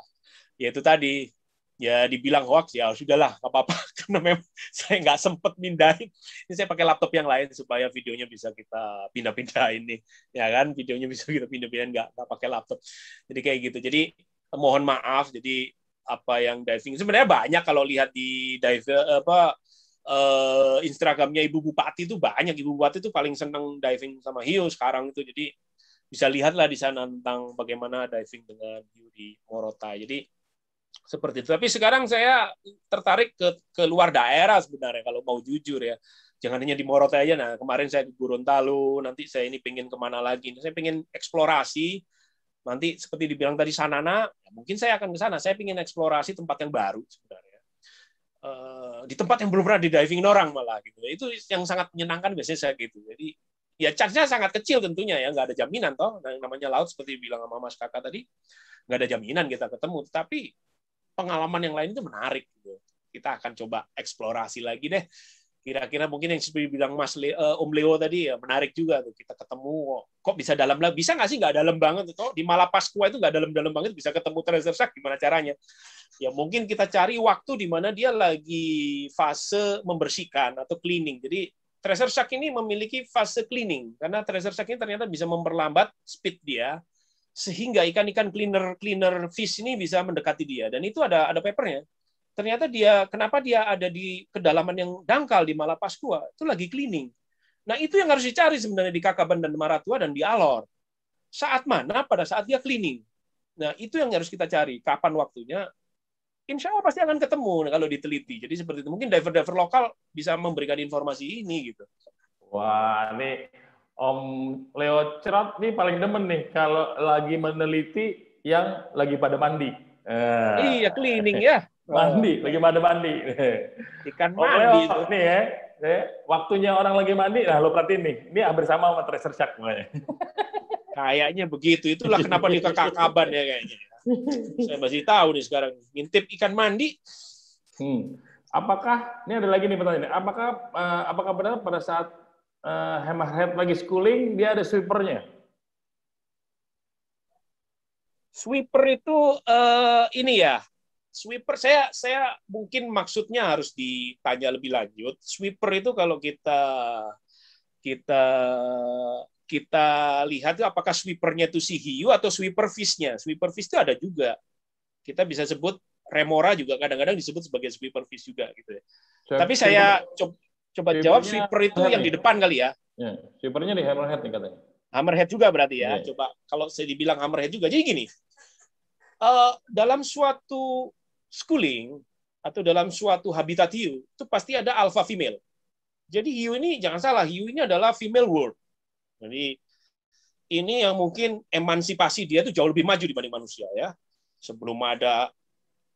itu tadi ya dibilang hoax ya sudahlah, nggak apa-apa karena memang saya nggak sempet mindahin. Ini saya pakai laptop yang lain supaya videonya bisa kita pindah-pindah ini, ya kan? Videonya bisa kita pindah-pindahin, nggak pakai laptop. Jadi kayak gitu. Jadi mohon maaf. Jadi apa yang diving sebenarnya banyak, kalau lihat di Instagramnya Ibu Bupati itu banyak. Ibu Bupati itu paling seneng diving sama hiu sekarang itu. Jadi bisa lihatlah di sana tentang bagaimana diving dengan hiu di Morotai. Jadi seperti itu. Tapi sekarang saya tertarik ke luar daerah sebenarnya kalau mau jujur ya. Jangan hanya di Morotai aja. Nah, kemarin saya di Gorontalo, nanti saya ini pengen kemana lagi. Saya pengen eksplorasi. Nanti seperti dibilang tadi Sanana, ya mungkin saya akan ke sana. Saya pengen eksplorasi tempat yang baru sebenarnya. Di tempat yang belum pernah di diving orang malah gitu. Itu yang sangat menyenangkan biasanya saya gitu. Jadi ya chance-nya sangat kecil tentunya ya, nggak ada jaminan toh. Nah, namanya laut seperti bilang sama Mas Kakak tadi, nggak ada jaminan kita ketemu. Tapi pengalaman yang lain itu menarik. Gitu. Kita akan coba eksplorasi lagi deh. Kira-kira mungkin yang seperti bilang Om Leo tadi ya menarik juga tuh, kita ketemu kok bisa dalam, bisa nggak sih nggak dalam banget tuh di Malapaskua itu nggak dalam banget bisa ketemu treasure shark, gimana caranya ya? Mungkin kita cari waktu di mana dia lagi fase membersihkan atau cleaning. Jadi treasure shark ini memiliki fase cleaning karena treasure shark ini ternyata bisa memperlambat speed dia sehingga ikan-ikan cleaner fish ini bisa mendekati dia, dan itu ada papernya. Ternyata kenapa dia ada di kedalaman yang dangkal di Malapaskua, itu lagi cleaning. Nah, itu yang harus dicari sebenarnya di Kakaban dan Maratua dan di Alor. Saat mana? Pada saat dia cleaning. Nah, itu yang harus kita cari. Kapan waktunya? Insya Allah pasti akan ketemu kalau diteliti. Jadi seperti itu. Mungkin diver-diver lokal bisa memberikan informasi ini gitu. Wah, ini Om Leo Cerot nih paling demen nih kalau lagi meneliti yang lagi pada mandi. Iya, cleaning ya. Lagi pada mandi. Ikan Om mandi Leo itu. nih ya. waktunya orang lagi mandi, nah lo perhatiin nih, ini hampir sama Treasure Shark makanya. Kayaknya begitu. Itulah kenapa dia kekakaban ya kayaknya. Saya masih tahu nih sekarang. Ngintip ikan mandi. Apakah, ini ada lagi nih pertanyaan, apakah benar pada saat Hammerhead lagi schooling, dia ada sweepernya? Sweeper itu ini ya. Sweeper saya mungkin maksudnya harus ditanya lebih lanjut. Sweeper itu kalau kita lihat apakah sweepernya itu si hiu atau sweeper fish-nya. Sweeper fish itu ada juga. Kita bisa sebut remora juga kadang-kadang disebut sebagai sweeper fish juga gitu ya. Tapi saya coba jawab sweeper itu yang di depan kali ya. Sweepernya di Hammerhead nih katanya. Hammerhead juga berarti ya. Coba kalau saya dibilang Hammerhead juga. Jadi gini. Dalam suatu schooling atau dalam suatu habitat hiu itu pasti ada alpha female. Jadi hiu ini jangan salah, hiu ini adalah female world. Jadi ini yang mungkin emansipasi dia itu jauh lebih maju dibanding manusia ya. Sebelum ada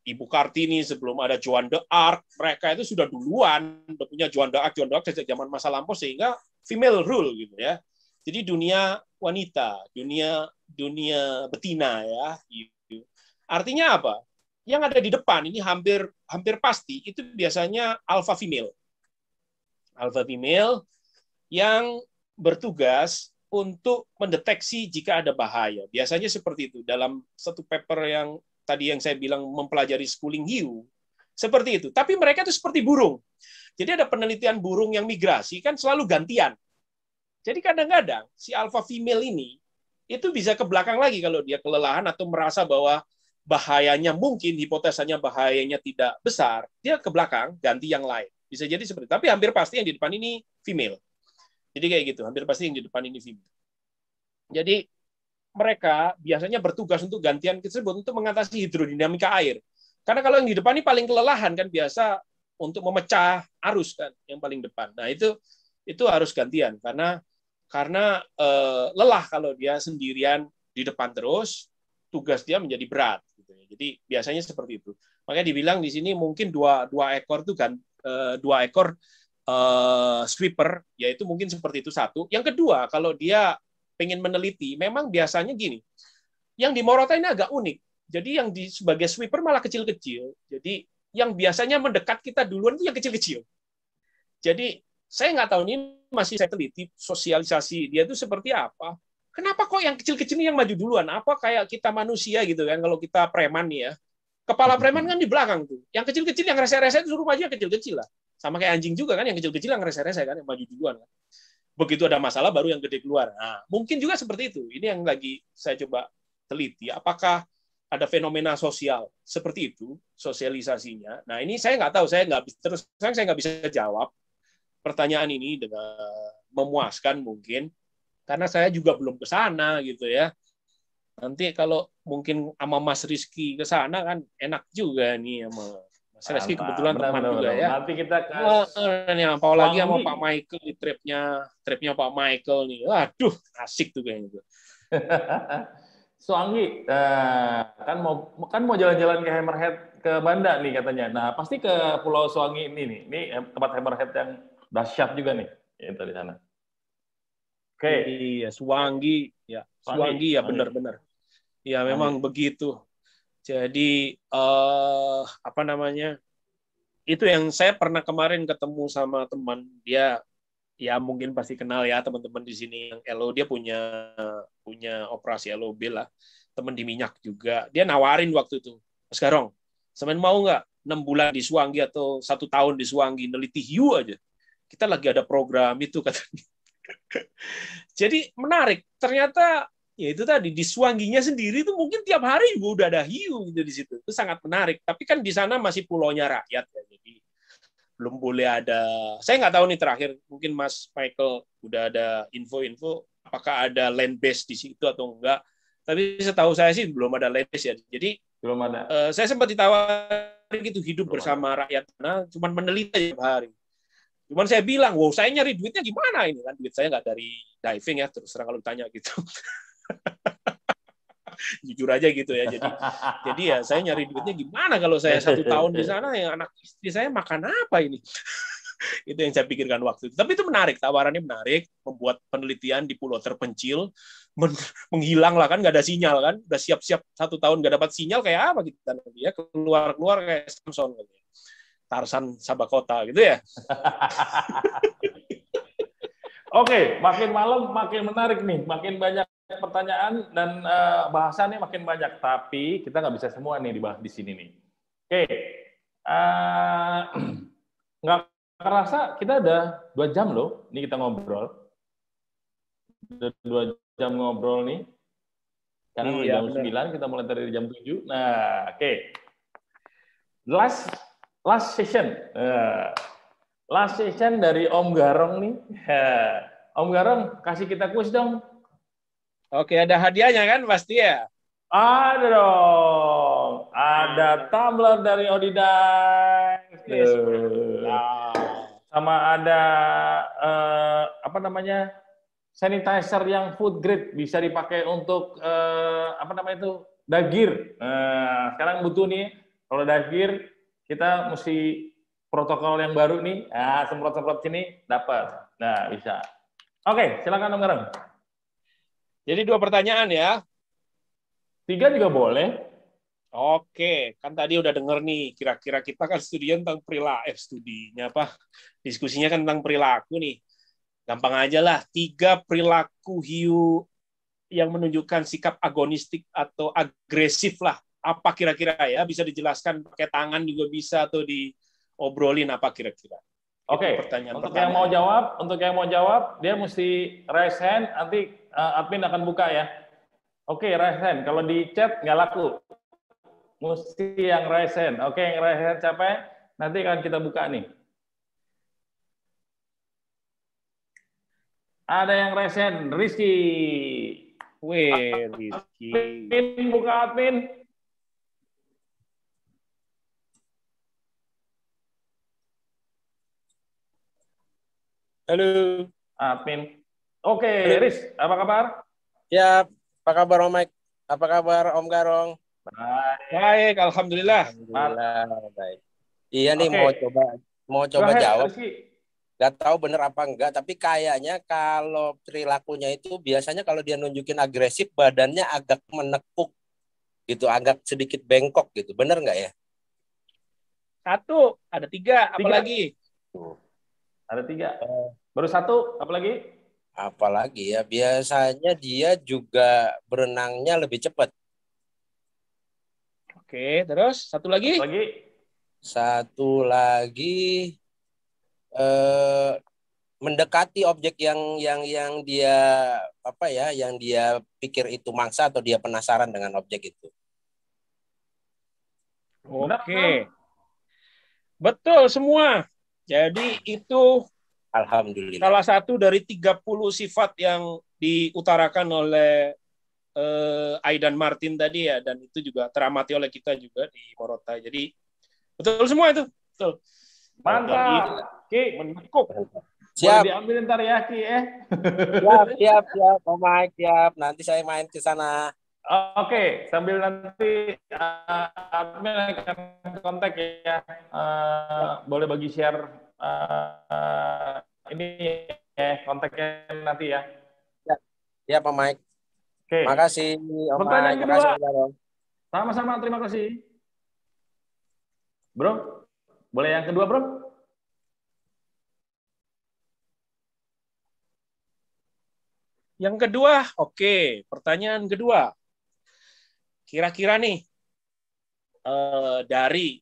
Ibu Kartini, sebelum ada Joan d'Arc, mereka itu sudah duluan udah punya Joan d'Arc sejak zaman masa lampau sehingga female rule gitu ya. Jadi dunia wanita, dunia betina ya. Artinya apa? Yang ada di depan ini hampir pasti itu biasanya alpha female. Alpha female yang bertugas untuk mendeteksi jika ada bahaya. Biasanya seperti itu. Dalam satu paper yang tadi yang saya bilang mempelajari schooling hiu, seperti itu. Tapi mereka itu seperti burung. Jadi ada penelitian burung yang migrasi kan selalu gantian. Jadi kadang-kadang si alpha female ini itu bisa ke belakang lagi kalau dia kelelahan atau merasa bahwa bahayanya mungkin, hipotesanya bahayanya tidak besar, dia ke belakang, ganti yang lain. Bisa jadi seperti itu. Tapi hampir pasti yang di depan ini female. Jadi kayak gitu, hampir pasti yang di depan ini female. Jadi mereka biasanya bertugas untuk gantian tersebut untuk mengatasi hidrodinamika air. Karena kalau yang di depan ini paling kelelahan kan biasa untuk memecah arus kan yang paling depan. Nah itu harus gantian karena lelah kalau dia sendirian di depan terus, tugas dia menjadi berat. Jadi biasanya seperti itu. Makanya dibilang di sini mungkin dua ekor itu kan dua ekor sweeper, yaitu mungkin seperti itu satu. Yang kedua, kalau dia pengen meneliti, memang biasanya gini. Yang di Morota ini agak unik. Jadi yang sebagai sweeper malah kecil-kecil. Jadi yang biasanya mendekat kita duluan itu yang kecil-kecil. Jadi saya nggak tahu ini masih saya teliti sosialisasi dia itu seperti apa. Kenapa kok yang kecil-kecil ini yang maju duluan? Apa kayak kita manusia gitu kan? Kalau kita preman nih ya, kepala preman kan di belakang tuh. Yang kecil-kecil yang rese-rese itu suruh maju yang kecil-kecil lah. Sama kayak anjing juga kan, yang kecil-kecil yang rese-rese kan, yang maju duluan kan. Begitu ada masalah baru yang gede keluar. Nah, mungkin juga seperti itu. Ini yang lagi saya coba teliti. Apakah ada fenomena sosial seperti itu, sosialisasinya? Nah, ini saya nggak tahu. Saya nggak bisa jawab pertanyaan ini dengan memuaskan mungkin. Karena saya juga belum ke sana gitu ya. Nanti kalau mungkin sama Mas Rizky ke sana kan enak juga nih sama Mas Rizky kebetulan teman juga ya. Nanti kita apalagi sama Pak Michael di tripnya Pak Michael nih. Waduh, asik tuh kayaknya tuh. Soanggi kan mau jalan-jalan ke Hammerhead ke Banda nih katanya. Nah, pasti ke Pulau Soanggi ini nih. Ini tempat Hammerhead yang dahsyat juga nih. Itu di sana. Oke. Iya, Suwangi ya benar-benar. Ya memang begitu. Jadi apa namanya? Itu yang saya pernah kemarin ketemu sama teman dia, ya mungkin pasti kenal ya teman-teman di sini yang LO, dia punya operasi LOB lah, teman di minyak juga. Dia nawarin waktu itu, Mas Garong, semen mau nggak 6 bulan di Suwangi atau 1 tahun di Suwangi neliti hiu aja? Kita lagi ada program itu katanya. Jadi menarik. Ternyata ya itu tadi di Suwanginya sendiri itu mungkin tiap hari juga udah ada hiu gitu di situ. Itu sangat menarik. Tapi kan di sana masih pulaunya rakyat ya. Jadi belum boleh ada. Saya nggak tahu nih terakhir mungkin Mas Michael udah ada info-info apakah ada land base di situ atau enggak. Tapi setahu saya sih belum ada land base ya. Jadi belum ada. Saya sempat ditawarin gitu hidup bersama rakyat sana, cuman meneliti tiap hari. Cuman saya bilang, wow, saya nyari duitnya gimana ini kan? Duit saya nggak dari diving ya, terus terang kalau ditanya gitu. Jujur aja gitu ya. Jadi ya saya nyari duitnya gimana kalau saya 1 tahun di sana, ya anak istri saya makan apa ini? Itu yang saya pikirkan waktu itu. Tapi itu menarik, tawarannya menarik, membuat penelitian di pulau terpencil, menghilang lah kan, nggak ada sinyal kan, udah siap-siap 1 tahun nggak dapat sinyal, kayak apa kita nanti ya, keluar kayak Samson, gitu. Tarsan Sabakota gitu ya. Oke, makin malam makin menarik nih, makin banyak pertanyaan dan bahasannya makin banyak. Tapi kita nggak bisa semua nih dibahas di sini nih. Oke, nggak kerasa kita udah 2 jam loh, ini kita ngobrol. Udah 2 jam ngobrol nih. Sekarang udah jam 9, kita mulai dari jam 7. Nah, oke. Last session. Last session dari Om Garong nih. Om Garong, kasih kita kuis dong. Oke, ada hadiahnya kan pasti ya? Ada dong. Ada tumbler dari Odidax. Sama ada apa namanya? Sanitizer yang food grade, bisa dipakai untuk apa namanya itu? Dagir. Sekarang butuh nih, kalau dagir kita mesti protokol yang baru nih. Semprot-semprot sini dapat. Nah, bisa. Oke, silakan Om Garong. Jadi 2 pertanyaan ya. 3 juga boleh. Oke, kan tadi udah denger nih, kira-kira kita kan studinya tentang perilaku, studinya apa? Diskusinya kan tentang perilaku nih. Gampang aja lah, 3 perilaku hiu yang menunjukkan sikap agonistik atau agresif lah. Apa kira-kira ya? Bisa dijelaskan pakai tangan juga bisa, atau diobrolin apa kira-kira. Oke, untuk yang mau jawab, dia mesti raise hand, nanti admin akan buka ya. Oke, raise hand. Kalau di chat nggak laku. Mesti yang raise hand. Oke, yang raise hand siapa? Nanti akan kita buka nih. Ada yang raise hand, Rizky. Wih, Rizky. Admin, buka admin. Halo. Admin. Oke, Riz, apa kabar? Ya, apa kabar Om Mike? Apa kabar Om Garong? Baik, alhamdulillah. Alhamdulillah, baik. Iya nih, Oke. mau coba jawab. Rizky. Gak tahu bener apa enggak, tapi kayaknya kalau perilakunya itu biasanya kalau dia nunjukin agresif, badannya agak menekuk gitu, agak sedikit bengkok gitu. Bener nggak ya? 1, ada 3, apalagi? Ada 3. Baru 1, apalagi? Apalagi ya, biasanya dia juga berenangnya lebih cepat. Oke, terus 1 lagi? Satu lagi mendekati objek yang dia apa ya, yang dia pikir itu mangsa atau dia penasaran dengan objek itu. Oke. Betul semua. Jadi itu Alhamdulillah. salah satu dari 30 sifat yang diutarakan oleh Aidan Martin tadi ya, dan itu juga teramati oleh kita juga di Morotai. Jadi betul semua itu. Betul. Mantap. Ki, menekuk. Siap. Boleh diambil ntar ya, Ki Siap, Om Mike, siap. Nanti saya main ke sana. Oke, sambil nanti admin akan kontak ya. Boleh bagi share ini ya, kontaknya nanti ya. Ya, Pak Mike. Oke. Makasih, Om Pertanyaan Mike. kedua. Makasih, Sama-sama, terima kasih. Bro, boleh yang kedua, Bro? Yang kedua, oke. Pertanyaan kedua. Kira-kira nih, dari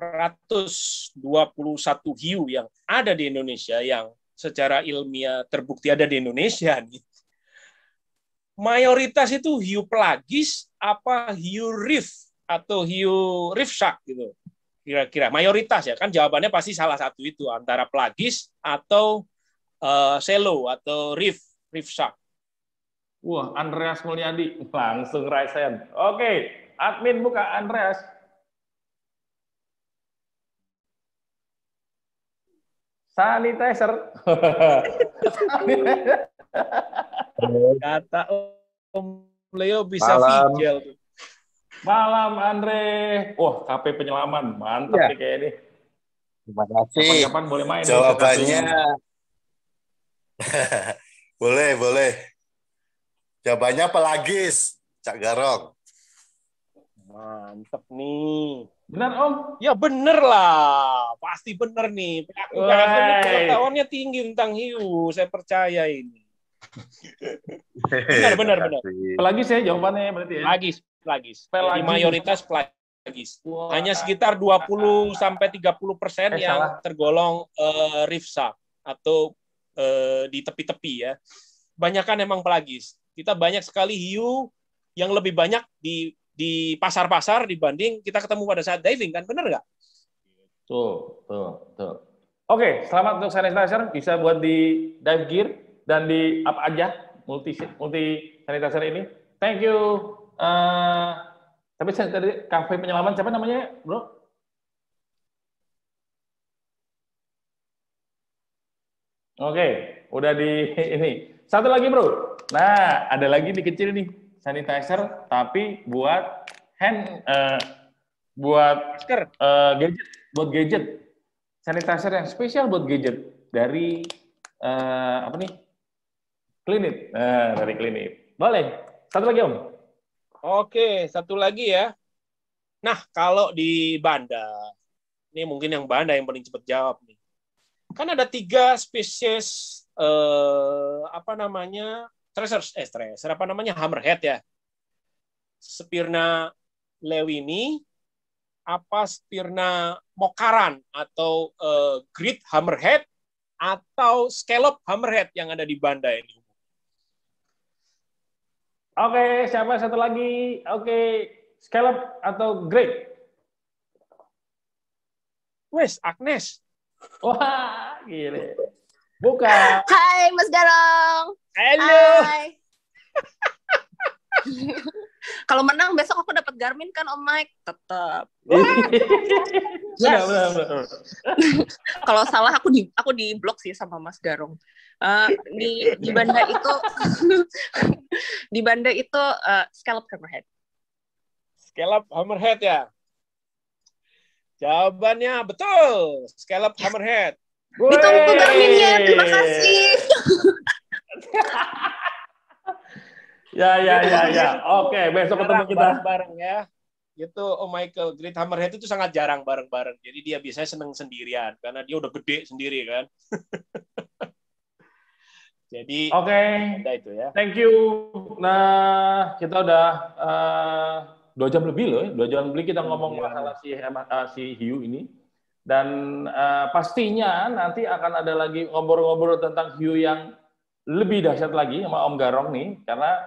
121 hiu yang ada di Indonesia, yang secara ilmiah terbukti ada di Indonesia nih, mayoritas itu hiu pelagis apa hiu reef atau hiu reef shark gitu. Kira-kira mayoritas ya, kan jawabannya pasti salah satu itu, antara pelagis atau shallow atau reef shark. Wah, Andreas Mulyadi langsung raise hand. Oke, admin buka Andreas. Sanitizer. Kata Om Leo bisa vigil. Malam Andre. Wah, KP penyelaman. Mantap nih kayak ini. Terima kasih. Kapan-kapan boleh main. Jawabannya boleh. Jawabannya pelagis, Cak Garong. Mantep nih. Benar Om? Ya bener lah, pasti bener nih. Aku pengetahuannya tinggi tentang hiu, saya percaya ini. Benar. Pelagis ya jawabannya berarti ya? Pelagis. Jadi mayoritas pelagis. Hanya sekitar 20-30% yang tergolong reef shark atau di tepi-tepi ya. Banyakan emang pelagis. Kita banyak sekali hiu yang lebih banyak di pasar-pasar dibanding kita ketemu pada saat diving, kan bener nggak? Tuh. Oke, selamat untuk sanitizer, bisa buat di dive gear dan di apa aja multi sanitizer ini. Thank you. Tapi tadi kafe penyelaman siapa namanya, bro? Oke, udah di ini. Satu lagi, bro. Nah, ada lagi di kecil nih sanitizer, tapi buat gadget, sanitizer yang spesial buat gadget dari apa nih? Klinik. Dari klinik. Boleh. Satu lagi, Om. Oke, satu lagi ya. Nah, kalau di Banda, ini mungkin yang Banda yang paling cepat jawab nih. Kan ada 3 spesies hammerhead ya. Spirna lewini, Spirna mokaran atau great hammerhead atau scallop hammerhead yang ada di Banda ini. Oke, siapa satu lagi? Oke, scallop atau great? Wes, Agnes. Wah, gile. Bukan. Hai Mas Garong. Halo. Hai. Kalau menang besok aku dapat Garmin kan Om Mike, tetap. Yes. Kalau salah aku di blok sih sama Mas Garong. Di Banda itu scallop hammerhead. Scallop hammerhead ya. Jawabannya betul, scallop hammerhead. Ditunggu Garminnya, terima kasih. Ya. Oke, besok ketemu kita bareng ya. Itu Michael, great hammerhead itu sangat jarang bareng-bareng. Jadi dia biasanya seneng sendirian karena dia udah gede sendiri kan. Jadi ada itu ya. Thank you. Nah, kita udah 2 jam lebih loh, 2 jam lebih kita ngomong masalah si hiu ini. Dan pastinya nanti akan ada lagi ngobrol-ngobrol tentang hiu yang lebih dahsyat lagi sama Om Garong nih, karena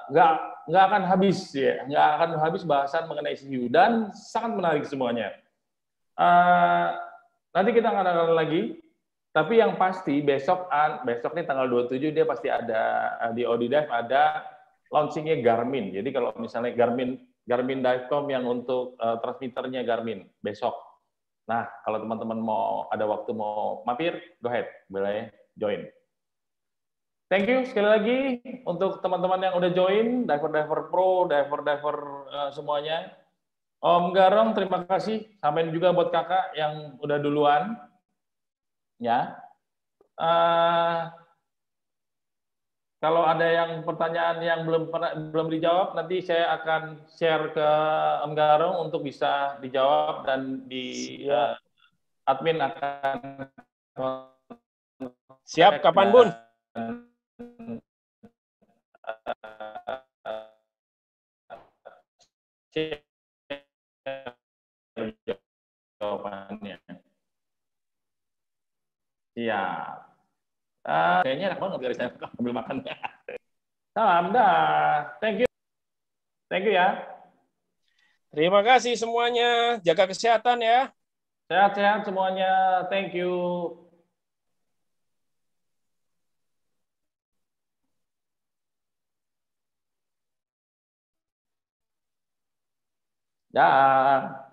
nggak akan habis ya, nggak akan habis bahasan mengenai si hiu dan sangat menarik semuanya. Nanti kita akan ada lagi. Tapi yang pasti besok nih tanggal 27 dia pasti ada di Audidive ada launchingnya Garmin. Jadi kalau misalnya Garmin Divecom yang untuk transmitternya Garmin besok. Nah, kalau teman-teman mau ada waktu mau mampir, go ahead, boleh join. Thank you sekali lagi untuk teman-teman yang udah join, diver pro, diver semuanya. Om Garong, terima kasih. Sampai juga buat kakak yang udah duluan. Ya, kalau ada yang pertanyaan yang belum dijawab, nanti saya akan share ke Om Garong untuk bisa dijawab dan admin akan siap kapan Bun? Jawabannya. Siap. Kayaknya enak banget dari saya ambil makan. Salam dah. Thank you. Thank you ya. Terima kasih semuanya. Jaga kesehatan ya. Sehat-sehat semuanya. Thank you. Dah.